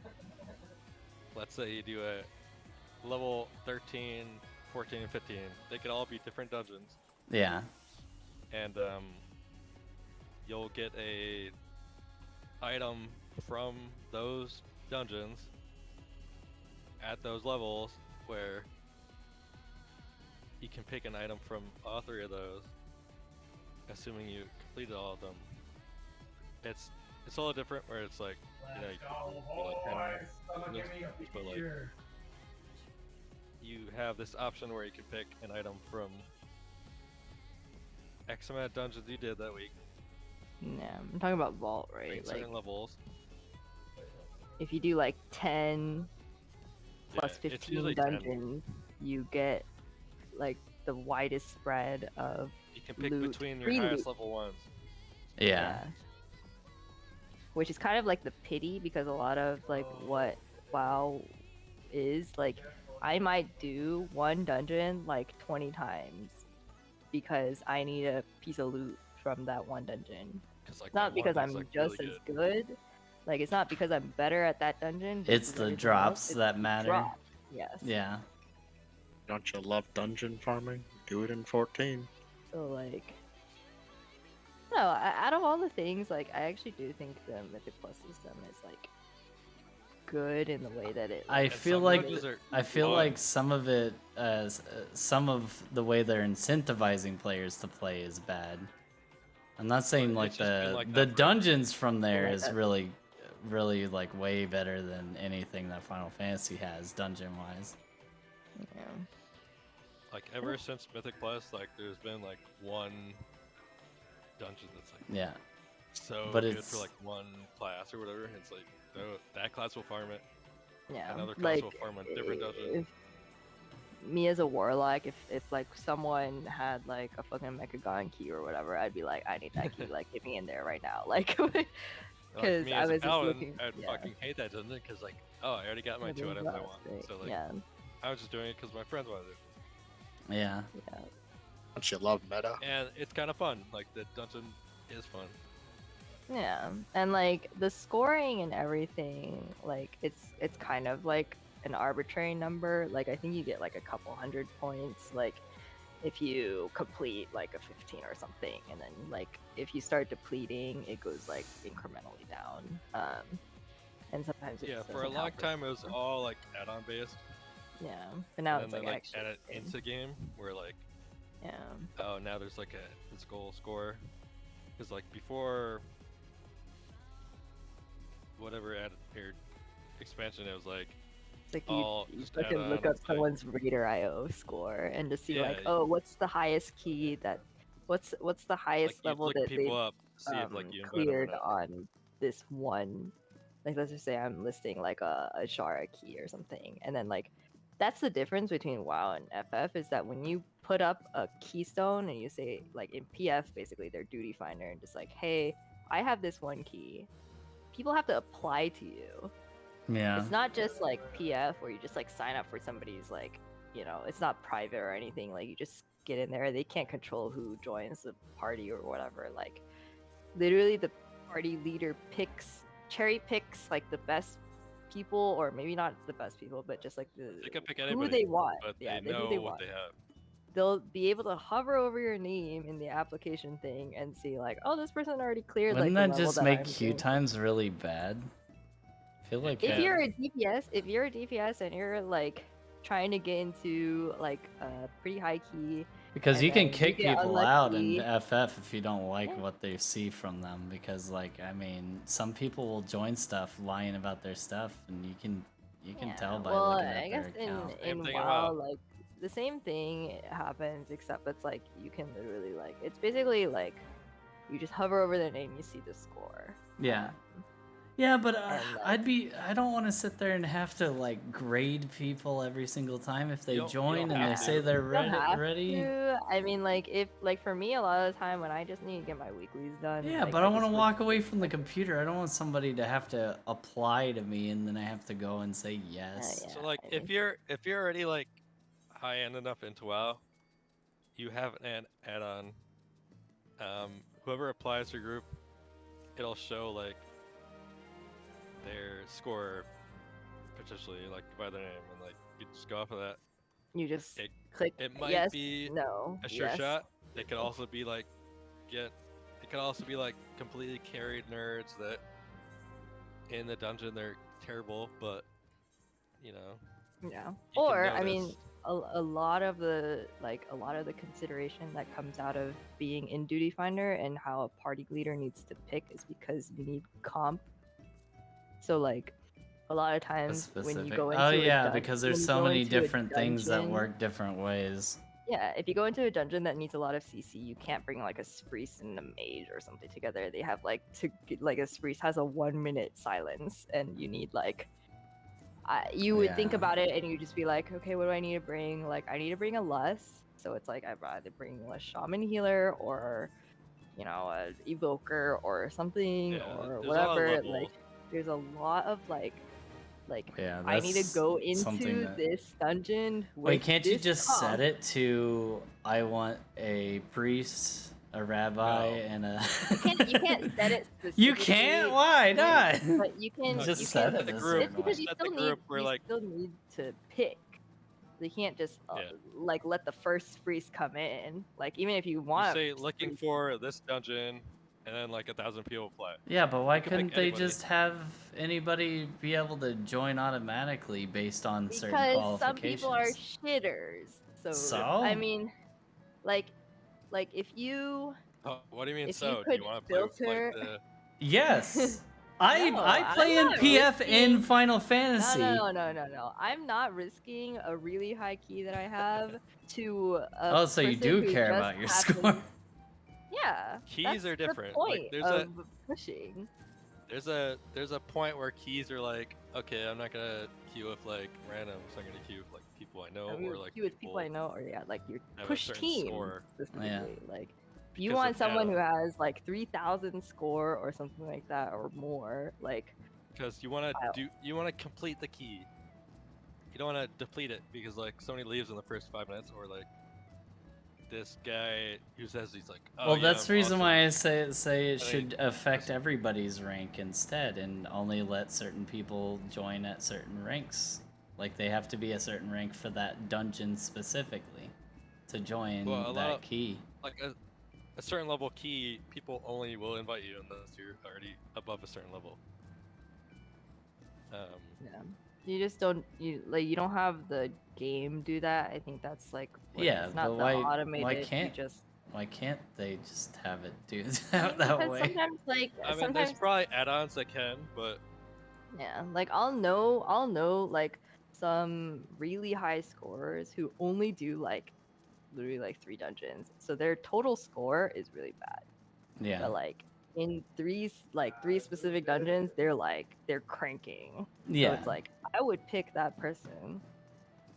let's say you do a level 13, 14, and 15. They could all be different dungeons. Yeah. And you'll get a item from those dungeons at those levels where you can pick an item from all three of those, assuming you completed all of them. It's a little different where it's like, you know, but like you have this option where you can pick an item from X amount of dungeons you did that week, Yeah, I'm talking about vault, right? like Like certain levels. if you do like 10 plus Yeah, it's 15 usually 10. dungeons, you get like the widest spread of You can pick loot, between your free highest loot. level ones. Yeah. Which is kind of like the pity because a lot of like what WoW is like I might do one dungeon like 20 times because I need a piece of loot from that one dungeon. Cause like It's not that one because is, I'm like, just really as good. Like it's not because I'm better at that dungeon. It's versus the everything drops else, it's that the matter. drop. Yes. Yeah. Don't you love dungeon farming? Do it in 14. So like, no, out of all the things, like I actually do think the Mythic Plus system is like good in the way that it. I And feel some like dungeons are I feel fun. like some of it some of the way they're incentivizing players to play is bad. I'm not saying But like it's just been the like the that forever. dungeons from there Like is that. really like way better than anything that Final Fantasy has dungeon wise. Yeah. Like ever since Mythic Plus, like there's been like one dungeon that's like Yeah. so But good it's- for like one class or whatever. It's like, oh, that class will farm it. Yeah. Another class Like will farm a different dungeon. if me as a warlock, if like someone had like a fucking Mechagon key or whatever, I'd be like, I need that key. Like, get me in there right now. Like, Like, 'cause me I as a was just paladin, looking- I'd yeah. fucking hate that dungeon because like, oh, I already got my it two was items I rough, want. right? So like, yeah. I was just doing it because my friends wanted it, Yeah. Don't you love meta? and it's kind of fun. Like the dungeon is fun. Yeah, and like the scoring and everything, like it's kind of like an arbitrary number. Like I think you get like a couple hundred points, like if you complete like a 15 or something, and then like if you start depleting, it goes like incrementally down. And sometimes it Yeah, just for a doesn't long help time it was score. all like add-on based, Yeah, but now and it's then like like actually add it good. into game where like, Yeah, oh, now there's like a physical score, because like before whatever added or expansion, it was like, it's like all you just fucking add-on, look up it's like- someone's Raider IO score and to see like, Yeah, oh, what's the highest key that, what's the highest like you level look that people they up, see if like you invite them or cleared not. on this one. Like let's just say I'm listing like a Shara key or something, and then like that's the difference between WoW and FF is that when you put up a keystone and you say like in PF basically their duty finder and just like, hey, I have this one key, people have to apply to you. Yeah. It's not just like PF where you just like sign up for somebody's like, you know, it's not private or anything. Like you just get in there. They can't control who joins the party or whatever. Like, literally, the party leader cherry picks like the best people, or maybe not the best people, but just like They can pick who anybody, they want. but Yeah, they who know they what want. they have. They'll be able to hover over your name in the application thing and see like, oh, this person already cleared Wouldn't like the that level just that make I'm queue doing. times really bad? I feel like If Yeah. you're a DPS and you're like trying to get into like a pretty high key, because and you can then kick get people out in unlucky. FF if you don't like Yeah. what they see from them. Because like I mean, some people will join stuff lying about their stuff, and you can tell by well, looking at I guess their account. Same in thing in WoW, WoW. like the same thing happens, except it's like you can literally like it's basically like you just hover over their name, you see the score. Yeah. Yeah, but and, like- I don't want to sit there and have to like grade people every single time if they You don't join and they have say to. they're You don't have ready. to. I mean, like if like for me, a lot of the time when I just need to get my weeklies done. Yeah, like, but I want to just would- walk away from the computer. I don't want somebody to have to apply to me and then I have to go and say yes. Yeah, So like I if mean- you're already like high end enough into WoW, you have an add-on. Whoever applies to your group, it'll show like their score potentially like by their name, and like you just go off of that. You just It- click It might yes, be no, a sure yes. shot. It could also be like it could also be like completely carried nerds that in the dungeon they're terrible, but you know. Yeah. you can Or I mean, notice. a lot of the consideration that comes out of being in Duty Finder and how a party leader needs to pick is because you need comp. So like a lot of That's times when you specific. go into Oh a yeah, dun- because when there's you so go many into a different things that dungeon- work different ways. Yeah, if you go into a dungeon that needs a lot of CC, you can't bring like a Spriest and a mage or something together. They have like like a Spriest has a 1 minute silence, and you need like you would think Yeah. about it and you just be like, okay, what do I need to bring? Like, I need to bring a Lus. So it's like I'd rather bring a Shaman Healer or, a Evoker or something Yeah, or there's a lot of whatever. levels. Like, there's a lot of like Yeah, I need to that's go something into that- this dungeon. Wait, with can't you this just comp. set it to I want a priest, a rabbi, No. and a You can't set it specifically. You can't? Why not? But you can. Just you set can, it the as group- It's because you set the still group need. where, You like- still need to pick. They can't just Yeah. like let the first priest come in. Like even if you You want. say looking for this dungeon, and then like 1,000 people play. Yeah, but why You can pick couldn't they anybody. just have anybody be able to join automatically based on certain Because some qualifications? people are shitters. So? I mean, like if you. Oh, what do you mean? If you So do could you want to play with filter- like the? Yes. No, I play in I'm not PF in risking- Final Fantasy. No. I'm not risking a really high key that I have to. Oh, so you person do who care just about your happens- score. Yeah. Keys that's are the different, like, point there's of pushing. There's a point where keys are like, okay, I'm not gonna queue with like randoms. I'm gonna queue with like people I know, I mean, or like you with people I know, or like your have a push certain team score. specifically. Like, if you Because want of someone who add-ons. has like 3,000 score or something like that or more, like Because you want I'll- to complete the key. You don't want to deplete it because like somebody leaves in the first 5 minutes, or like this guy who says he's like, oh, Well, yeah, that's the I'm reason awesome. why I say it I should affect everybody's rank instead, and only let certain people join at certain ranks. Like they have to be a certain rank for that dungeon specifically to join Well, a lot that of- key. Like a certain level key, people only will invite you unless you're already above a certain level. yeah. You just don't you don't have the game do that. I think that's like Yeah, it's not but the why automated. can't you just Why can't they just have it do because that way? sometimes like I mean, sometimes there's probably add-ons that can, but yeah, like I'll know like some really high scorers who only do like literally like 3 dungeons. So their total score is really bad. Yeah. But like in three specific dungeons, they're cranking. Yeah. So it's like I would pick that person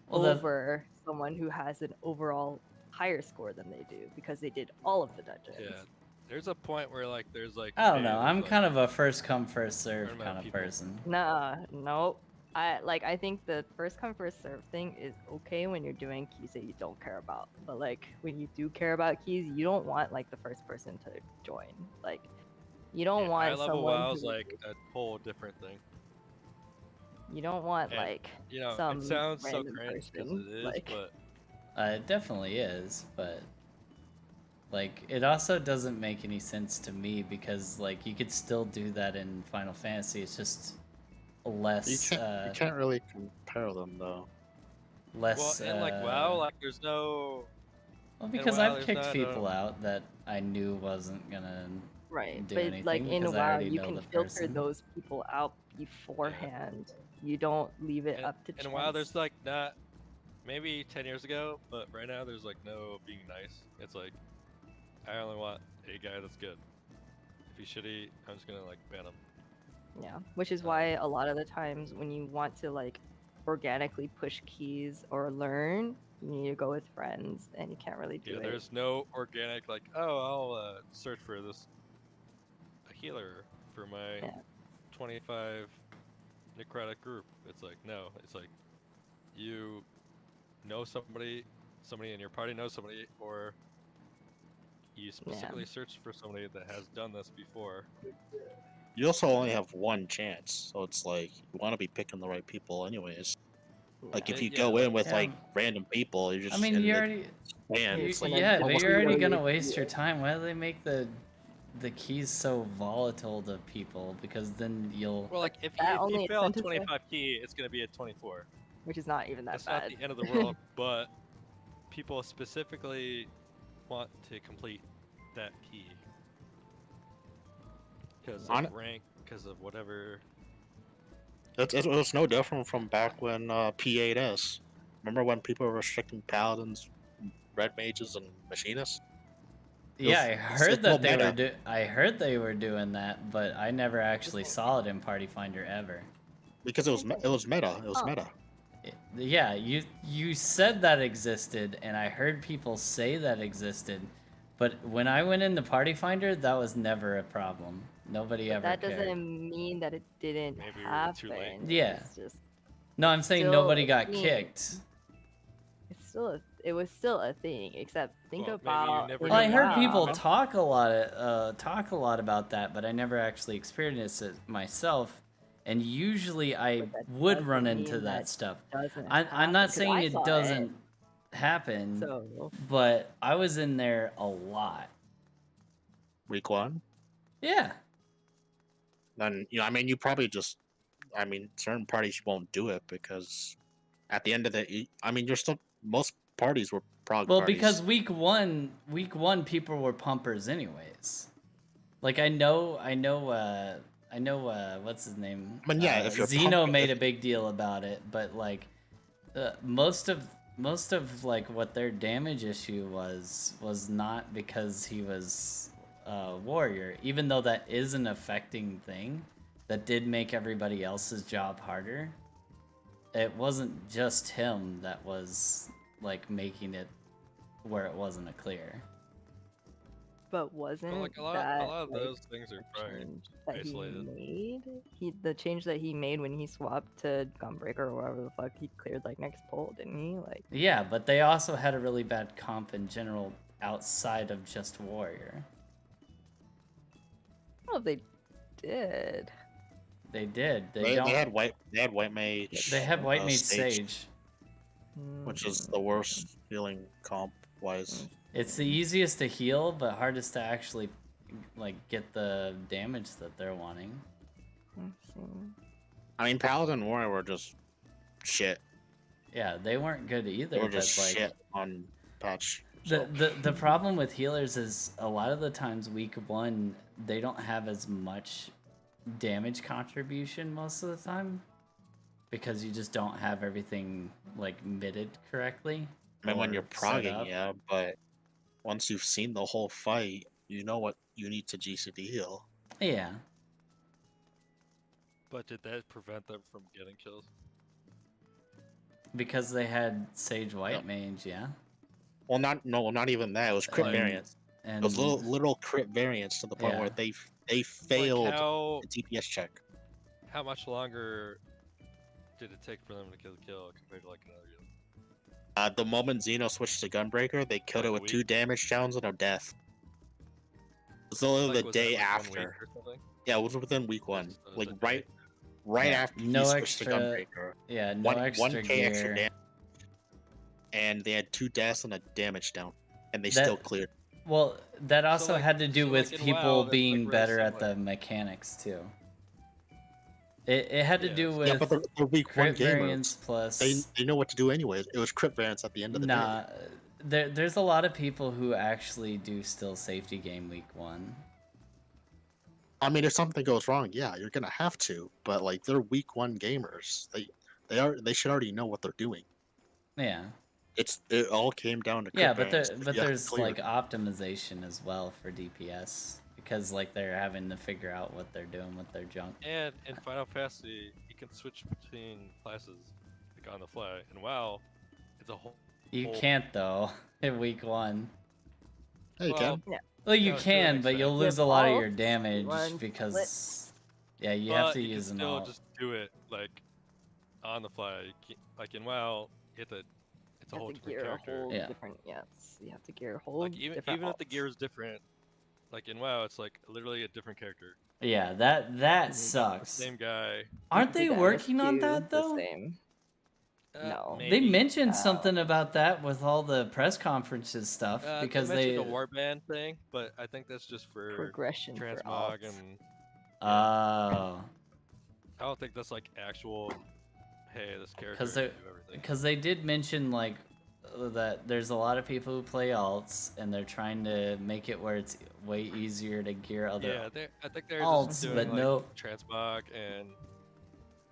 Well, that- over someone who has an overall higher score than they do because they did all of the dungeons. yeah, there's a point where like there's like I don't hey, know. there's, I'm like, kind of a first come first serve certain amount kind of of people. person. Nah, nope. I think the first come first serve thing is okay when you're doing keys that you don't care about. But like when you do care about keys, you don't want like the first person to join. Like you don't Yeah, high want level someone WoW is who like a whole different thing. you don't want And like you know, some it sounds so random cringe because person. it is, Like but It definitely is, but like it also doesn't make any sense to me because like you could still do that in Final Fantasy. It's just less You can't really compare them though. well, less in like WoW, like there's no. well, In because WoW, I've there's kicked not. people out that I knew wasn't gonna right, do but like anything in because I WoW, already you know can the filter person. those people out beforehand. You don't leave it up to In WoW, chance. there's like not. Maybe 10 years ago, but right now there's like no being nice. It's like I only want a guy that's good. If he's shitty, I'm just gonna like ban him. Yeah, which is Um, why a lot of the times when you want to like organically push keys or learn, you need to go with friends, and you can't really do Yeah, it. there's no organic like, oh, I'll search for this a healer for my Yeah. 25 necrotic group. It's like no, it's like you know somebody, somebody in your party knows somebody, or you specifically search for somebody that has done this before. You also only have one chance, so it's like you want to be picking the right people, anyways. Like if And you yeah, go like in with Yeah. like random people, you I just mean, you and they already ban. you, It's like yeah, but almost you're already like- gonna waste your time. Why do they make the keys so volatile to people? Because then you'll well, like if that you only fail a incentivizes- 25 key, it's gonna be a 24. which is not even that That's bad. not the end of the world, but people specifically want to complete that key because On- of rank, because of whatever. it was no different from back when P8S. Remember when people were restricting paladins, red mages, and machinists? yeah, I it's heard all that they were meta. I heard they were doing that, but I never actually saw it in Party Finder ever. Because it was it was meta. It was Oh. meta. Yeah, you said that existed, and I heard people say that existed, but when I went into Party Finder, that was never a problem. Nobody But ever that cared. doesn't mean that it didn't Maybe we were too late. happen. Yeah. It's just No, I'm saying still nobody a got thing. kicked. it was still a thing. Except think Well, maybe you about. never in Well, I knew heard that. people WoW, talk a lot about that, but I never actually experienced it myself. And usually, I But that would run doesn't into mean that that stuff. doesn't I'm happen, not 'cause saying I it saw doesn't happen, So but I was in there a lot. Week one. Yeah. Then I mean, you probably just, I mean, certain parties won't do it because at the end of I mean, you're still most parties were prog Well, parties. because week one, people were pumpers anyways. Like I know, what's his name? I mean, yeah, if you're Zeno pump- made if- a big deal about it, but like, most of like what their damage issue was not because he was a warrior, even though that is an affecting thing that did make everybody else's job harder. It wasn't just him that was like making it where it wasn't a clear. but wasn't But like a lot that of like, those things are the probably change that isolated. he made? The change that he made when he swapped to Gunbreaker or whatever the fuck he cleared like next pull, didn't he? Like Yeah, but they also had a really bad comp in general outside of just warrior. I don't know if they did. They did. they don't. had white mage. They have white mage sage. which is the worst healing comp wise. It's the easiest to heal, but hardest to actually like get the damage that they're wanting. Let's see. I mean, paladin warrior were just shit. Yeah, they weren't good either. They were But just like shit on patch. the problem with healers is a lot of the times week one they don't have as much damage contribution most of the time because you just don't have everything like mitted correctly. I mean, when or you're set progging, up. yeah, but once you've seen the whole fight, you know what you need to GCD heal. Yeah. But did that prevent them from getting kills? Because they had Sage White Yep. Mage, yeah. Well, not even that. It was crit And- variance. And It was little crit variance to the point Yeah. where they failed Like the DPS check. how much longer did it take for them to kill the kill compared to like another game? The moment Xeno switched to Gunbreaker, they killed it Like a with 2 week? damage downs and a death. It was only Like, the was that, day like, 1 after. week or something? Yeah, it was within week 1. Just, Like the day? right Yeah, after he no switched to extra. Gunbreaker. Yeah, no extra 1k gear. extra damage. And they had 2 deaths and a damage down. And they That- still cleared. Well, that also like- had to do so, with like, in people WoW, that's, being like, really better at similar. the mechanics too. It had to Yeah, do so- with Yeah, but they're week 1 crit variance gamers. plus. They know what to do anyways. It was crit variance at the end of the day. Nah, there's a lot of people who actually do still safety game week 1. I mean, if something goes wrong, yeah, you're gonna have to. But like, they're week 1 gamers. They should already know what they're doing. Yeah. It all came down to crit Yeah, but variance. If you have to there's clear like it. optimization as well for DPS because like they're having to figure out what they're doing with their junk. And in Final Fantasy, you can switch between classes like on the fly. And WoW, it's a whole. You can't though in week 1. Yeah, you well, can. Well, you No, to an can, but extent. you'll With lose a lot of all your damage one because splits. yeah, you but have to you use can an still alt. just do it like on the fly. Like in WoW, you have to. It's a You whole have to different gear a character. whole Yeah. different. Yes, you have to gear a whole Like even different. if the alts. gear is different, like in WoW, it's like literally a different character. Yeah, that Mhm. The sucks. same guy. Aren't The they damage working on too, that though? The same. No. They maybe. mentioned something about that with all the press conferences stuff because they they. mentioned the warband thing, but I think that's just for Progression for transmog alts. and Oh. I don't think that's like actual. Hey, this character Because can they, do everything. because they did mention like that there's a lot of people who play alts and they're trying to make it where it's way easier to gear other Yeah, I think they're alts, just doing but like no, transmog and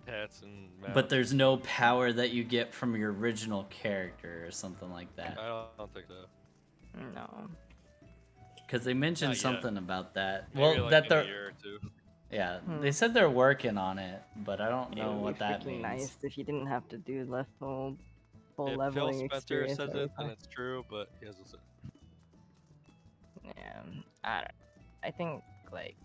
pets and but mounts. there's no power that you get from your original character or something like that. I don't think so. No. Because they mentioned Not yet. something about that. Maybe Well, like that in a they're year or two. yeah, Hmm. they said they're working on it, but I don't It know would what be that freaking means. nice if you didn't have to do the full If Phil leveling Spencer experience says every it, then time. it's true, but he hasn't said. Yeah, I think like.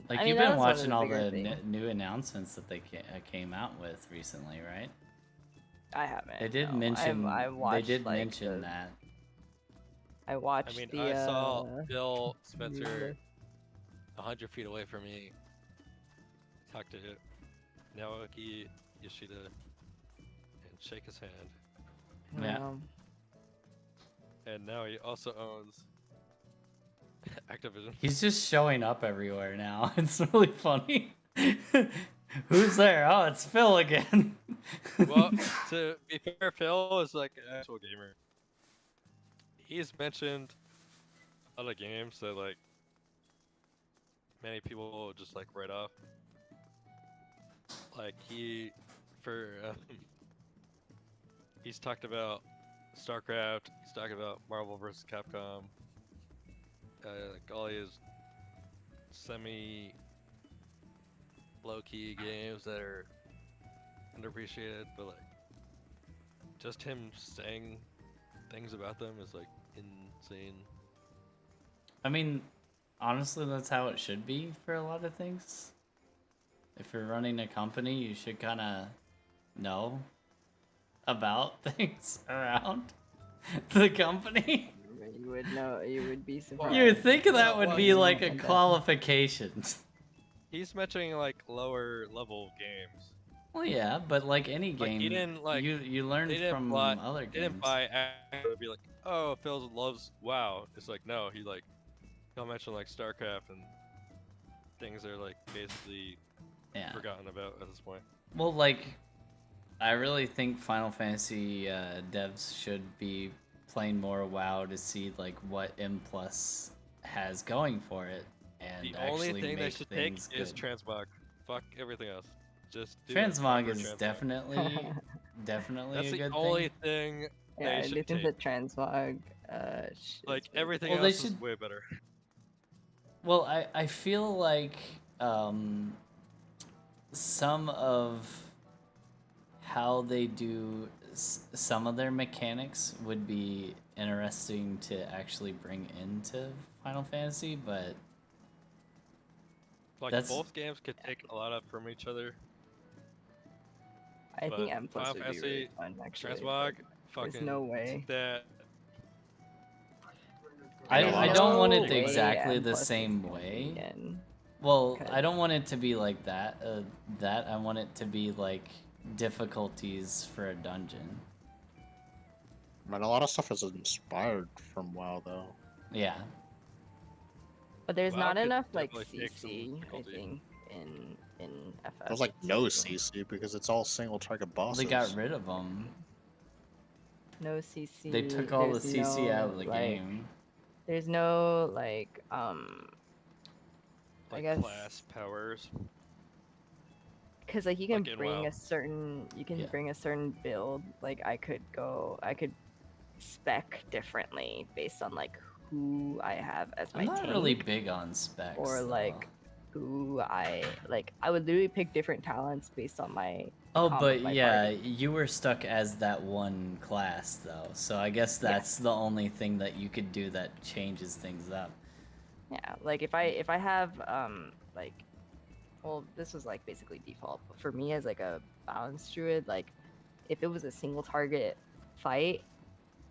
Like I mean, you've that been was one of watching the all bigger the things. new announcements that they came out with recently, right? I haven't. They did no. mention. I They watched, did like, mention the- that. I watched I mean, the. I saw Phil Spencer trailer. 100 feet away from me. Talk to Naoki Yoshida and shake his hand. Yeah. And now he also owns Activision. He's just showing up everywhere now. It's really funny. Who's there? Oh, it's Phil again. Well, to be fair, Phil is like an actual gamer. He's mentioned other games that like many people will just like write off. Like he's talked about StarCraft. He's talked about Marvel vs. Capcom. Like all his semi low-key games that are underappreciated, but like just him saying things about them is like insane. I mean, honestly, that's how it should be for a lot of things. If you're running a company, you should kind of know about things around the company. You would know. You would be surprised. You would think that would Well, be you like know a about that. qualification. He's mentioning like lower level games. Well, yeah, but like any Like, game, he didn't, like, you learn they didn't from buy- other They didn't games. buy Activision to be like, oh, Phil loves WoW. It's like no, he'll mention like StarCraft and things that are like basically Yeah. forgotten about at this point. Well, like, I really think Final Fantasy devs should be playing more WoW to see like what M Plus has going for it, and The actually only thing they make should take things is good. transmog. Fuck everything else. Just do Transmog proper is transmog. definitely That's a the good only thing. thing Yeah, I they do should think take. the transmog. Like everything Well, they else is should- way better. Well, I feel like some of how they do some of their mechanics would be interesting to actually bring into Final Fantasy, but Like That's- both games could take a lot up from each other. I think But M plus Final would be really Fantasy fun actually. Transmog, but there's fucking no way. that. There's I don't want it no way exactly M the plus is same gonna way. begin, Well, I 'cause- don't want it to be like that. That I want it to be like difficulties for a dungeon. I mean, a lot of stuff is inspired from WoW, though. Yeah. But there's WoW not could enough like definitely take some CC, I difficulty. think, in FF. There's like no too. CC because it's all single target bosses. They got rid of them. No CC. They took all the there's CC out of the no, like, game. There's no like Like guess- class powers. because like you can Like in bring WoW. a certain Yeah. bring a certain build. Like I could spec differently based on like who I have as my I'm not tank, really big on specs. or though. like who I would literally pick different talents based on my Oh, comp but of my yeah, party. you were stuck as that one class though, so I guess that's the only thing that you could do that changes things up. Yeah, like if I have like, well, this was like basically default, but for me as like a balanced druid, like if it was a single target fight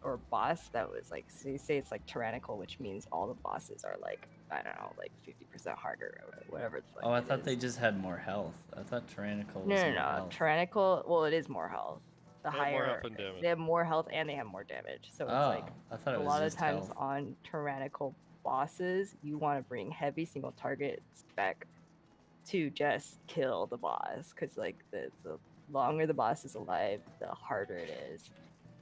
or boss that was like, say it's like tyrannical, which means all the bosses are like, I don't know, like 50% harder or whatever the fuck. Oh, I it thought is. they just had more health. I thought tyrannical was No, more no. health. Tyrannical, well, it is more health. The They have more higher health and damage. they have more health and they have more damage. So it's Oh, like I thought it a was lot of just times health. on tyrannical bosses, you want to bring heavy single target spec to just kill the boss, because like the longer the boss is alive, the harder it is,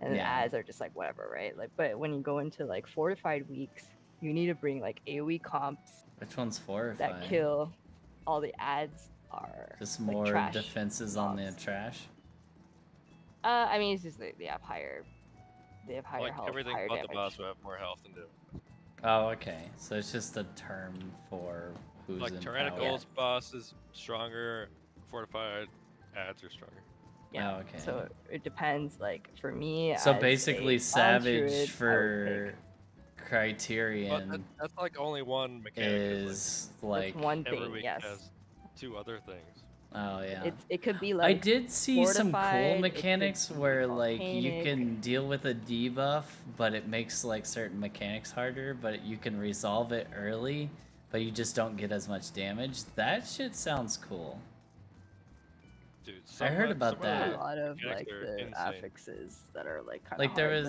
and the Yeah. ads are just like whatever, right? Like, but when you go into like fortified weeks, you need to bring like AoE comps Which one's 4 or 5? that kill. All the ads are Just like, more trash defenses on the mobs. trash. I mean, it's just they have higher Like health, everything higher but damage. the boss will have more health and damage. Oh, okay. So it's just a term for who's Like in Tyrannical's power. boss is stronger, fortified ads are stronger. Yeah. Oh, okay. So it depends. Like for me, So as basically, a Savage druid, I would for But Criterion that's like only one mechanic. is like. that's one every thing. week Yes. has two other things. Oh yeah. It could be I like did see some fortified, cool it could mechanics be where like you volcanic. can deal with a debuff, but it makes like certain mechanics harder, but you can resolve it early, but you just don't get as much damage. That shit sounds cool. Dude, I heard some about of There are that. a lot of mechanics like are the insane. affixes that are like kind of Like there hard.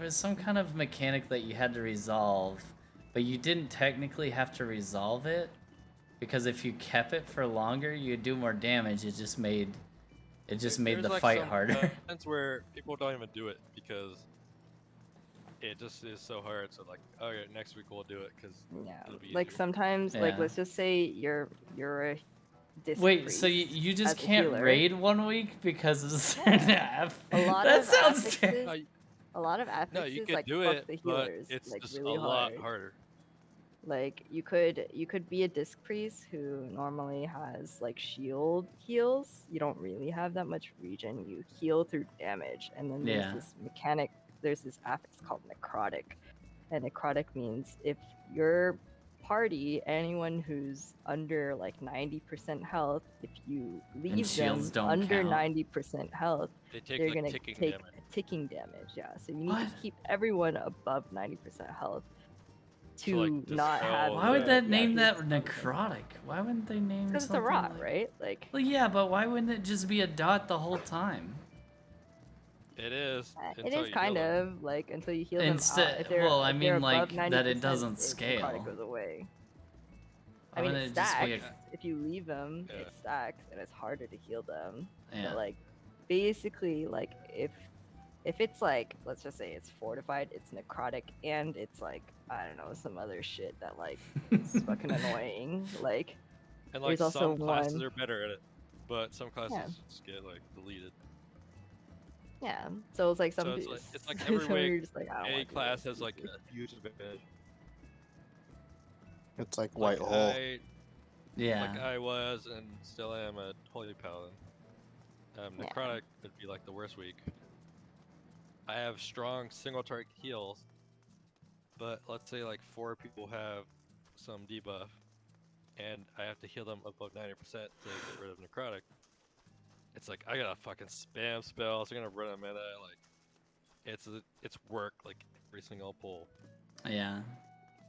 was some kind of mechanic that you had to resolve, but you didn't technically have to resolve it, because if you kept it for longer, you'd do more damage. It just made There's the like fight some harder. moments where people don't even do it because it just is so hard. So like, okay, next week we'll do it because yeah, it'll be like easier. sometimes like Yeah. let's just say you're a disc Wait, so priest you just as a can't healer. raid 1 week because of a certain app? A lot That of sounds affixes, terrible. No, a lot of affixes no, you could like do fuck it, the but healers it's like just really a lot hard. harder. Like you could be a disc priest who normally has like shield heals. You don't really have that much regen. You heal through damage, and then there's Yeah. this mechanic. There's this affix called necrotic, and necrotic means if your party, anyone who's under like 90% health, if you leave them shields don't under count. 90% health, They take they're like gonna ticking take damage. ticking damage. Yeah, so you need What? to keep everyone above 90% health to like, not have. dispel Why would the- that yeah, name to that dispel the- necrotic? Why wouldn't they name Because it's a something rot, like... right? Like Well, yeah, but why wouldn't it just be a dot the whole time? It is. it until is you kind heal them. of like until you heal them out. Instead- If they're, well, I if they're mean, like, above 90%, that it doesn't the necrotic scale. goes away. Why I mean, wouldn't it it just be stacks. If you leave them, Yeah. it stacks, and it's harder to heal them. Yeah. But like, basically, like if it's like, let's just say it's fortified, it's necrotic, and it's like I don't know, some other shit that like is fucking annoying. Like And like there's also some classes one- are better at it, but some classes Yeah. just get like deleted. yeah, so it's like some. So it's like some every you're week, just like, I don't A wanna do class this. has like a huge advantage. It's like Like white hole. Yeah. Like I was and still am a holy paladin. Yeah. Necrotic would be like the worst week. I have strong single target heals, but let's say like 4 people have some debuff, and I have to heal them above 90% to get rid of necrotic. it's like I gotta fucking spam spells. I'm gonna run a meta. Like it's work like every single pull. Yeah.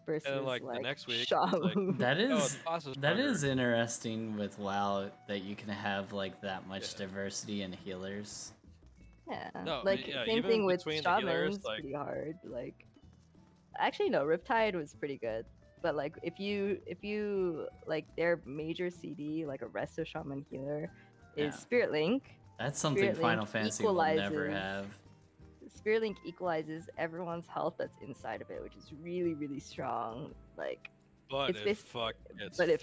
Versus like, the next week, it's like, Shamu. That Oh, is the boss is that stronger. is interesting with WoW that you can have like that much Yeah. diversity in healers. Yeah. No, like yeah, same even thing with between the healers, Shaman's like- pretty hard. Like actually no, Riptide was pretty good. But like if you like their major CD, like a resto shaman healer, is Yeah. Spirit Link. That's something Spirit Final Link Fantasy will never equalizes- have. Spirit Link equalizes everyone's health that's inside of it, which is really, really strong. Like But It's it basi- fuck gets but it